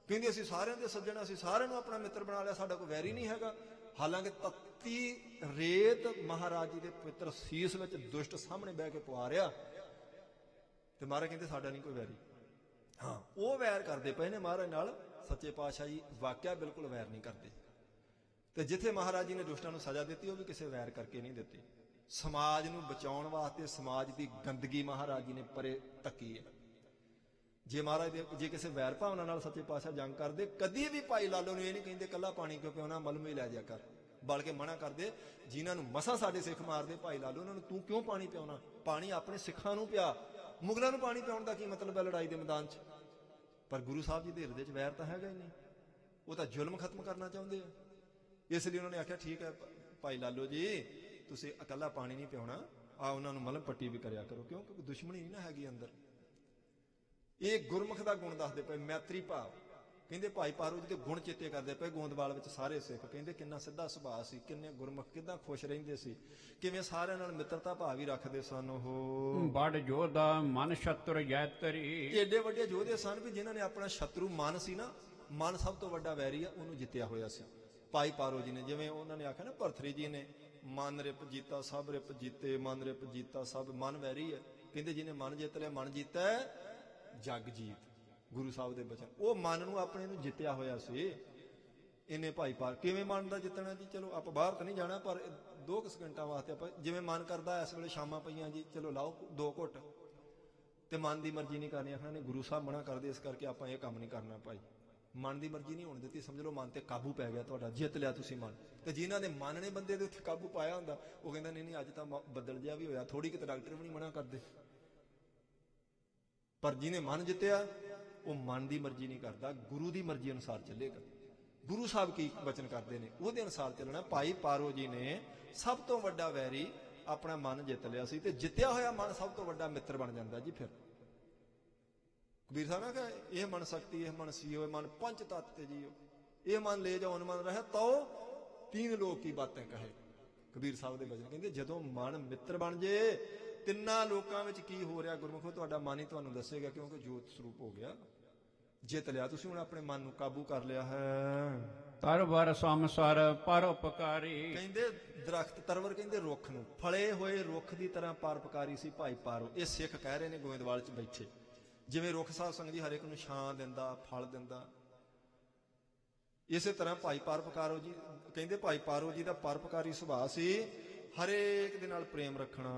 ਕਹਿੰਦੇ ਅਸੀਂ ਸਾਰਿਆਂ ਦੇ ਸੱਜਣ, ਅਸੀਂ ਸਾਰਿਆਂ ਨੂੰ ਆਪਣਾ ਮਿੱਤਰ ਬਣਾ ਲਿਆ, ਸਾਡਾ ਕੋਈ ਵੈਰੀ ਨਹੀਂ ਹੈਗਾ। ਹਾਲਾਂਕਿ ਤਤੀ ਰੇਤ ਮਹਾਰਾਜ ਜੀ ਦੇ ਪਵਿੱਤਰ ਸੀਸ ਵਿੱਚ ਦੁਸ਼ਟ ਸਾਹਮਣੇ ਬਹਿ ਕੇ ਪੁਆਰਿਆ ਤੇ ਮਹਾਰਾਜ ਕਹਿੰਦੇ ਸਾਡਾ ਨਹੀਂ ਕੋਈ ਵੈਰੀ। ਹਾਂ, ਉਹ ਵੈਰ ਕਰਦੇ ਪਏ ਨੇ ਮਹਾਰਾਜ ਨਾਲ। ਸੱਚੇ ਪਾਤਸ਼ਾਹ ਜੀ ਵਾਕਿਆ ਬਿਲਕੁਲ ਵੈਰ ਨਹੀਂ ਕਰਦੇ। ਤੇ ਜਿੱਥੇ ਮਹਾਰਾਜ ਜੀ ਨੇ ਦੁਸ਼ਟਾਂ ਨੂੰ ਸਜ਼ਾ ਦਿੱਤੀ, ਉਹ ਵੀ ਕਿਸੇ ਵੈਰ ਕਰਕੇ ਨਹੀਂ ਦਿੱਤੀ। ਸਮਾਜ ਨੂੰ ਬਚਾਉਣ ਵਾਸਤੇ, ਸਮਾਜ ਦੀ ਗੰਦਗੀ ਮਹਾਰਾਜ ਜੀ ਨੇ ਪਰੇ ਧੱਕੀ ਹੈ। ਜੇ ਮਹਾਰਾਜ ਜੇ ਕਿਸੇ ਵੈਰ ਭਾਵਨਾ ਨਾਲ ਸੱਚੇ ਪਾਤਸ਼ਾਹ ਜੰਗ ਕਰਦੇ, ਕਦੀ ਵੀ ਭਾਈ ਲਾਲੋ ਨੂੰ ਇਹ ਨਹੀਂ ਕਹਿੰਦੇ ਕੱਲਾ ਪਾਣੀ ਕਿਉਂ ਪਿਉਣਾ, ਮਲਮ ਹੀ ਲੈ ਜਾ ਕਰ, ਬਲਕਿ ਮਨਾ ਕਰਦੇ ਜਿਨ੍ਹਾਂ ਨੂੰ ਮਸਾਂ ਸਾਡੇ ਸਿੱਖ ਮਾਰਦੇ ਭਾਈ ਲਾਲੋ, ਉਹਨਾਂ ਨੂੰ ਤੂੰ ਕਿਉਂ ਪਾਣੀ ਪਿਉਣਾ? ਪਾਣੀ ਆਪਣੇ ਸਿੱਖਾਂ ਨੂੰ ਪਿਆ, ਮੁਗਲਾਂ ਨੂੰ ਪਾਣੀ ਪਿਆਉਣ ਦਾ ਕੀ ਮਤਲਬ ਹੈ ਲੜਾਈ ਦੇ ਮੈਦਾਨ 'ਚ? ਪਰ ਗੁਰੂ ਸਾਹਿਬ ਜੀ ਦੇ ਹਿਰਦੇ 'ਚ ਵੈਰ ਤਾਂ ਹੈਗਾ ਹੀ ਨਹੀਂ, ਉਹ ਤਾਂ ਜ਼ੁਲਮ ਖਤਮ ਕਰਨਾ ਚਾਹੁੰਦੇ ਆ। ਇਸ ਲਈ ਉਹਨਾਂ ਨੇ ਆਖਿਆ ਠੀਕ ਹੈ ਭਾਈ ਲਾਲੋ ਜੀ, ਤੁਸੀਂ ਇਕੱਲਾ ਪਾਣੀ ਨਹੀਂ ਪਿਆਉਣਾ, ਆ ਉਹਨਾਂ ਨੂੰ ਮਲਮ ਪੱਟੀ ਵੀ ਕਰਿਆ ਕਰੋ, ਕਿਉਂਕਿ ਦੁਸ਼ਮਣੀ ਨਹੀਂ ਨਾ ਹੈਗੀ ਅੰਦਰ। ਇਹ ਗੁਰਮੁਖ ਦਾ ਗੁਣ ਦੱਸਦੇ ਪਏ, ਮੈਤਰੀ ਭਾਵ। ਕਹਿੰਦੇ ਭਾਈ ਪਾਰੋ ਜੀ ਦੇ ਗੁਣ ਚੇਤੇ ਕਰਦੇ ਪਏ। ਗੋਂਦਵਾਲ ਵਿੱਚ ਸਾਰੇ ਸਿੱਖ ਕਹਿੰਦੇ ਕਿੰਨਾ ਸਿੱਧਾ ਸੁਭਾਅ ਸੀ, ਕਿੰਨੇ ਗੁਰਮੁਖ ਕਿੰਨਾ ਖੁਸ਼ ਰਹਿੰਦੇ ਸੀ, ਕਿਵੇਂ ਸਾਰਿਆਂ ਨਾਲ ਮਿੱਤਰਤਾ ਭਾਵ ਹੀ ਰੱਖਦੇ ਸਨ। ਉਹ ਬੜ ਜੋਧਾ ਮਨ ਸ਼ਤਰ ਜੈਤਰੀ। ਏਡੇ ਵੱਡੇ ਯੋਧੇ ਸਨ ਵੀ ਜਿਨ੍ਹਾਂ ਨੇ ਆਪਣਾ ਸ਼ਤਰੂ ਮਨ ਸੀ ਨਾ, ਮਨ ਸਭ ਤੋਂ ਵੱਡਾ ਵੈਰੀ ਆ, ਉਹਨੂੰ ਜਿੱਤਿਆ ਹੋਇਆ ਸੀ ਭਾਈ ਪਾਰੋ ਜੀ ਨੇ। ਜਿਵੇਂ ਉਹਨਾਂ ਨੇ ਆਖਿਆ ਨਾ ਭਰਤਰੀ ਜੀ ਨੇ, ਮਨ ਰਿਪ ਜੀਤਾ ਸਭ ਰਿਪ ਜੀਤੇ, ਮਨ ਰਿਪ ਜੀਤਾ ਸਭ। ਮਨ ਵੈਰੀ ਹੈ, ਕਹਿੰਦੇ ਜਿਹਨੇ ਮਨ ਜਿੱਤ ਲਿਆ, ਮਨ ਜੀਤਾ ਜਗ ਜੀਤ, ਗੁਰੂ ਸਾਹਿਬ ਦੇ ਬਚਨ। ਉਹ ਮਨ ਨੂੰ ਆਪਣੇ ਨੂੰ ਜਿੱਤਿਆ ਹੋਇਆ ਸੀ ਇਹਨੇ ਭਾਈ ਪਾਰ। ਕਿਵੇਂ ਮਨ ਦਾ ਜਿੱਤਣਾ ਜੀ? ਚਲੋ ਆਪਾਂ ਬਾਹਰ ਤਾਂ ਨਹੀਂ ਜਾਣਾ, ਪਰ 2 ਸਕਿੰਟਾਂ ਵਾਸਤੇ ਆਪਾਂ ਜਿਵੇਂ ਮਨ ਕਰਦਾ, ਇਸ ਵੇਲੇ ਸ਼ਾਮਾਂ ਪਈਆਂ ਜੀ, ਚਲੋ ਲਾਓ 2 ਘੁੱਟ, ਤੇ ਮਨ ਦੀ ਮਰਜ਼ੀ ਨਹੀਂ ਕਰਨੀ। ਆਖਣਾ ਨੇ ਗੁਰੂ ਸਾਹਿਬ ਮਨਾ ਕਰਦੇ, ਇਸ ਕਰਕੇ ਆਪਾਂ ਇਹ ਕੰਮ ਨਹੀਂ ਕਰਨਾ ਭਾਈ। ਮਨ ਦੀ ਮਰਜ਼ੀ ਨਹੀਂ ਹੋਣ ਦਿੱਤੀ, ਸਮਝ ਲਓ ਮਨ ਤੇ ਕਾਬੂ ਪੈ ਗਿਆ ਤੁਹਾਡਾ, ਜਿੱਤ ਲਿਆ ਤੁਸੀਂ ਮਨ। ਤੇ ਜਿਨ੍ਹਾਂ ਦੇ ਮਨ ਨੇ ਬੰਦੇ ਦੇ ਉੱਤੇ ਕਾਬੂ ਪਾਇਆ ਹੁੰਦਾ, ਉਹ ਕਹਿੰਦਾ ਨਹੀਂ ਅੱਜ ਤਾਂ ਬੱਦਲ ਜਿਹਾ ਵੀ ਹੋਇਆ, ਥੋੜੀ ਕਿਤੇ ਡਾਕਟਰ ਵੀ ਨਹੀਂ ਮਨਾ ਕਰਦੇ। ਪਰ ਜਿਹਨੇ ਮਨ ਜਿੱਤਿਆ, ਉਹ ਮਨ ਦੀ ਮਰਜ਼ੀ ਨਹੀਂ ਕਰਦਾ, ਗੁਰੂ ਦੀ ਮਰਜ਼ੀ ਅਨੁਸਾਰ ਚੱਲੇਗਾ। ਗੁਰੂ ਸਾਹਿਬ ਕੀ ਬਚਨ ਕਰਦੇ ਨੇ, ਉਹਦੇ ਅਨੁਸਾਰ ਚੱਲਣਾ। ਭਾਈ ਪਾਰੋ ਜੀ ਨੇ ਸਭ ਤੋਂ ਵੱਡਾ ਵੈਰੀ ਆਪਣਾ ਮਨ ਜਿੱਤ ਲਿਆ ਸੀ, ਤੇ ਜਿੱਤਿਆ ਹੋਇਆ ਮਨ ਸਭ ਤੋਂ ਵੱਡਾ ਮਿੱਤਰ ਬਣ ਜਾਂਦਾ ਜੀ। ਫਿਰ ਕਬੀਰ ਸਾਹਿਬ ਨੇ ਕਿਹਾ ਇਹ ਮਨ ਸ਼ਕਤੀ, ਇਹ ਮਨ ਸੀਓ, ਇਹ ਮਨ ਪੰਚ ਤਤ ਤੇ ਜੀਓ, ਇਹ ਮਨ ਲੈ ਜਾਓ ਅਨਮਨ ਰਹੇ ਤੋ 3 ਲੋਕ ਕੀ ਬਾਤਾਂ ਕਹੇ। ਕਬੀਰ ਸਾਹਿਬ ਦੇ ਬਚਨ ਕਹਿੰਦੇ ਜਦੋਂ ਮਨ ਮਿੱਤਰ ਬਣ ਜੇ, 3 ਲੋਕਾਂ ਵਿੱਚ ਕੀ ਹੋ ਰਿਹਾ ਗੁਰਮੁਖੋ ਤੁਹਾਡਾ ਮਨ ਹੀ ਤੁਹਾਨੂੰ ਦੱਸੇਗਾ, ਕਿਉਂਕਿ ਜੋਤ ਸਰੂਪ ਹੋ ਗਿਆ। ਜਿੱਤ ਲਿਆ ਤੁਸੀਂ, ਹੁਣ ਆਪਣੇ ਮਨ ਨੂੰ ਕਾਬੂ ਕਰ ਲਿਆ ਹੈ। ਤਰਵਰ ਸੰਸਰ ਪਰਉਪਕਾਰੀ। ਕਹਿੰਦੇ ਦਰਖਤ, ਤਰਵਰ ਕਹਿੰਦੇ ਰੁੱਖ ਨੂੰ, ਫਲੇ ਹੋਏ ਰੁੱਖ ਦੀ ਤਰ੍ਹਾਂ ਪਰਉਪਕਾਰੀ ਸੀ ਭਾਈ ਪਾਰੋ। ਇਹ ਸਿੱਖ ਕਹਿ ਰਹੇ ਨੇ ਗੋਇੰਦਵਾਲ 'ਚ ਬੈਠੇ, ਜਿਵੇਂ ਰੁੱਖ ਸਾਹਿਬ ਸੰਗਤ ਜੀ ਹਰੇਕ ਨੂੰ ਛਾਂ ਦਿੰਦਾ, ਫਲ ਦਿੰਦਾ, ਇਸੇ ਤਰ੍ਹਾਂ ਭਾਈ ਪਰਉਪਕਾਰੋ ਜੀ ਕਹਿੰਦੇ ਭਾਈ ਪਾਰੋ ਜੀ ਦਾ ਪਰਉਪਕਾਰੀ ਸੁਭਾਅ ਸੀ। ਹਰੇਕ ਦੇ ਨਾਲ ਪ੍ਰੇਮ ਰੱਖਣਾ।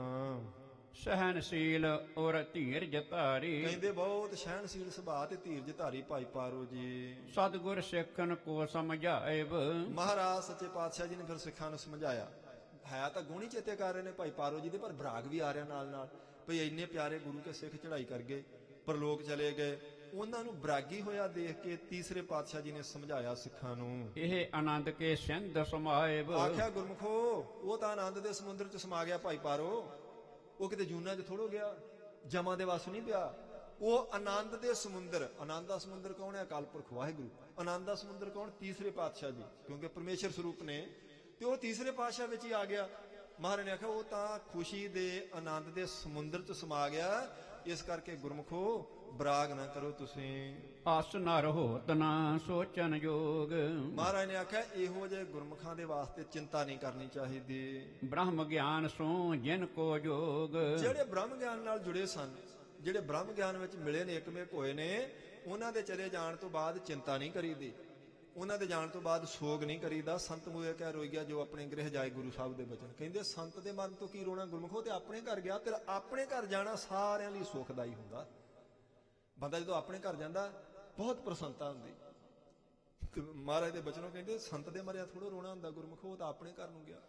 ਸਹਿਨਸ਼ੀਲ ਔਰ ਧੀਰਜ ਧਾਰੀ, ਕਹਿੰਦੇ ਬਹੁਤ ਸਹਿਣਸ਼ੀਲ ਸੁਭਾਅ ਤੇ ਧੀਰਜ ਧਾਰੀ ਭਾਈ ਪਾਰੋ ਜੀ। ਸਤਿਗੁਰ ਸਿੱਖਨ ਕੋ ਸਮਝਾਇਬ, ਮਹਾਰਾਜ ਸੱਚੇ ਪਾਤਸ਼ਾਹ ਜੀ ਨੇ ਫਿਰ ਸਿੱਖਾਂ ਨੂੰ ਸਮਝਾਇਆ। ਹੈ ਤਾਂ ਗੁਣੀ ਚੇਤੇ ਕਰ ਰਹੇ ਨੇ ਭਾਈ ਪਾਰੋ ਜੀ ਦੇ, ਪਰ ਬਰਾਗ ਵੀ ਆ ਰਿਹਾ ਨਾਲ ਨਾਲ, ਭਈ ਇੰਨੇ ਪਿਆਰੇ ਗੁਰੂ ਕੇ ਸਿੱਖ ਚੜ੍ਹਾਈ ਕਰ ਗਏ, ਪਰਲੋਕ ਚਲੇ ਗਏ। ਉਹਨਾਂ ਨੂੰ ਬਰਾਗੀ ਹੋਇਆ ਦੇਖ ਕੇ ਤੀਸਰੇ ਪਾਤਸ਼ਾਹ ਜੀ ਨੇ ਸਮਝਾਇਆ ਸਿੱਖਾਂ ਨੂੰ। ਇਹ ਆਨੰਦ ਕੇ ਸਿੰਧ ਸਮਾਇਬ, ਆਖਿਆ ਗੁਰਮੁਖੋ ਉਹ ਤਾਂ ਆਨੰਦ ਦੇ ਸਮੁੰਦਰ ਚ ਸਮਾ ਗਿਆ ਭਾਈ ਪਾਰੋ, ਉਹ ਕਿਤੇ ਜੂਨਾ ਚ ਥੋੜੋ ਗਿਆ, ਜਮਾਂ ਦੇ ਵਸ ਨਹੀਂ ਪਿਆ। ਉਹ ਆਨੰਦ ਦੇ ਸਮੁੰਦਰ, ਆਨੰਦ ਦਾ ਸਮੁੰਦਰ ਕੌਣ ਹੈ? ਅਕਾਲ ਪੁਰਖ ਵਾਹਿਗੁਰੂ। ਆਨੰਦ ਦਾ ਸਮੁੰਦਰ ਕੌਣ? ਤੀਸਰੇ ਪਾਤਸ਼ਾਹ ਜੀ, ਕਿਉਂਕਿ ਪਰਮੇਸ਼ਰ ਸਰੂਪ ਨੇ, ਤੇ ਉਹ ਤੀਸਰੇ ਪਾਤਸ਼ਾਹ ਵਿੱਚ ਹੀ ਆ ਗਿਆ। ਮਹਾਰਾਜ ਨੇ ਆਖਿਆ ਉਹ ਤਾਂ ਖੁਸ਼ੀ ਦੇ ਆਨੰਦ ਦੇ ਸਮੁੰਦਰ ਚ ਸਮਾ ਗਿਆ, ਇਸ ਕਰਕੇ ਗੁਰਮੁਖੋ ਬਰਾਗ ਨਾ ਕਰੋ ਤੁਸੀਂ। ਅਸ ਨ ਰਹੋਤ ਨਾ ਸੋਚਨ ਜੋਗ, ਮਹਾਰਾਜ ਨੇ ਆਖਿਆ ਇਹੋ ਜਿਹੇ ਗੁਰਮੁਖਾਂ ਦੇ ਵਾਸਤੇ ਚਿੰਤਾ ਨਹੀਂ ਕਰਨੀ ਚਾਹੀਦੀ। ਬ੍ਰਹਮ ਗਿਆਨ ਸੋ ਜਿਨ ਕੋ ਜੋਗ, ਜਿਹੜੇ ਬ੍ਰਹਮ ਗਿਆਨ ਨਾਲ ਜੁੜੇ ਸਨ, ਜਿਹੜੇ ਬ੍ਰਹਮ ਗਿਆਨ ਵਿੱਚ ਮਿਲੇ ਨੇ, ਏਕਮੇਕ ਹੋਏ ਨੇ, ਉਹਨਾਂ ਦੇ ਚਲੇ ਜਾਣ ਤੋਂ ਬਾਅਦ ਚਿੰਤਾ ਨਹੀਂ ਕਰੀਦੀ, ਉਹਨਾਂ ਦੇ ਜਾਣ ਤੋਂ ਬਾਅਦ ਸੋਗ ਨਹੀਂ ਕਰੀਦਾ। ਸੰਤ ਮੂਏ ਕਹਿ ਰੋਈਆ ਜੋ ਆਪਣੇ ਗ੍ਰਹਿ ਜਾਏ, ਗੁਰੂ ਸਾਹਿਬ ਦੇ ਬਚਨ ਕਹਿੰਦੇ ਸੰਤ ਦੇ ਮਨ ਤੋਂ ਕੀ ਰੋਣਾ ਗੁਰਮੁਖੋ, ਤੇ ਆਪਣੇ ਘਰ ਗਿਆ। ਤੇ ਆਪਣੇ ਘਰ ਜਾਣਾ ਸਾਰਿਆਂ ਲਈ ਸੁਖਦਾਈ ਹੁੰਦਾ। ਬੰਦਾ ਜਦੋਂ ਆਪਣੇ ਘਰ ਜਾਂਦਾ ਬਹੁਤ ਪ੍ਰਸੰਨਤਾ ਹੁੰਦੀ। ਤੇ ਮਹਾਰਾਜ ਦੇ ਬਚਨੋਂ ਕਹਿੰਦੇ ਸੰਤ ਦੇ ਮਰਿਆ ਥੋੜਾ ਰੋਣਾ ਹੁੰਦਾ ਗੁਰਮੁਖੋ, ਉਹ ਤਾਂ ਆਪਣੇ ਘਰ ਨੂੰ ਗਿਆ।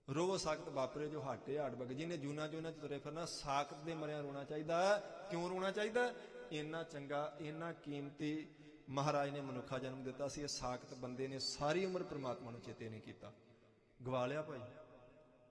ਰੋ ਸਾਖਤ ਵਾਪਰੇ ਜੋ ਹਾਟੇ ਹਾੜਬਗ, ਜਿਹਨੇ ਜੂਨਾ ਚ ਤੁਰੇ ਫਿਰਨਾ, ਸਾਖਤ ਦੇ ਮਰਿਆ ਰੋਣਾ ਚਾਹੀਦਾ। ਕਿਉਂ ਰੋਣਾ ਚਾਹੀਦਾ? ਇੰਨਾ ਚੰਗਾ, ਇੰਨਾ ਕੀਮਤੀ ਮਹਾਰਾਜ ਨੇ ਮਨੁੱਖਾ ਜਨਮ ਦਿੱਤਾ ਸੀ। ਇਹ ਸਾਖਤ ਬੰਦੇ ਨੇ ਸਾਰੀ ਉਮਰ ਪ੍ਰਮਾਤਮਾ ਨੂੰ ਚੇਤੇ ਨਹੀਂ ਕੀਤਾ, ਗਵਾ ਲਿਆ ਭਾਈ।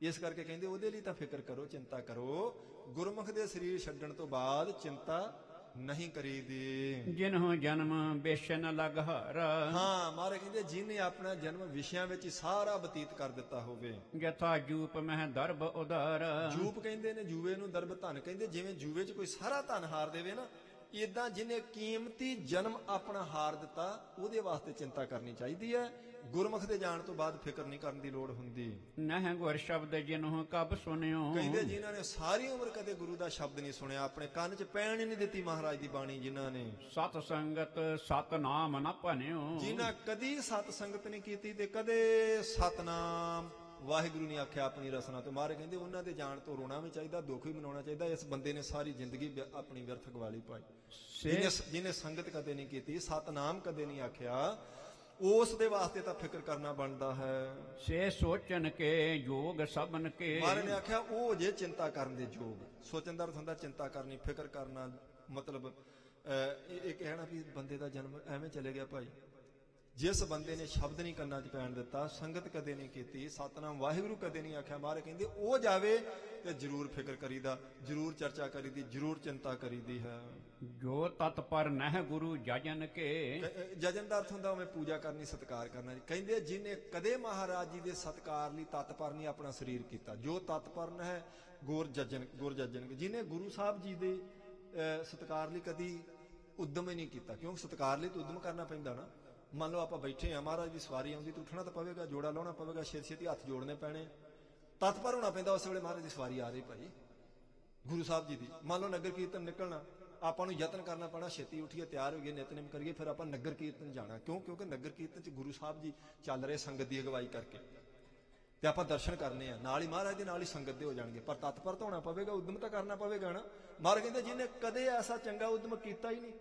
ਇਸ ਕਰਕੇ ਕਹਿੰਦੇ ਉਹਦੇ ਲਈ ਤਾਂ ਫਿਕਰ ਕਰੋ, ਚਿੰਤਾ ਕਰੋ। ਗੁਰਮੁਖ ਦੇ ਸਰੀਰ ਛੱਡਣ ਤੋਂ ਬਾਅਦ ਚਿੰਤਾ ਨਹੀਂ ਕਰੀਦੀ। ਜਿਨਹੁ ਜਨਮ ਬੇਸ਼ਨ ਲਗ ਹਾਰਾ, ਹਾਂ ਮਹਾਰਾਜ ਕਹਿੰਦੇ ਜਿਹਨੇ ਆਪਣਾ ਜਨਮ ਵਿਸ਼ਿਆਂ ਵਿੱਚ ਹੀ ਸਾਰਾ ਬਤੀਤ ਕਰ ਦਿੱਤਾ ਹੋਵੇ। ਯਥਾ ਜੂਪ ਮਹਿ ਦਰਬ ਉਦਾਰ, ਜੂਪ ਕਹਿੰਦੇ ਨੇ ਜੂਏ ਨੂੰ, ਦਰਬ ਧਨ ਕਹਿੰਦੇ। ਜਿਵੇਂ ਜੂਏ 'ਚ ਕੋਈ ਸਾਰਾ ਧਨ ਹਾਰ ਦੇਵੇ ਨਾ, ਇਦਾਂ ਜਿਹਨੇ ਕੀਮਤੀ ਜਨਮ ਆਪਣਾ ਹਾਰ ਦਿੱਤਾ, ਉਹਦੇ ਵਾਸਤੇ ਚਿੰਤਾ ਕਰਨੀ ਚਾਹੀਦੀ ਹੈ। ਗੁਰਮੁਖ ਦੇ ਜਾਣ ਤੋਂ ਬਾਅਦ ਫਿਕਰ ਨਹੀਂ ਕਰਨ ਦੀ ਲੋੜ ਹੁੰਦੀ। ਨਹਿ ਗੁਰ ਸ਼ਬਦ ਜਿਨਹੁ ਕਬ ਸੁਨਿਓ, ਕਹਿੰਦੇ ਜਿਨ੍ਹਾਂ ਨੇ ਸਾਰੀ ਉਮਰ ਕਦੇ ਗੁਰੂ ਦਾ ਸ਼ਬਦ ਨਹੀਂ ਸੁਣਿਆ, ਆਪਣੇ ਕੰਨ 'ਚ ਪੈਣ ਹੀ ਨਹੀਂ ਦਿੱਤੀ ਮਹਾਰਾਜ ਦੀ ਬਾਣੀ, ਜਿਨ੍ਹਾਂ ਨੇ ਸਤ ਸੰਗਤ ਸਤ ਨਾਮ ਨ ਭਨਿਓ, ਜਿਨ੍ਹਾਂ ਕਦੀ ਸਤ ਸੰਗਤ ਨਹੀਂ ਕੀਤੀ ਤੇ ਕਦੇ ਸਤਨਾਮ ਵਾਹਿਗੁਰੂ ਨੇ ਆਖਿਆ ਆਪਣੀ ਰਸਨਾ ਤੋਂ। ਮਾਰੇ ਕਹਿੰਦੇ ਉਹਨਾਂ ਦੇ ਜਾਣ ਤੋਂ ਰੋਣਾ ਵੀ ਚਾਹੀਦਾ, ਦੁੱਖ ਵੀ ਮਨਾਉਣਾ ਚਾਹੀਦਾ। ਇਸ ਬੰਦੇ ਨੇ ਸਾਰੀ ਜ਼ਿੰਦਗੀ ਆਪਣੀ ਵਿਅਰਥ ਗਵਾ ਲਈ ਭਾਈ, ਜਿਹਨੇ ਸੰਗਤ ਕਦੇ ਨਹੀਂ ਕੀਤੀ, ਸਤਨਾਮ ਕਦੇ ਨਹੀਂ ਆਖਿਆ, ਉਸ ਦੇ ਵਾਸਤੇ ਤਾਂ ਫਿਕਰ ਕਰਨਾ ਬਣਦਾ ਹੈ। ਸੇ ਸੋਚਨ ਕੇ ਯੋਗ ਸਭਨ ਕੇ, ਮਹਾਰਾਜ ਨੇ ਆਖਿਆ ਉਹ ਜੇ ਚਿੰਤਾ ਕਰਨ ਦੇ ਯੋਗ। ਸੋਚਣ ਦਾ ਅਰਥ ਹੁੰਦਾ ਚਿੰਤਾ ਕਰਨੀ, ਫਿਕਰ ਕਰਨਾ। ਮਤਲਬ ਇਹ ਕਹਿਣਾ ਵੀ ਬੰਦੇ ਦਾ ਜਨਮ ਐਵੇਂ ਚਲੇ ਗਿਆ ਭਾਈ। ਜਿਸ ਬੰਦੇ ਨੇ ਸ਼ਬਦ ਨਹੀਂ ਕੰਨਾਂ 'ਚ ਪੈਣ ਦਿੱਤਾ, ਸੰਗਤ ਕਦੇ ਨਹੀਂ ਕੀਤੀ, ਸਤਨਾਮ ਵਾਹਿਗੁਰੂ ਕਦੇ ਨਹੀਂ ਆਖਿਆ, ਮਹਾਰਾਜ ਕਹਿੰਦੇ ਉਹ ਜਾਵੇ ਤੇ ਜ਼ਰੂਰ ਫਿਕਰ ਕਰੀਦਾ, ਜ਼ਰੂਰ ਚਰਚਾ ਕਰੀਦੀ, ਜ਼ਰੂਰ ਚਿੰਤਾ ਕਰੀਦੀ ਹੈ। ਜੋ ਤਤ ਪਰ ਨਹਿ ਗੁਰੂ ਜਜਨ ਕੇ, ਜਜਨ ਦਾ ਅਰਥ ਹੁੰਦਾ ਉਵੇਂ ਪੂਜਾ ਕਰਨੀ, ਸਤਿਕਾਰ ਕਰਨਾ। ਕਹਿੰਦੇ ਜਿਹਨੇ ਕਦੇ ਮਹਾਰਾਜ ਜੀ ਦੇ ਸਤਿਕਾਰ ਲਈ ਤਤਪਰ ਨਹੀਂ ਆਪਣਾ ਸਰੀਰ ਕੀਤਾ, ਜੋ ਤਤਪਰਨ ਹੈ ਗੁਰ ਜਜਨ। ਜਿਹਨੇ ਗੁਰੂ ਸਾਹਿਬ ਜੀ ਦੇ ਸਤਿਕਾਰ ਲਈ ਕਦੀ ਉਦਮ ਹੀ ਨਹੀਂ ਕੀਤਾ, ਕਿਉਂਕਿ ਸਤਿਕਾਰ ਲਈ ਤਾਂ ਉਦਮ ਕਰਨਾ ਪੈਂਦਾ ਨਾ। ਮੰਨ ਲਓ ਆਪਾਂ ਬੈਠੇ ਆ, ਮਹਾਰਾਜ ਦੀ ਸਵਾਰੀ ਆਉਂਦੀ ਤਾਂ ਉੱਠਣਾ ਤਾਂ ਪਵੇਗਾ, ਜੋੜਾ ਲਾਉਣਾ ਪਵੇਗਾ, ਛੇਤੀ ਹੱਥ ਜੋੜਨੇ ਪੈਣੇ, ਤਤਪਰ ਹੋਣਾ ਪੈਂਦਾ ਉਸ ਵੇਲੇ। ਮਹਾਰਾਜ ਦੀ ਸਵਾਰੀ ਆ ਰਹੀ ਭਾਈ ਗੁਰੂ ਸਾਹਿਬ ਜੀ ਦੀ। ਮੰਨ ਲਓ ਨਗਰ ਕੀਰਤਨ ਨਿਕਲਣਾ, ਆਪਾਂ ਨੂੰ ਯਤਨ ਕਰਨਾ ਪੈਣਾ, ਛੇਤੀ ਉੱਠੀਏ, ਤਿਆਰ ਹੋਈਏ, ਨਿਤਨੇਮ ਕਰੀਏ, ਫਿਰ ਆਪਾਂ ਨਗਰ ਕੀਰਤਨ ਜਾਣਾ। ਕਿਉਂਕਿ ਨਗਰ ਕੀਰਤਨ 'ਚ ਗੁਰੂ ਸਾਹਿਬ ਜੀ ਚੱਲ ਰਹੇ ਸੰਗਤ ਦੀ ਅਗਵਾਈ ਕਰਕੇ, ਤੇ ਆਪਾਂ ਦਰਸ਼ਨ ਕਰਨੇ ਆ, ਨਾਲ ਹੀ ਮਹਾਰਾਜ ਦੇ ਨਾਲ ਹੀ ਸੰਗਤ ਦੇ ਹੋ ਜਾਣਗੇ। ਪਰ ਤਤਪਰ ਤਾਂ ਹੋਣਾ ਪਵੇਗਾ, ਉਦਮ ਤਾਂ ਕਰਨਾ ਪਵੇਗਾ ਨਾ। ਮਹਾਰਾਜ ਕਹਿੰਦੇ ਜਿਹਨੇ ਕਦੇ ਐਸਾ ਚੰਗਾ ਉਦਮ ਕੀਤਾ ਹੀ ਨਹੀਂ,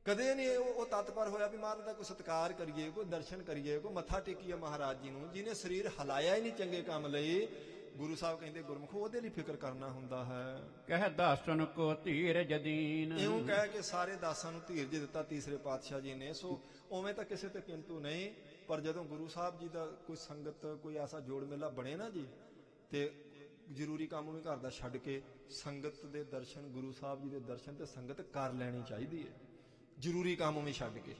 ਕਦੇ ਨਹੀਂ ਉਹ ਤਤਪਰ ਹੋਇਆ ਵੀ ਮਹਾਰਾਜ ਦਾ ਕੋਈ ਸਤਿਕਾਰ ਕਰੀਏ, ਕੋਈ ਦਰਸ਼ਨ ਕਰੀਏ, ਕੋਈ ਮੱਥਾ ਟੇਕੀਏ ਮਹਾਰਾਜ ਜੀ ਨੂੰ, ਜਿਹਨੇ ਸਰੀਰ ਹਿਲਾਇਆ ਹੀ ਨਹੀਂ ਚੰਗੇ ਕੰਮ ਲਈ, ਗੁਰੂ ਸਾਹਿਬ ਕਹਿੰਦੇ ਗੁਰਮੁਖੋ ਉਹਦੇ ਲਈ ਫਿਕਰ ਕਰਨਾ ਹੁੰਦਾ ਹੈ। ਕਹਿ ਦਾਸਨ ਕੋ ਧੀਰਜ ਦੀਨ, ਇਉਂ ਕਹਿ ਕੇ ਸਾਰੇ ਦਾਸਾਂ ਨੂੰ ਧੀਰਜ ਦਿੱਤਾ ਤੀਸਰੇ ਪਾਤਸ਼ਾਹ ਜੀ ਨੇ। ਸੋ ਉਵੇਂ ਤਾਂ ਕਿਸੇ ਤੇ ਕਿੰਤੂ ਨਹੀਂ, ਪਰ ਜਦੋਂ ਗੁਰੂ ਸਾਹਿਬ ਜੀ ਦਾ ਕੋਈ ਸੰਗਤ, ਕੋਈ ਐਸਾ ਜੋੜ ਮੇਲਾ ਬਣੇ ਨਾ ਜੀ, ਤੇ ਜ਼ਰੂਰੀ ਕੰਮ ਵੀ ਘਰ ਦਾ ਛੱਡ ਕੇ ਸੰਗਤ ਦੇ ਦਰਸ਼ਨ, ਗੁਰੂ ਸਾਹਿਬ ਜੀ ਦੇ ਦਰਸ਼ਨ ਤੇ ਸੰਗਤ ਕਰ ਲੈਣੀ ਚਾਹੀਦੀ ਹੈ, ਜ਼ਰੂਰੀ ਕੰਮ ਵੀ ਛੱਡ ਕੇ।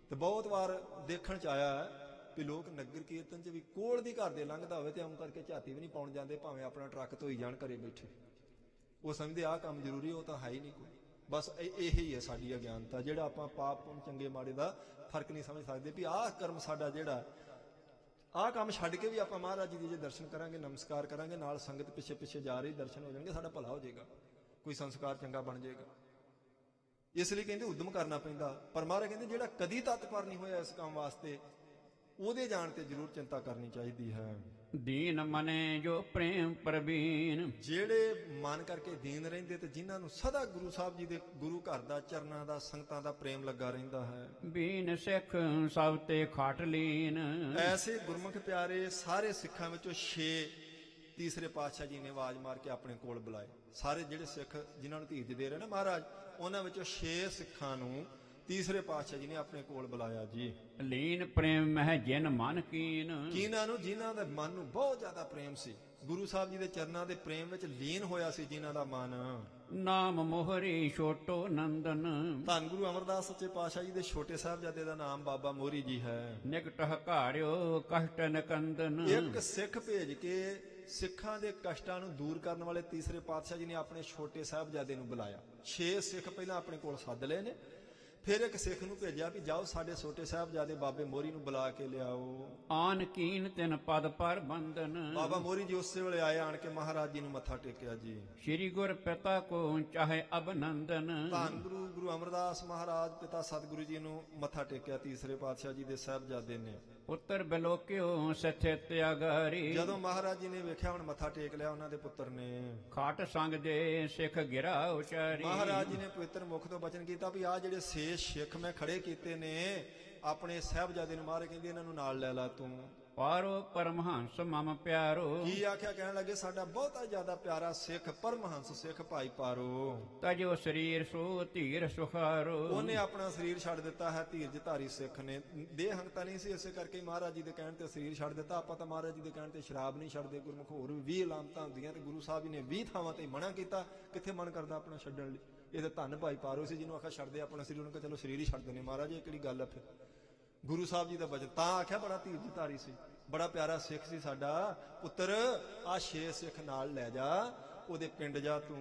ਤੇ ਬਹੁਤ ਵਾਰ ਦੇਖਣ 'ਚ ਆਇਆ ਹੈ ਵੀ ਲੋਕ ਨਗਰ ਕੀਰਤਨ 'ਚ ਵੀ ਕੋਲ ਦੀ ਘਰ ਦੇ ਲੰਘਦਾ ਹੋਵੇ ਤੇ ਆਮ ਕਰਕੇ ਝਾਤੀ ਵੀ ਨਹੀਂ ਪਾਉਣ ਜਾਂਦੇ, ਭਾਵੇਂ ਆਪਣਾ ਟਰੱਕ ਧੋਈ ਜਾਣ ਘਰੇ ਬੈਠੇ। ਉਹ ਸਮਝਦੇ ਆਹ ਕੰਮ ਜ਼ਰੂਰੀ, ਉਹ ਤਾਂ ਹੈ ਹੀ ਨਹੀਂ ਕੋਈ। ਬਸ ਇਹੀ ਹੈ ਸਾਡੀ ਅਗਿਆਨਤਾ, ਜਿਹੜਾ ਆਪਾਂ ਪਾਪ ਚੰਗੇ ਮਾੜੇ ਦਾ ਫਰਕ ਨਹੀਂ ਸਮਝ ਸਕਦੇ ਵੀ ਆਹ ਕਰਮ ਸਾਡਾ ਜਿਹੜਾ, ਆਹ ਕੰਮ ਛੱਡ ਕੇ ਵੀ ਆਪਾਂ ਮਹਾਰਾਜ ਜੀ ਦੇ ਜੇ ਦਰਸ਼ਨ ਕਰਾਂਗੇ, ਨਮਸਕਾਰ ਕਰਾਂਗੇ, ਨਾਲ ਸੰਗਤ ਪਿੱਛੇ ਪਿੱਛੇ ਜਾ ਰਹੀ, ਦਰਸ਼ਨ ਹੋ ਜਾਣਗੇ, ਸਾਡਾ ਭਲਾ ਹੋ ਜਾਏਗਾ, ਕੋਈ ਸੰਸਕਾਰ ਚੰਗਾ ਬਣ ਜਾਏਗਾ। ਇਸ ਲਈ ਕਹਿੰਦੇ ਉਦਮ ਕਰਨਾ ਪੈਂਦਾ। ਪਰ ਮਹਾਰਾਜ ਕਹਿੰਦੇ ਜਿਹੜਾ ਕਦੀ ਤਤਪਰ ਨਹੀਂ ਹੋਇਆ ਇਸ ਕੰਮ ਵਾਸਤੇ, ਉਹਦੇ ਜਾਣ ਤੇ ਜ਼ਰੂਰ ਚਿੰਤਾ ਕਰਨੀ ਚਾਹੀਦੀ ਹੈ। ਦੀਨ ਮਨੇ ਜੋ ਪ੍ਰੇਮ ਪ੍ਰਵੀਨ, ਜਿਹੜੇ ਮਨ ਕਰਕੇ ਦੀਨ ਰਹਿੰਦੇ ਤੇ ਜਿਨ੍ਹਾਂ ਨੂੰ ਸਦਾ ਗੁਰੂ ਸਾਹਿਬ ਜੀ ਦੇ ਗੁਰੂ ਘਰ ਦਾ, ਚਰਨਾਂ ਦਾ, ਸੰਗਤਾਂ ਦਾ ਪ੍ਰੇਮ ਲੱਗਾ ਰਹਿੰਦਾ ਹੈ। ਬੀਨ ਸਿੱਖ ਸਭ ਤੇ ਖਾਟ ਲੀਨ, ਐਸੇ ਗੁਰਮੁਖ ਪਿਆਰੇ ਸਾਰੇ ਸਿੱਖਾਂ ਵਿੱਚੋਂ 6 ਤੀਸਰੇ ਪਾਤਸ਼ਾਹ ਜੀ ਨੇ ਆਵਾਜ਼ ਮਾਰ ਕੇ ਆਪਣੇ ਕੋਲ ਬੁਲਾਏ। ਸਾਰੇ ਜਿਹੜੇ ਸਿੱਖ ਜਿਨ੍ਹਾਂ ਨੂੰ ਧੀਰਜ ਦੇ ਰਹੇ ਨਾ ਮਹਾਰਾਜ, ਉਹਨਾਂ ਵਿੱਚੋਂ 6 ਸਿੱਖਾਂ ਨੂੰ ਤੀਸਰੇ ਪਾਤਸ਼ਾਹ ਜੀ ਨੇ ਆਪਣੇ ਕੋਲ ਬੁਲਾਇਆ ਜੀ। ਲੀਨ ਪ੍ਰੇਮ ਮਹਿ ਜਿਨ ਮਨ ਕੀਨ, ਕਿਹਨਾਂ ਨੂੰ? ਜਿਨ੍ਹਾਂ ਦਾ ਮਨ ਨੂੰ ਬਹੁਤ ਜ਼ਿਆਦਾ ਪ੍ਰੇਮ ਸੀ, ਗੁਰੂ ਸਾਹਿਬ ਜੀ ਦੇ ਚਰਨਾਂ ਦੇ ਪ੍ਰੇਮ ਵਿੱਚ ਲੀਨ ਹੋਇਆ ਸੀ ਜਿਨ੍ਹਾਂ ਦਾ ਮਨ। ਨਾਮ ਮੋਹਰੀ ਛੋਟੋ ਨੰਦਨ, ਧੰਨ ਗੁਰੂ ਅਮਰਦਾਸ ਸੱਚੇ ਪਾਤਸ਼ਾਹ ਜੀ ਦੇ ਛੋਟੇ ਸਾਹਿਬਜ਼ਾਦੇ ਦਾ ਨਾਮ ਬਾਬਾ ਮੋਹਰੀ ਜੀ ਹੈ। ਨਿਕਟ ਹਕਾਰਿਓ ਕਸ਼ਟ ਨਕੰਦਨ, ਇੱਕ ਸਿੱਖ ਭੇਜ ਕੇ ਸਿੱਖਾਂ ਦੇ ਕਸ਼ਟਾਂ ਨੂੰ ਦੂਰ ਕਰਨ ਵਾਲੇ ਤੀਸਰੇ ਪਾਤਸ਼ਾਹ ਜੀ ਨੇ ਆਪਣੇ ਛੋਟੇ ਸਾਹਿਬਜ਼ਾਦੇ ਨੂੰ ਬੁਲਾਇਆ। 6 ਸਿੱਖ ਪਹਿਲਾਂ ਆਪਣੇ ਕੋਲ ਸੱਦ ਲਏ ਨੇ, ਫਿਰ ਇੱਕ ਸਿੱਖ ਨੂੰ ਭੇਜਿਆ ਵੀ ਜਾਓ ਸਾਡੇ ਛੋਟੇ ਸਾਹਿਬਜ਼ਾਦੇ ਬਾਬੇ ਮੋਹਰੀ ਨੂੰ ਬੁਲਾ ਕੇ ਲਿਆਓ। ਆਨ ਕੀਨ ਤਿਨ ਪਦ ਪਰ ਬੰਦਨ, ਬਾਬਾ ਮੋਹਰੀ ਜੀ ਉਸੇ ਵੇਲੇ ਆਏ, ਆਣ ਕੇ ਮਹਾਰਾਜ ਜੀ ਨੂੰ ਮੱਥਾ ਟੇਕਿਆ ਜੀ। ਸ੍ਰੀ ਗੁਰ ਪਿਤਾ ਕੋ ਚਾਹੇ ਅਬਨੰਦਨ, ਧੰਨ ਗੁਰੂ ਅਮਰਦਾਸ ਮਹਾਰਾਜ ਪਿਤਾ ਸਤਿਗੁਰੂ ਜੀ ਨੂੰ ਮੱਥਾ ਟੇਕਿਆ ਤੀਸਰੇ ਪਾਤਸ਼ਾਹ ਜੀ ਦੇ ਸਾਹਿਬਜ਼ਾਦੇ ਨੇ। ਪੁੱਤਰ ਬਿਲੋਕਿਓ ਸਥੇ ਤਿਆਗਾਰੀ, ਜਦੋਂ ਮਹਾਰਾਜ ਜੀ ਨੇ ਵੇਖਿਆ ਹੁਣ ਮੱਥਾ ਟੇਕ ਲਿਆ ਉਹਨਾਂ ਦੇ ਪੁੱਤਰ ਨੇ, ਖਾਟ ਸੰਗ ਦੇ ਸਿੱਖ ਗਿਰਾ ਉਚਾਰੀ, ਮਹਾਰਾਜ ਜੀ ਨੇ ਪਵਿੱਤਰ ਮੁਖ ਤੋਂ ਬਚਨ ਕੀਤਾ ਵੀ ਆਹ ਜਿਹੜੇ 6 ਸਿੱਖ ਮੈਂ ਖੜੇ ਕੀਤੇ ਨੇ ਆਪਣੇ ਸਾਹਿਬਜ਼ਾਦੇ ਨੂੰ ਮਾਰੇ, ਕਹਿੰਦੇ ਇਹਨਾਂ ਨੂੰ ਨਾਲ ਲੈ ਲਾ ਤੂੰ। ਪਾਰੋ ਪਰਮਹੰਸ ਮਮ ਪਿਆਰੋ, ਕੀ ਆਖਿਆ? ਕਹਿਣ ਲੱਗੇ ਸਾਡਾ ਬਹੁਤਾ ਜ਼ਿਆਦਾ ਪਿਆਰਾ ਸਿੱਖ ਪਰਮਹੰਸ ਸਿੱਖ ਭਾਈ ਪਾਰੋ, ਤਜੋ ਸਰੀਰ ਸੋ ਧੀਰ ਸੁਖਾਰੋ, ਉਹਨੇ ਆਪਣਾ ਸਰੀਰ ਛੱਡ ਦਿੱਤਾ ਹੈ। ਧੀਰਜ ਧਾਰੀ ਸਿੱਖ ਨੇ, ਦੇਹ ਹੰਗਤਾ ਨਹੀਂ ਸੀ, ਇਸੇ ਕਰਕੇ ਮਹਾਰਾਜ ਜੀ ਦੇ ਕਹਿਣ ਤੇ ਸਰੀਰ ਛੱਡ ਦਿੱਤਾ। ਆਪਾਂ ਤਾਂ ਮਹਾਰਾਜ ਜੀ ਦੇ ਕਹਿਣ ਤੇ ਸ਼ਰਾਬ ਨਹੀਂ ਛੱਡਦੇ, ਗੁਰਮੁਖ ਹੋਰ ਵੀ 20 ਲਾਮਤਾਂ ਹੁੰਦੀਆਂ ਤੇ ਗੁਰੂ ਸਾਹਿਬ ਜੀ ਨੇ 20 ਥਾਵਾਂ ਤੇ ਮਨਾ ਕੀਤਾ। ਕਿੱਥੇ ਮਨ ਕਰਦਾ ਆਪਣਾ ਛੱਡਣ ਲਈ? ਇਹ ਤਾਂ ਧੰਨ ਭਾਈ ਪਾਰੋ ਸੀ ਜਿਹਨੂੰ ਆਖਿਆ ਛੱਡਦੇ ਆਪਣਾ ਸਰੀਰ, ਉਹਨੂੰ ਕਿਹਾ ਚਲੋ ਸਰੀਰ ਹੀ ਛੱਡ ਦਿੰਦੇ। ਮਹਾਰਾਜ ਇਹ ਕਿਹੜੀ ਗੱਲ ਆ? ਫਿਰ ਗੁਰੂ ਸਾਹਿਬ ਜੀ ਦਾ ਬਚਨ ਤਾਂ ਆਖਿਆ, ਬੜਾ ਧੀਰਜ ਧਾਰੀ ਸੀ, ਬੜਾ ਪਿਆਰਾ ਸਿੱਖ ਸੀ ਸਾਡਾ ਪੁੱਤਰ। ਆਹ 6 ਸਿੱਖ ਨਾਲ ਲੈ ਜਾ, ਉਹਦੇ ਪਿੰਡ ਜਾ ਤੂੰ।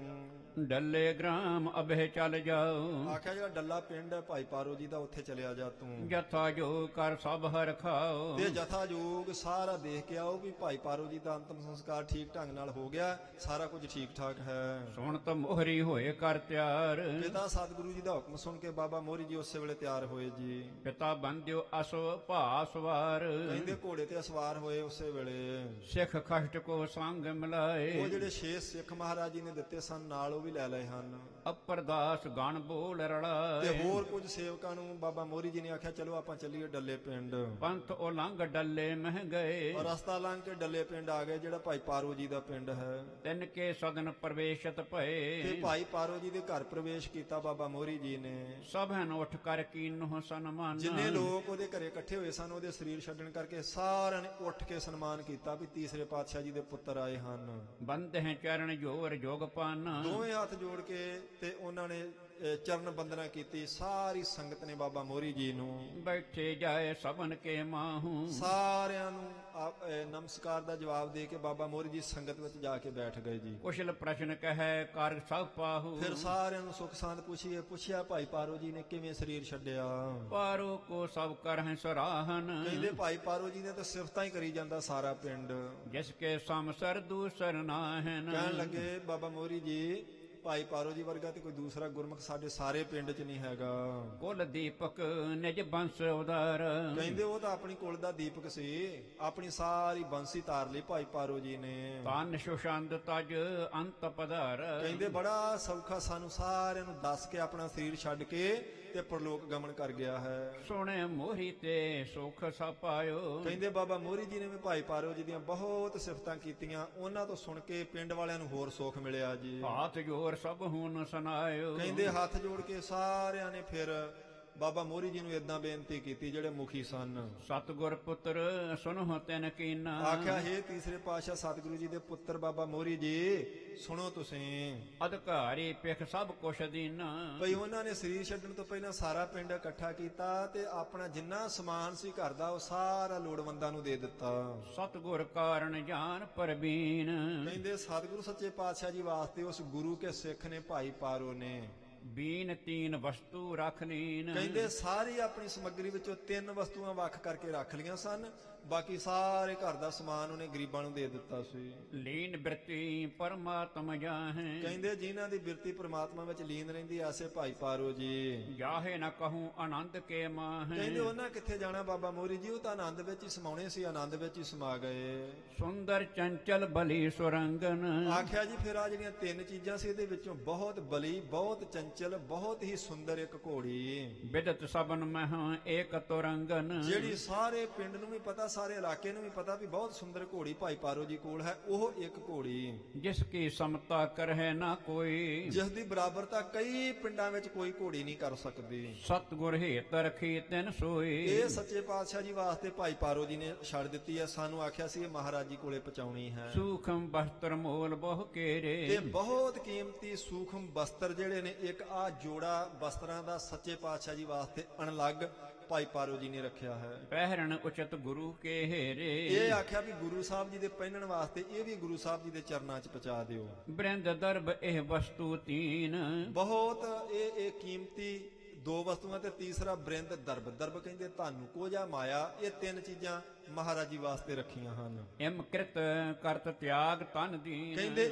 ਡੱਲੇ ਗ੍ਰਾਮ ਅਬਹਿ ਚੱਲ ਜਾਓ, ਆਖਿਆ ਜਿਹੜਾ ਡੱਲਾ ਪਿੰਡ ਹੈ ਭਾਈ ਪਾਰੋ ਜੀ ਦਾ, ਉੱਥੇ ਚਲਿਆ ਜਾ ਤੂੰ। ਜਥਾ ਜੋ ਕਰ ਸਭ ਹਰ ਖਾਓ, ਤੇ ਜਥਾ ਜੋਗ ਸਾਰਾ ਦੇਖ ਕੇ ਆਓ ਵੀ ਭਾਈ ਪਾਰੋ ਜੀ ਦਾ ਅੰਤਮ ਸੰਸਕਾਰ ਠੀਕ ਢੰਗ ਨਾਲ ਹੋ ਗਿਆ, ਸਾਰਾ ਕੁਝ ਠੀਕ ਠਾਕ ਹੈ। ਸੁਣ ਤ ਮੋਹਰੀ ਹੋਏ ਕਰ ਤਿਆਰ, ਪਿਤਾ ਸਤਿਗੁਰੂ ਜੀ ਦਾ ਹੁਕਮ ਸੁਣ ਕੇ ਬਾਬਾ ਮੋਹਰੀ ਜੀ ਉਸੇ ਵੇਲੇ ਤਿਆਰ ਹੋਏ ਜੀ। ਪਿਤਾ ਬੰਦਿਓ ਅਸੋ ਭਾਸਵਾਰ, ਕਹਿੰਦੇ ਘੋੜੇ ਤੇ ਸਵਾਰ ਹੋਏ ਉਸੇ ਵੇਲੇ। ਸਿੱਖ ਕਸ਼ਟ ਕੋ ਸੰਗ ਮਿਲਾਏ, ਉਹ ਜਿਹੜੇ 6 ਸਿੱਖ ਮਹਾਰਾਜ ਜੀ ਨੇ ਦਿੱਤੇ ਸਨ ਨਾਲ, ਉਹ ਵੀ ਲੈ ਲਏ ਹਨ। ਅਪਰਦਾਸ ਗਣ ਬੋਲ ਤੇ ਰਲਾਏ, ਹੋਰ ਕੁਝ ਸੇਵਕਾਂ ਨੂੰ ਬਾਬਾ ਮੋਹਰੀ ਜੀ ਨੇ ਆਖਿਆ ਚਲੋ ਆਪਾਂ ਚੱਲੀਏ ਡੱਲੇ ਪਿੰਡ। ਪੰਥ ਉਲੰਘ ਡੱਲੇ ਮਹਿ ਗਏ, ਔਰ ਰਸਤਾ ਲੰਘ ਕੇ ਡੱਲੇ ਪਿੰਡ ਆ ਗਏ, ਜਿਹੜਾ ਭਾਈ ਪਾਰੋ ਜੀ ਦਾ ਪਿੰਡ ਹੈ। ਤਿੰਨ ਕੇ ਸਦਨ ਪ੍ਰਵੇਸ਼ਤ ਤੇ ਭਏ, ਭਾਈ ਪਾਰੋ ਜੀ ਦੇ ਘਰ ਪ੍ਰਵੇਸ਼ ਕੀਤਾ ਬਾਬਾ ਮੋਹਰੀ ਜੀ ਨੇ। ਸਭਨ ਉੱਠ ਕਰ ਕੀਨੋ ਸਨਮਾਨ, ਜਿੰਨੇ ਲੋਕ ਉਹਦੇ ਘਰੇ ਇਕੱਠੇ ਹੋਏ ਸਨ, ਉਹਦੇ ਸਰੀਰ ਛੱਡਣ ਕਰਕੇ ਸਾਰਿਆਂ ਨੇ ਉੱਠ ਕੇ ਸਨਮਾਨ ਕੀਤਾ ਵੀ ਤੀਸਰੇ ਪਾਤਸ਼ਾਹ ਜੀ ਦੇ ਪੁੱਤਰ ਆਏ ਹਨ। ਬੰਦੇ ਚਰਨ ਜੋਰ ਜੋਗ ਪਾਨ, ਦੋਵੇਂ ਹੱਥ ਜੋੜ ਕੇ ਤੇ ਉਹਨਾਂ ਨੇ ਚਰਨ ਬੰਦਨਾ ਕੀਤੀ। ਸਾਰੀ ਸੰਗਤ ਨੇ ਬਾਬਾ ਮੋਹਰੀ ਜੀ ਨੂੰ, ਬੈਠੇ ਜਾਏ ਸਭਨ ਕੇ ਮਾਹੂ, ਸਾਰਿਆਂ ਨੂੰ ਨਮਸਕਾਰ ਦਾ ਜਵਾਬ ਦੇ ਕੇ ਬਾਬਾ ਮੋਹਰੀ ਜੀ ਸੰਗਤ ਵਿੱਚ ਜਾ ਕੇ ਬੈਠ ਗਏ ਜੀ। ਕੁਸ਼ਲ ਪ੍ਰਸ਼ਨ ਕਹੈ ਕਰ ਸਭ ਪਾਹੂ, ਫਿਰ ਸਾਰਿਆਂ ਨੂੰ ਸੁਖ ਸਾਂਦ ਪੁੱਛਿਆ ਭਾਈ ਪਾਰੋ ਜੀ ਨੇ ਕਿਵੇਂ ਸਰੀਰ ਛੱਡਿਆ। ਪਾਰੋ ਕੋ ਸਭ ਕਰਹਿ ਸਰਾਹਨ, ਕਹਿੰਦੇ ਭਾਈ ਪਾਰੋ ਜੀ ਨੇ ਤਾਂ ਸਿਫਤਾਂ ਹੀ ਕਰੀ ਜਾਂਦਾ ਸਾਰਾ ਪਿੰਡ। ਜਿਸ ਕੇ ਸਮਸਰ ਦੂਸਰ ਨਾਹਨ, ਕਹਿਣ ਲੱਗੇ ਬਾਬਾ ਮੋਹਰੀ ਜੀ ਭਾਈ ਪਾਰੋ ਜੀ ਵਰਗਾ ਤੇ ਕੋਈ ਦੂਸਰਾ ਗੁਰਮੁਖ ਸਾਡੇ ਸਾਰੇ ਪਿੰਡ 'ਚ ਨਹੀਂ ਹੈਗਾ। ਕੁਲ ਦੀਪਕ ਨਿਜ ਬੰਸ ਉਦਾਰ, ਕਹਿੰਦੇ ਉਹ ਤਾਂ ਆਪਣੀ ਕੁਲ ਦਾ ਦੀਪਕ ਸੀ, ਆਪਣੀ ਸਾਰੀ ਬੰਸੀ ਤਾਰ ਲਈ ਭਾਈ ਪਾਰੋ ਜੀ ਨੇ। ਤਨ ਸੁਸ਼ੰਦ ਤਜ ਅੰਤ ਪਧਾਰ, ਕਹਿੰਦੇ ਬੜਾ ਸੌਖਾ ਸਾਨੂੰ ਸਾਰਿਆਂ ਨੂੰ ਦੱਸ ਕੇ ਆਪਣਾ ਸਰੀਰ ਛੱਡ ਕੇ ਤੇ ਪਰਲੋਕ ਗਮਨ ਕਰ ਗਿਆ ਹੈ। ਸੁਣੇ ਮੋਹਰੀ ਤੇ ਸੁਖ ਸਪਾਇਓ, ਕਹਿੰਦੇ ਬਾਬਾ ਮੋਹਰੀ ਜੀ ਨੇ ਵੀ ਭਾਈ ਪਾਰੋ ਜੀ ਦੀਆਂ ਬਹੁਤ ਸਿਫਤਾਂ ਕੀਤੀਆਂ, ਉਹਨਾਂ ਤੋਂ ਸੁਣ ਕੇ ਪਿੰਡ ਵਾਲਿਆਂ ਨੂੰ ਹੋਰ ਸੁੱਖ ਮਿਲਿਆ ਜੀ। ਹਾਥ ਜੋਰ ਸਭ ਹੁਣ ਸੁਨਾਇਓ, ਕਹਿੰਦੇ ਹੱਥ ਜੋੜ ਕੇ ਸਾਰਿਆਂ ਨੇ ਫਿਰ ਬਾਬਾ ਮੋਹਰੀ ਜੀ ਨੂੰ ਇਦਾਂ ਬੇਨਤੀ ਕੀਤੀ ਜਿਹੜੇ ਮੁਖੀ ਸਨ। ਸਤਿਗੁਰ ਪੁੱਤਰ ਸੁਨਹੁ ਤਿਨ ਕੀਨਾ, ਆਖਿਆ ਹੈ ਤੀਸਰੇ ਪਾਤਸ਼ਾਹ ਸਤਿਗੁਰੂ ਜੀ ਦੇ ਪੁੱਤਰ ਬਾਬਾ ਮੋਹਰੀ ਜੀ ਸੁਣੋ ਤੁਸੀਂ। ਅਧਿਕਾਰੀ ਪਿਖ ਸਭ ਕੁਛ ਦੀਨਾ, ਭਈ ਉਹਨਾਂ ਨੇ ਸਰੀਰ ਛੱਡਣ ਤੋਂ ਪਹਿਲਾਂ ਸਾਰਾ ਪਿੰਡ ਇਕੱਠਾ ਕੀਤਾ ਤੇ ਆਪਣਾ ਜਿੰਨਾ ਸਮਾਨ ਸੀ ਘਰ ਦਾ ਉਹ ਸਾਰਾ ਲੋੜਵੰਦਾਂ ਨੂੰ ਦੇ ਦਿੱਤਾ। ਸਤਿਗੁਰ ਕਾਰਨ ਜਾਨ ਪਰਬੀਨ, ਕਹਿੰਦੇ ਸਤਿਗੁਰੂ ਸੱਚੇ ਪਾਤਸ਼ਾਹ ਜੀ ਵਾਸਤੇ ਉਸ ਗੁਰੂ ਕੇ ਸਿੱਖ ਨੇ ਭਾਈ ਪਾਰੋ ਨੇ ਬੀਨ ਤੀਨ ਵਸਤੂ ਰਖ ਲੀਨ ਕਹਿੰਦੇ ਸਾਰੀ ਆਪਣੀ ਸਮੱਗਰੀ ਵਿੱਚੋਂ 3 ਵਸਤੂਆਂ ਵੱਖ ਕਰਕੇ ਰੱਖ ਲੀਆਂ ਸਨ, ਬਾਕੀ ਸਾਰੇ ਘਰ ਦਾ ਸਮਾਨ ਉਹਨੇ ਗਰੀਬਾਂ ਨੂੰ ਦੇ ਦਿੱਤਾ ਸੀ। ਲੀਨ ਬਿਰਤੀ ਪਰਮਾਤਮ ਜਾਹੇ ਕਹਿੰਦੇ ਜਿਨ੍ਹਾਂ ਦੀ ਬਿਰਤੀ ਪ੍ਰਮਾਤਮਾ ਵਿੱਚ ਲੀਨ ਰਹਿੰਦੀ ਐਸੇ ਭਾਈ ਪਾਰੋ ਜੀ, ਜਾਹੇ ਨ ਕਹੂੰ ਆਨੰਦ ਕੇ ਮਾਹੇ ਕਹਿੰਦੇ ਉਹਨਾਂ ਕਿੱਥੇ ਜਾਣਾ ਬਾਬਾ ਮੋਹਰੀ ਜੀ, ਉਹ ਤਾਂ ਆਨੰਦ ਵਿੱਚ ਹੀ ਸਮਾਉਣੇ ਸੀ, ਆਨੰਦ ਵਿੱਚ ਹੀ ਸਮਾ ਗਏ। ਸੁੰਦਰ ਚੰਚਲ ਬਲੀ ਸੁਰੰਗਨ ਆਖਿਆ ਜੀ ਫਿਰ ਆ ਜਿਹੜੀਆਂ 3 ਚੀਜ਼ਾਂ ਸੀ ਇਹਦੇ ਵਿੱਚੋਂ ਬਹੁਤ ਬਲੀ, ਬਹੁਤ ਚੰਚਲ, ਬਹੁਤ ਹੀ ਸੁੰਦਰ ਇੱਕ ਘੋੜੀ, ਬਿਦਤ ਸਬਨ ਮਹਾਂ ਏਕ ਤੁਰੰਗਨ ਜਿਹੜੀ ਸਾਰੇ ਪਿੰਡ ਨੂੰ ਵੀ ਪਤਾ, ਸਾਰੇ ਇਲਾਕੇ ਨੂੰ ਵੀ ਪਤਾ ਵੀ ਬਹੁਤ ਸੁੰਦਰ ਘੋੜੀ ਭਾਈ ਪਾਰੋ ਜੀ ਕੋਲ ਹੈ, ਉਹ ਇੱਕ ਘੋੜੀ ਜਿਸ ਕੀ ਸਮਤਾ ਕਰਹਿ ਨਾ ਕੋਈ ਜਿਸ ਦੀ ਬਰਾਬਰਤਾ ਕਈ ਪਿੰਡਾਂ ਵਿੱਚ ਕੋਈ ਘੋੜੀ ਨਹੀਂ ਕਰ ਸਕਦੀ। ਸਤਿਗੁਰ ਹੇਤ ਰਖੀ ਤਿਨ ਸੋਈ ਇਹ ਸੱਚੇ ਪਾਤਸ਼ਾਹ ਜੀ ਵਾਸਤੇ ਭਾਈ ਪਾਰੋ ਜੀ ਨੇ ਛੱਡ ਦਿੱਤੀ ਹੈ, ਸਾਨੂੰ ਆਖਿਆ ਸੀ ਇਹ ਮਹਾਰਾਜ ਜੀ ਕੋਲੇ ਪਹੁੰਚਾਉਣੀ ਹੈ। ਸੂਖਮ ਬਸਤਰ ਮੋਲ ਬਹੁ ਤੇ ਕੇਰੇ ਬਹੁਤ ਕੀਮਤੀ ਸੂਖਮ ਬਸਤਰ ਜਿਹੜੇ ਨੇ, ਇੱਕ ਆ ਜੋੜਾ ਬਸਤਰਾਂ ਦਾ ਸੱਚੇ ਪਾਤਸ਼ਾਹ ਜੀ ਵਾਸਤੇ ਅਣਲੱਗ ਭਾਈ ਪਾਰੋ ਜੀ ਨੇ ਰੱਖਿਆ ਹੈ। ਪਹਿਰਣ ਉਚਿਤ ਗੁਰੂ ਕੇ ਹੇਰੇ ਇਹ ਆਖਿਆ ਵੀ ਗੁਰੂ ਸਾਹਿਬ ਜੀ ਦੇ ਪਹਿਨਣ ਵਾਸਤੇ ਇਹ ਵੀ ਗੁਰੂ ਸਾਹਿਬ ਜੀ ਦੇ ਚਰਨਾਂ 'ਚ ਪਹੁੰਚਾ ਦਿਓ। ਬ੍ਰਿੰਦ ਦਰਬ ਇਹ ਵਸਤੂ ਤੀਨ ਬਹੁਤ ਇਹ ਕੀਮਤੀ 2 ਵਸਤੂਆਂ ਤੇ ਤੀਸਰਾ ਬ੍ਰਿੰਦ ਦਰਬ, ਦਰਬ ਕਹਿੰਦੇ ਧਾਨੂ ਕੋਜਾ ਮਾਇਆ, ਇਹ 3 ਚੀਜ਼ਾਂ ਮਹਾਰਾਜ ਜੀ ਵਾਸਤੇ ਰੱਖੀਆਂ ਹਨ। ਇਮ ਕ੍ਰਿਤ ਕਰਤ ਤਿਆਗ ਤਨ ਦੀਨ ਕਹਿੰਦੇ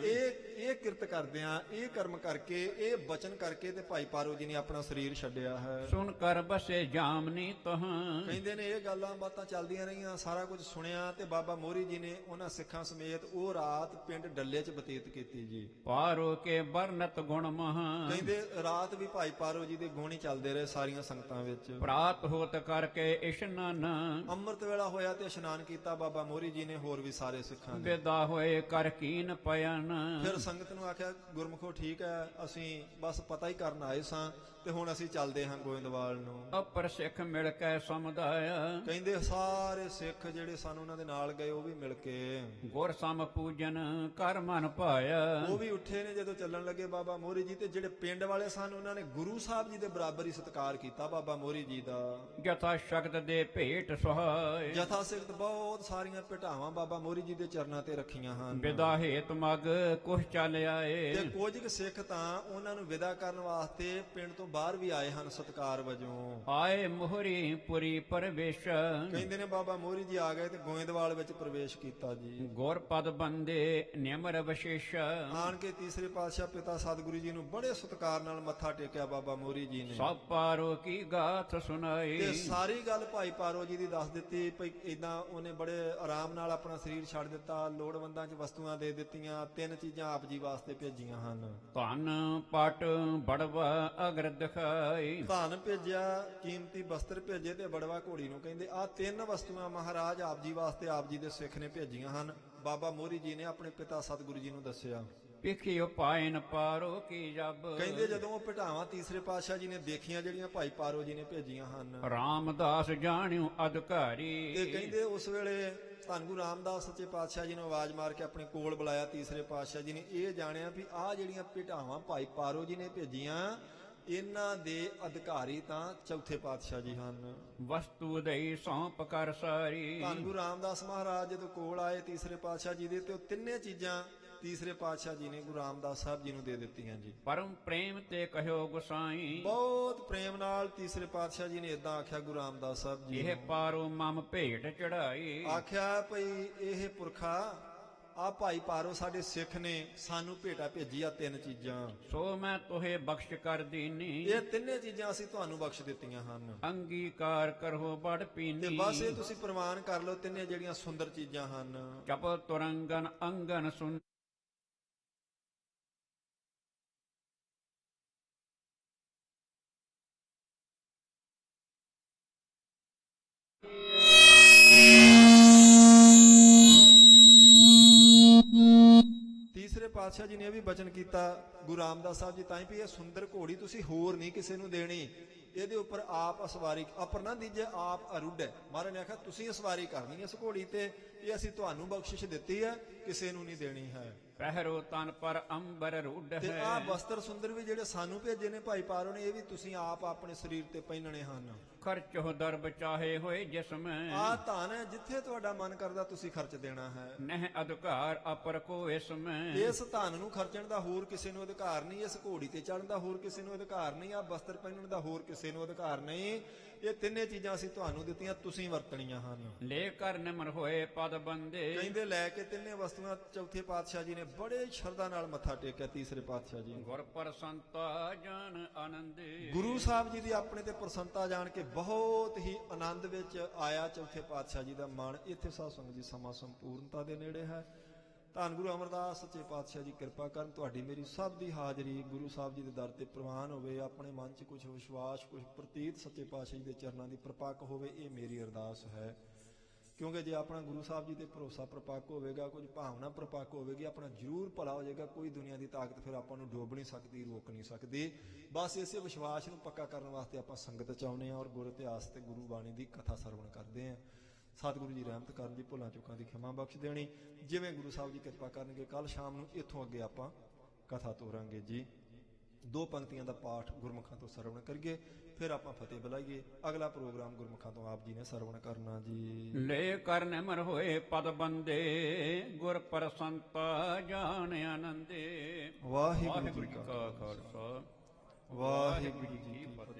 ਇਹ ਕਿਰਤ ਕਰਦਿਆਂ, ਇਹ ਕਰਮ ਕਰਕੇ, ਇਹ ਬਚਨ ਕਰਕੇ ਤੇ ਭਾਈ ਪਾਰੋ ਜੀ ਨੇ ਆਪਣਾ ਸਰੀਰ ਛੱਡਿਆ ਹੈ। ਸੁਣ ਕਰ ਬਸੇ ਜਾਮਨੀ ਤਹਾਂ ਕਹਿੰਦੇ ਨੇ ਇਹ ਗੱਲਾਂ ਬਾਤਾਂ ਚੱਲਦੀਆਂ ਰਹੀਆਂ, ਸਾਰਾ ਕੁਝ ਸੁਣਿਆ ਤੇ ਬਾਬਾ ਮੋਹਰੀ ਜੀ ਨੇ ਉਹਨਾਂ ਸਿੱਖਾਂ ਸਮੇਤ ਉਹ ਰਾਤ ਪਿੰਡ ਡੱਲੇ 'ਚ ਬਤੀਤ ਕੀਤੀ ਜੀ। ਪਾਰੋ ਕੇ ਬਰਨਤ ਗੁਣ ਮਹਾਂ ਕਹਿੰਦੇ ਰਾਤ ਵੀ ਭਾਈ ਪਾਰੋ ਜੀ ਦੇ ਗੁਣ ਹੀ ਚੱਲਦੇ ਰਹੇ ਸਾਰੀਆਂ ਸੰਗਤਾਂ ਵਿੱਚ। ਪ੍ਰਾਤ ਹੋਤ ਕਰਕੇ ਇਸ਼ਨਾਨ ਅੰਮ੍ਰਿਤ ਵੇਲਾ ਹੋਇਆ ਤੇ ਇਸ਼ਨਾਨ ਕੀਤਾ ਬਾਬਾ ਮੋਹਰੀ ਜੀ ਨੇ, ਹੋਰ ਵੀ ਸਾਰੇ ਸਿੱਖਾਂ ਨੇ। ਵਿਦਾ ਹੋਏ ਕਰ ਕੀਨ ਪਇਨ ਫਿਰ ਸੰਗਤ ਨੂੰ ਆਖਿਆ ਗੁਰਮੁਖੋ ਠੀਕ ਹੈ, ਅਸੀਂ ਬਸ ਪਤਾ ਹੀ ਕਰਨ ਆਏ ਸਾਂ ਤੇ ਹੁਣ ਅਸੀਂ ਚੱਲਦੇ ਹਾਂ ਗੋਇੰਦਵਾਲ ਨੂੰ। ਅਪਰ ਸਿੱਖ ਮਿਲ ਕੇ ਸਮੁਦਾਇਆ ਕਹਿੰਦੇ ਸਾਰੇ ਸਿੱਖ ਜਿਹੜੇ ਸਨ ਉਹਨਾਂ ਦੇ ਨਾਲ ਗਏ, ਉਹ ਵੀ ਮਿਲ ਕੇ ਗੁਰ ਸਮ ਪੂਜਨ ਕਰ ਮਨ ਪਾਇਆ ਉਹ ਵੀ ਉੱਠੇ ਨੇ ਜਦੋਂ ਚੱਲਣ ਲੱਗੇ ਬਾਬਾ ਮੋਹਰੀ ਜੀ। ਤੇ ਜਿਹੜੇ ਪਿੰਡ ਵਾਲੇ ਸਨ ਉਹਨਾਂ ਨੇ ਗੁਰੂ ਸਾਹਿਬ ਜੀ ਦੇ ਬਰਾਬਰ ਹੀ ਸਤਿਕਾਰ ਕੀਤਾ ਬਾਬਾ ਮੋਹਰੀ ਜੀ ਦਾ। ਜਥਾ ਸ਼ਕਤ ਦੇ ਭੇਟ ਸੁਹਾਏ ਜਥਾ ਸਿੱਖਤ ਬਹੁਤ ਸਾਰੀਆਂ ਭੇਟਾਵਾਂ ਬਾਬਾ ਮੋਹਰੀ ਜੀ ਦੇ ਚਰਨਾਂ ਤੇ ਰੱਖੀਆਂ ਹਨ। ਵਿਦਾ ਹੇਤ ਮਗ ਕੁਛ ਚੱਲ ਆਏ ਤੇ ਕੁਝ ਕੁ ਸਿੱਖ ਤਾਂ ਉਹਨਾਂ ਨੂੰ ਵਿਦਾ ਕਰਨ ਵਾਸਤੇ ਪਿੰਡ ਤੋਂ ਬਾਹਰ ਵੀ ਆਏ ਹਨ ਸਤਿਕਾਰ ਵਜੋਂ। ਆਏ ਮੋਹਰੀ ਪੁਰੀ ਪਰਵੇਸ਼ ਕਹਿੰਦੇ ਨੇ ਬਾਬਾ ਮੋਹਰੀ ਜੀ ਆ ਗਏ ਤੇ ਗੋਇੰਦਵਾਲ ਵਿੱਚ ਪ੍ਰਵੇਸ਼ ਕੀਤਾ ਜੀ। ਗੁਰ ਪਦ ਬੰਦੇ ਨਿਮਰ ਵਿਸ਼ੇਸ਼ ਆਣ ਕੇ ਤੀਸਰੇ ਪਾਤਸ਼ਾਹ ਪਿਤਾ ਸਤਿਗੁਰੂ ਜੀ ਨੂੰ ਬੜੇ ਸਤਿਕਾਰ ਨਾਲ ਮੱਥਾ ਟੇਕਿਆ ਬਾਬਾ ਮੋਹਰੀ ਜੀ ਨੇ। ਸਭ ਪਾਰੋ ਕੀ ਗਾਥ ਸੁਣਾਈ ਤੇ ਸਾਰੀ ਗੱਲ ਭਾਈ ਪਾਰੋ ਜੀ ਦੀ ਦੱਸ ਦਿੱਤੀ ਭਈ ਇਦਾਂ ਉਹਨੇ ਬੜੇ ਆਰਾਮ ਨਾਲ ਆਪਣਾ ਸਰੀਰ ਛੱਡ ਦਿੱਤਾ, ਲੋੜਵੰਦਾਂ 'ਚ ਵਸਤੂਆਂ ਦੇ ਦਿੱਤੀਆਂ, 3 ਚੀਜ਼ਾਂ ਆਪ ਜੀ ਵਾਸਤੇ ਭੇਜੀਆਂ ਹਨ। ਧਨ ਪਟ ਬੜਵਾ ਅਗਰ ਦਿਖਾਈ ਧਨ ਭੇਜਿਆ, ਕੀਮਤੀ ਬਸਤਰ ਭੇਜੇ ਤੇ ਬੜਵਾ ਘੋੜੀ ਨੂੰ। ਕਹਿੰਦੇ ਆਹ 3 ਵਸਤੂਆਂ ਮਹਾਰਾਜ ਆਪ ਜੀ ਵਾਸਤੇ ਆਪ ਜੀ ਦੇ ਸਿੱਖ ਨੇ ਭੇਜੀਆਂ ਹਨ। ਬਾਬਾ ਮੋਹਰੀ ਜੀ ਨੇ ਆਪਣੇ ਪਿਤਾ ਸਤਿਗੁਰੂ ਜੀ ਨੂੰ ਦੱਸਿਆ। ਪਿਖਿਓ ਪਾਇਨ ਪਾਰੋ ਕੀ ਜਬ ਕਹਿੰਦੇ ਜਦੋਂ ਉਹ ਭਟਾਵਾਂ ਤੀਸਰੇ ਪਾਤਸ਼ਾਹ ਜੀ ਨੇ ਦੇਖੀਆਂ ਜਿਹੜੀਆਂ ਭਾਈ ਪਾਰੋ ਜੀ ਨੇ ਭੇਜੀਆਂ ਹਨ, ਰਾਮਦਾਸ ਜਾਣਿਓ ਅਧਿਕਾਰੀ ਤੇ ਕਹਿੰਦੇ ਉਸ ਵੇਲੇ ਧੰਨ ਗੁਰੂ ਰਾਮਦਾਸ ਸੱਚੇ ਪਾਤਸ਼ਾਹ ਜੀ ਨੂੰ ਆਵਾਜ਼ ਮਾਰ ਕੇ ਆਪਣੇ ਕੋਲ ਬੁਲਾਇਆ ਤੀਸਰੇ ਪਾਤਸ਼ਾਹ ਜੀ ਨੇ। ਇਹ ਜਾਣਿਆ ਵੀ ਆਹ ਜਿਹੜੀਆਂ ਭਟਾਵਾਂ ਭਾਈ ਪਾਰੋ ਜੀ ਨੇ ਭੇਜੀਆਂ, ਇਹਨਾਂ ਦੇ ਅਧਿਕਾਰੀ ਤਾਂ ਚੌਥੇ ਪਾਤਸ਼ਾਹ ਜੀ ਹਨ। ਵਸਤੂ ਦਈ ਸੌਂਪ ਕਰ ਸਾਰੀ ਧੰਨ ਗੁਰੂ ਰਾਮਦਾਸ ਮਹਾਰਾਜ ਜਦੋਂ ਕੋਲ ਆਏ ਤੀਸਰੇ ਪਾਤਸ਼ਾਹ ਜੀ ਦੇ, ਤੇ ਉਹ 3 ਚੀਜ਼ਾਂ ਤੀਸਰੇ ਪਾਤਸ਼ਾਹ ਜੀ ਨੇ ਗੁਰੂ ਰਾਮਦਾਸ ਸਾਹਿਬ ਜੀ ਨੂੰ ਦੇ ਦਿੱਤੀਆਂ ਜੀ। ਪਰਮ ਪ੍ਰੇਮ ਤੇ ਕਹਿਓ ਗੁਸਾਈ ਬਹੁਤ ਪ੍ਰੇਮ ਨਾਲ ਤੀਸਰੇ ਪਾਤਸ਼ਾਹ ਜੀ ਨੇ ਇਦਾਂ ਆਖਿਆ ਗੁਰੂ ਰਾਮਦਾਸ ਸਾਹਿਬ ਜੀ ਇਹ ਪਾਰੋ ਮਮ ਭੇਟ ਚੜਾਈ ਆਖਿਆ ਭਈ ਇਹ ਪੁਰਖਾ ਆ ਭਾਈ ਪਾਰੋ ਸਾਡੇ ਸਿੱਖ ਨੇ ਸਾਨੂੰ ਭੇਟਾ ਭੇਜੀ ਆ 3 ਚੀਜ਼ਾਂ, ਸੋ ਮੈਂ ਤੋਹੇ ਬਖਸ਼ ਕਰ ਦੀਨੀ ਇਹ 3 ਚੀਜ਼ਾਂ ਅਸੀਂ ਤੁਹਾਨੂੰ ਬਖਸ਼ ਦਿੱਤੀਆਂ ਹਨ। ਅੰਗੀਕਾਰ ਕਰੋ ਬੜ ਤੇ ਪੀਨੀ ਬਸ ਇਹ ਤੁਸੀਂ ਪ੍ਰਮਾਣ ਕਰ ਲਓ 3 ਜਿਹੜੀਆਂ ਸੁੰਦਰ ਚੀਜ਼ਾਂ ਹਨ। ਚਪ ਤੁਰੰਗਨ ਅੰਗਨ ਸੁਨ ਤੀਸਰੇ ਪਾਤਸ਼ਾਹ ਜੀ ਨੇ ਇਹ ਵੀ ਬਚਨ ਕੀਤਾ ਗੁਰੂ ਰਾਮਦਾਸ ਸਾਹਿਬ ਜੀ ਤਾਂ ਹੀ ਵੀ ਇਹ ਸੁੰਦਰ ਘੋੜੀ ਤੁਸੀਂ ਹੋਰ ਨਹੀਂ ਕਿਸੇ ਨੂੰ ਦੇਣੀ, ਇਹਦੇ ਉੱਪਰ ਆਪ ਸਵਾਰੀ ਅਪਰ ਨਾ ਦੀਜੇ ਆਪ ਅਰੁੱਡ ਹੈ। ਮਹਾਰਾਜ ਨੇ ਆਖਿਆ ਤੁਸੀਂ ਸਵਾਰੀ ਕਰਨੀ ਇਸ ਘੋੜੀ ਤੇ, ਇਹ ਅਸੀਂ ਤੁਹਾਨੂੰ ਬਖਸ਼ਿਸ਼ ਦਿੱਤੀ ਹੈ, ਕਿਸੇ ਨੂੰ ਨਹੀਂ ਦੇਣੀ ਹੈ। ਪਹਿਰੋ ਤਨ ਪਰ ਅੰਬਰ ਰੂਢ ਤੇ ਹੈ ਆਹ ਵਸਤਰ ਸੁੰਦਰ ਵੀ ਜਿਹੜੇ ਸਾਨੂੰ ਭੇਜੇ ਨੇ ਭਾਈ ਪਾਰੋ ਨੇ, ਇਹ ਵੀ ਤੁਸੀਂ ਆਪ ਆਪਣੇ ਸਰੀਰ ਤੇ ਪਹਿਨਣੇ ਹਨ। ਖਰਚੋ ਦਰਬ ਚਾਹੇ ਹੋਏ ਜਿਸਮ ਆਹ ਧਨ ਹੈ, ਜਿੱਥੇ ਤੁਹਾਡਾ ਮਨ ਕਰਦਾ ਤੁਸੀਂ ਖਰਚ ਦੇਣਾ ਹੈ। ਨਹਿ ਅਧਿਕਾਰ ਅਪਰ ਕੋ ਇਸਮ ਇਸ ਧਨ ਨੂੰ ਖਰਚਣ ਦਾ ਹੋਰ ਕਿਸੇ ਨੂੰ ਅਧਿਕਾਰ ਨਹੀਂ, ਇਸ ਘੋੜੀ ਤੇ ਚੜ੍ਹਨ ਦਾ ਹੋਰ ਕਿਸੇ ਨੂੰ ਅਧਿਕਾਰ ਨਹੀਂ, ਆ ਵਸਤਰ ਪਹਿਨਣ ਦਾ ਹੋਰ ਕਿਸੇ ਨੂੰ ਅਧਿਕਾਰ ਨਹੀਂ। ਇਹ ਤਿੰਨੇ ਚੀਜ਼ਾਂ ਅਸੀਂ ਤੁਹਾਨੂੰ ਦਿੱਤੀਆਂ, ਤੁਸੀਂ ਵਰਤਣੀਆਂ ਹਨ। ਲੈ ਕਰ ਨਿਮਰ ਹੋਏ ਪਦ ਬੰਦੇ ਕਹਿੰਦੇ ਲੈ ਕੇ ਤਿੰਨੇ ਵਸਤੂਆਂ ਚੌਥੇ ਪਾਤਸ਼ਾਹ ਜੀ ਨੇ ਬੜੇ ਸ਼ਰਧਾ ਨਾਲ ਮੱਥਾ ਟੇਕਿਆ। ਤੀਸਰੇ ਪਾਤਸ਼ਾਹ ਜੀ ਗੁਰ ਪ੍ਰਸੰਤਾ ਜਨ ਆਨੰਦੇ ਗੁਰੂ ਸਾਹਿਬ ਜੀ ਦੀ ਆਪਣੇ ਤੇ ਪ੍ਰਸੰਨਤਾ ਜਾਣ ਕੇ ਬਹੁਤ ਹੀ ਆਨੰਦ ਵਿੱਚ ਆਇਆ ਚੌਥੇ ਪਾਤਸ਼ਾਹ ਜੀ ਦਾ ਮਨ। ਇੱਥੇ ਸਾਧ ਸੰਗਤ ਜੀ ਸਮਾਂ ਸੰਪੂਰਨਤਾ ਦੇ ਨੇੜੇ ਹੈ। ਧੰਨ ਗੁਰੂ ਅਮਰਦਾਸ ਸੱਚੇ ਪਾਤਸ਼ਾਹ ਜੀ ਕਿਰਪਾ ਕਰਨ, ਤੁਹਾਡੀ ਮੇਰੀ ਸਭ ਦੀ ਹਾਜ਼ਰੀ ਗੁਰੂ ਸਾਹਿਬ ਜੀ ਦੇ ਦਰ ਤੇ ਪ੍ਰਵਾਨ ਹੋਵੇ। ਆਪਣੇ ਮਨ 'ਚ ਕੁਝ ਵਿਸ਼ਵਾਸ, ਕੁਝ ਪ੍ਰਤੀਤ ਸੱਚੇ ਪਾਤਸ਼ਾਹ ਜੀ ਦੇ ਚਰਨਾਂ ਦੀ ਪ੍ਰਪੱਕ ਹੋਵੇ, ਇਹ ਮੇਰੀ ਅਰਦਾਸ ਹੈ। ਕਿਉਂਕਿ ਜੇ ਆਪਣਾ ਗੁਰੂ ਸਾਹਿਬ ਜੀ ਤੇ ਭਰੋਸਾ ਪ੍ਰਪੱਕ ਹੋਵੇਗਾ, ਕੁਝ ਭਾਵਨਾ ਪ੍ਰਪੱਕ ਹੋਵੇਗੀ, ਆਪਣਾ ਜ਼ਰੂਰ ਭਲਾ ਹੋ ਜਾਏਗਾ। ਕੋਈ ਦੁਨੀਆ ਦੀ ਤਾਕਤ ਫਿਰ ਆਪਾਂ ਨੂੰ ਡੋਬ ਨਹੀਂ ਸਕਦੀ, ਰੋਕ ਨਹੀਂ ਸਕਦੀ। ਬਸ ਇਸੇ ਵਿਸ਼ਵਾਸ ਨੂੰ ਪੱਕਾ ਕਰਨ ਵਾਸਤੇ ਆਪਾਂ ਸੰਗਤ 'ਚ ਆਉਂਦੇ ਹਾਂ ਔਰ ਗੁਰ ਇਤਿਹਾਸ ਤੇ ਗੁਰੂ ਬਾਣੀ ਦੀ ਕਥਾ ਸਰਵਣ ਕਰਦੇ ਹਾਂ। ਸਤਿਗੁਰੂ ਜੀ ਰਹਿਮਤ ਕਰਨ ਜੀ, ਭੁੱਲਾਂ ਚੁੱਕਾਂ ਦੀ ਖਿਮਾ ਬਖਸ਼ ਦੇਣੀ। ਜਿਵੇਂ ਗੁਰੂ ਸਾਹਿਬ ਜੀ ਕਿਰਪਾ ਕਰਨਗੇ, ਕੱਲ ਸ਼ਾਮ ਨੂੰ ਇੱਥੋਂ ਅੱਗੇ ਆਪਾਂ ਕਥਾ ਤੋਰਾਂਗੇ ਜੀ। 2 ਪੰਕਤੀਆਂ ਦਾ ਪਾਠ ਗੁਰਮੁਖਾਂ ਤੋਂ ਸਰਵਣ ਕਰੀਏ, ਫਿਰ ਆਪਾਂ ਫਤਿਹ ਬੁਲਾਈਏ। ਅਗਲਾ ਪ੍ਰੋਗਰਾਮ ਗੁਰਮੁਖਾਂ ਤੋਂ ਆਪ ਜੀ ਨੇ ਸਰਵਣ ਕਰਨਾ ਜੀ। ਲੈ ਕਰ ਨਿਮਰ ਹੋਏ ਪਦ ਬੰਦੇ ਗੁਰ ਪ੍ਰਸੰਤਾ ਜਾਣ ਆਨੰਦੇ। ਵਾਹਿਗੁਰੂ ਜੀ ਕਾ ਖਾਲਸਾ ਵਾਹਿਗੁਰੂ ਜੀ ਕੀ ਫਤਿਹ।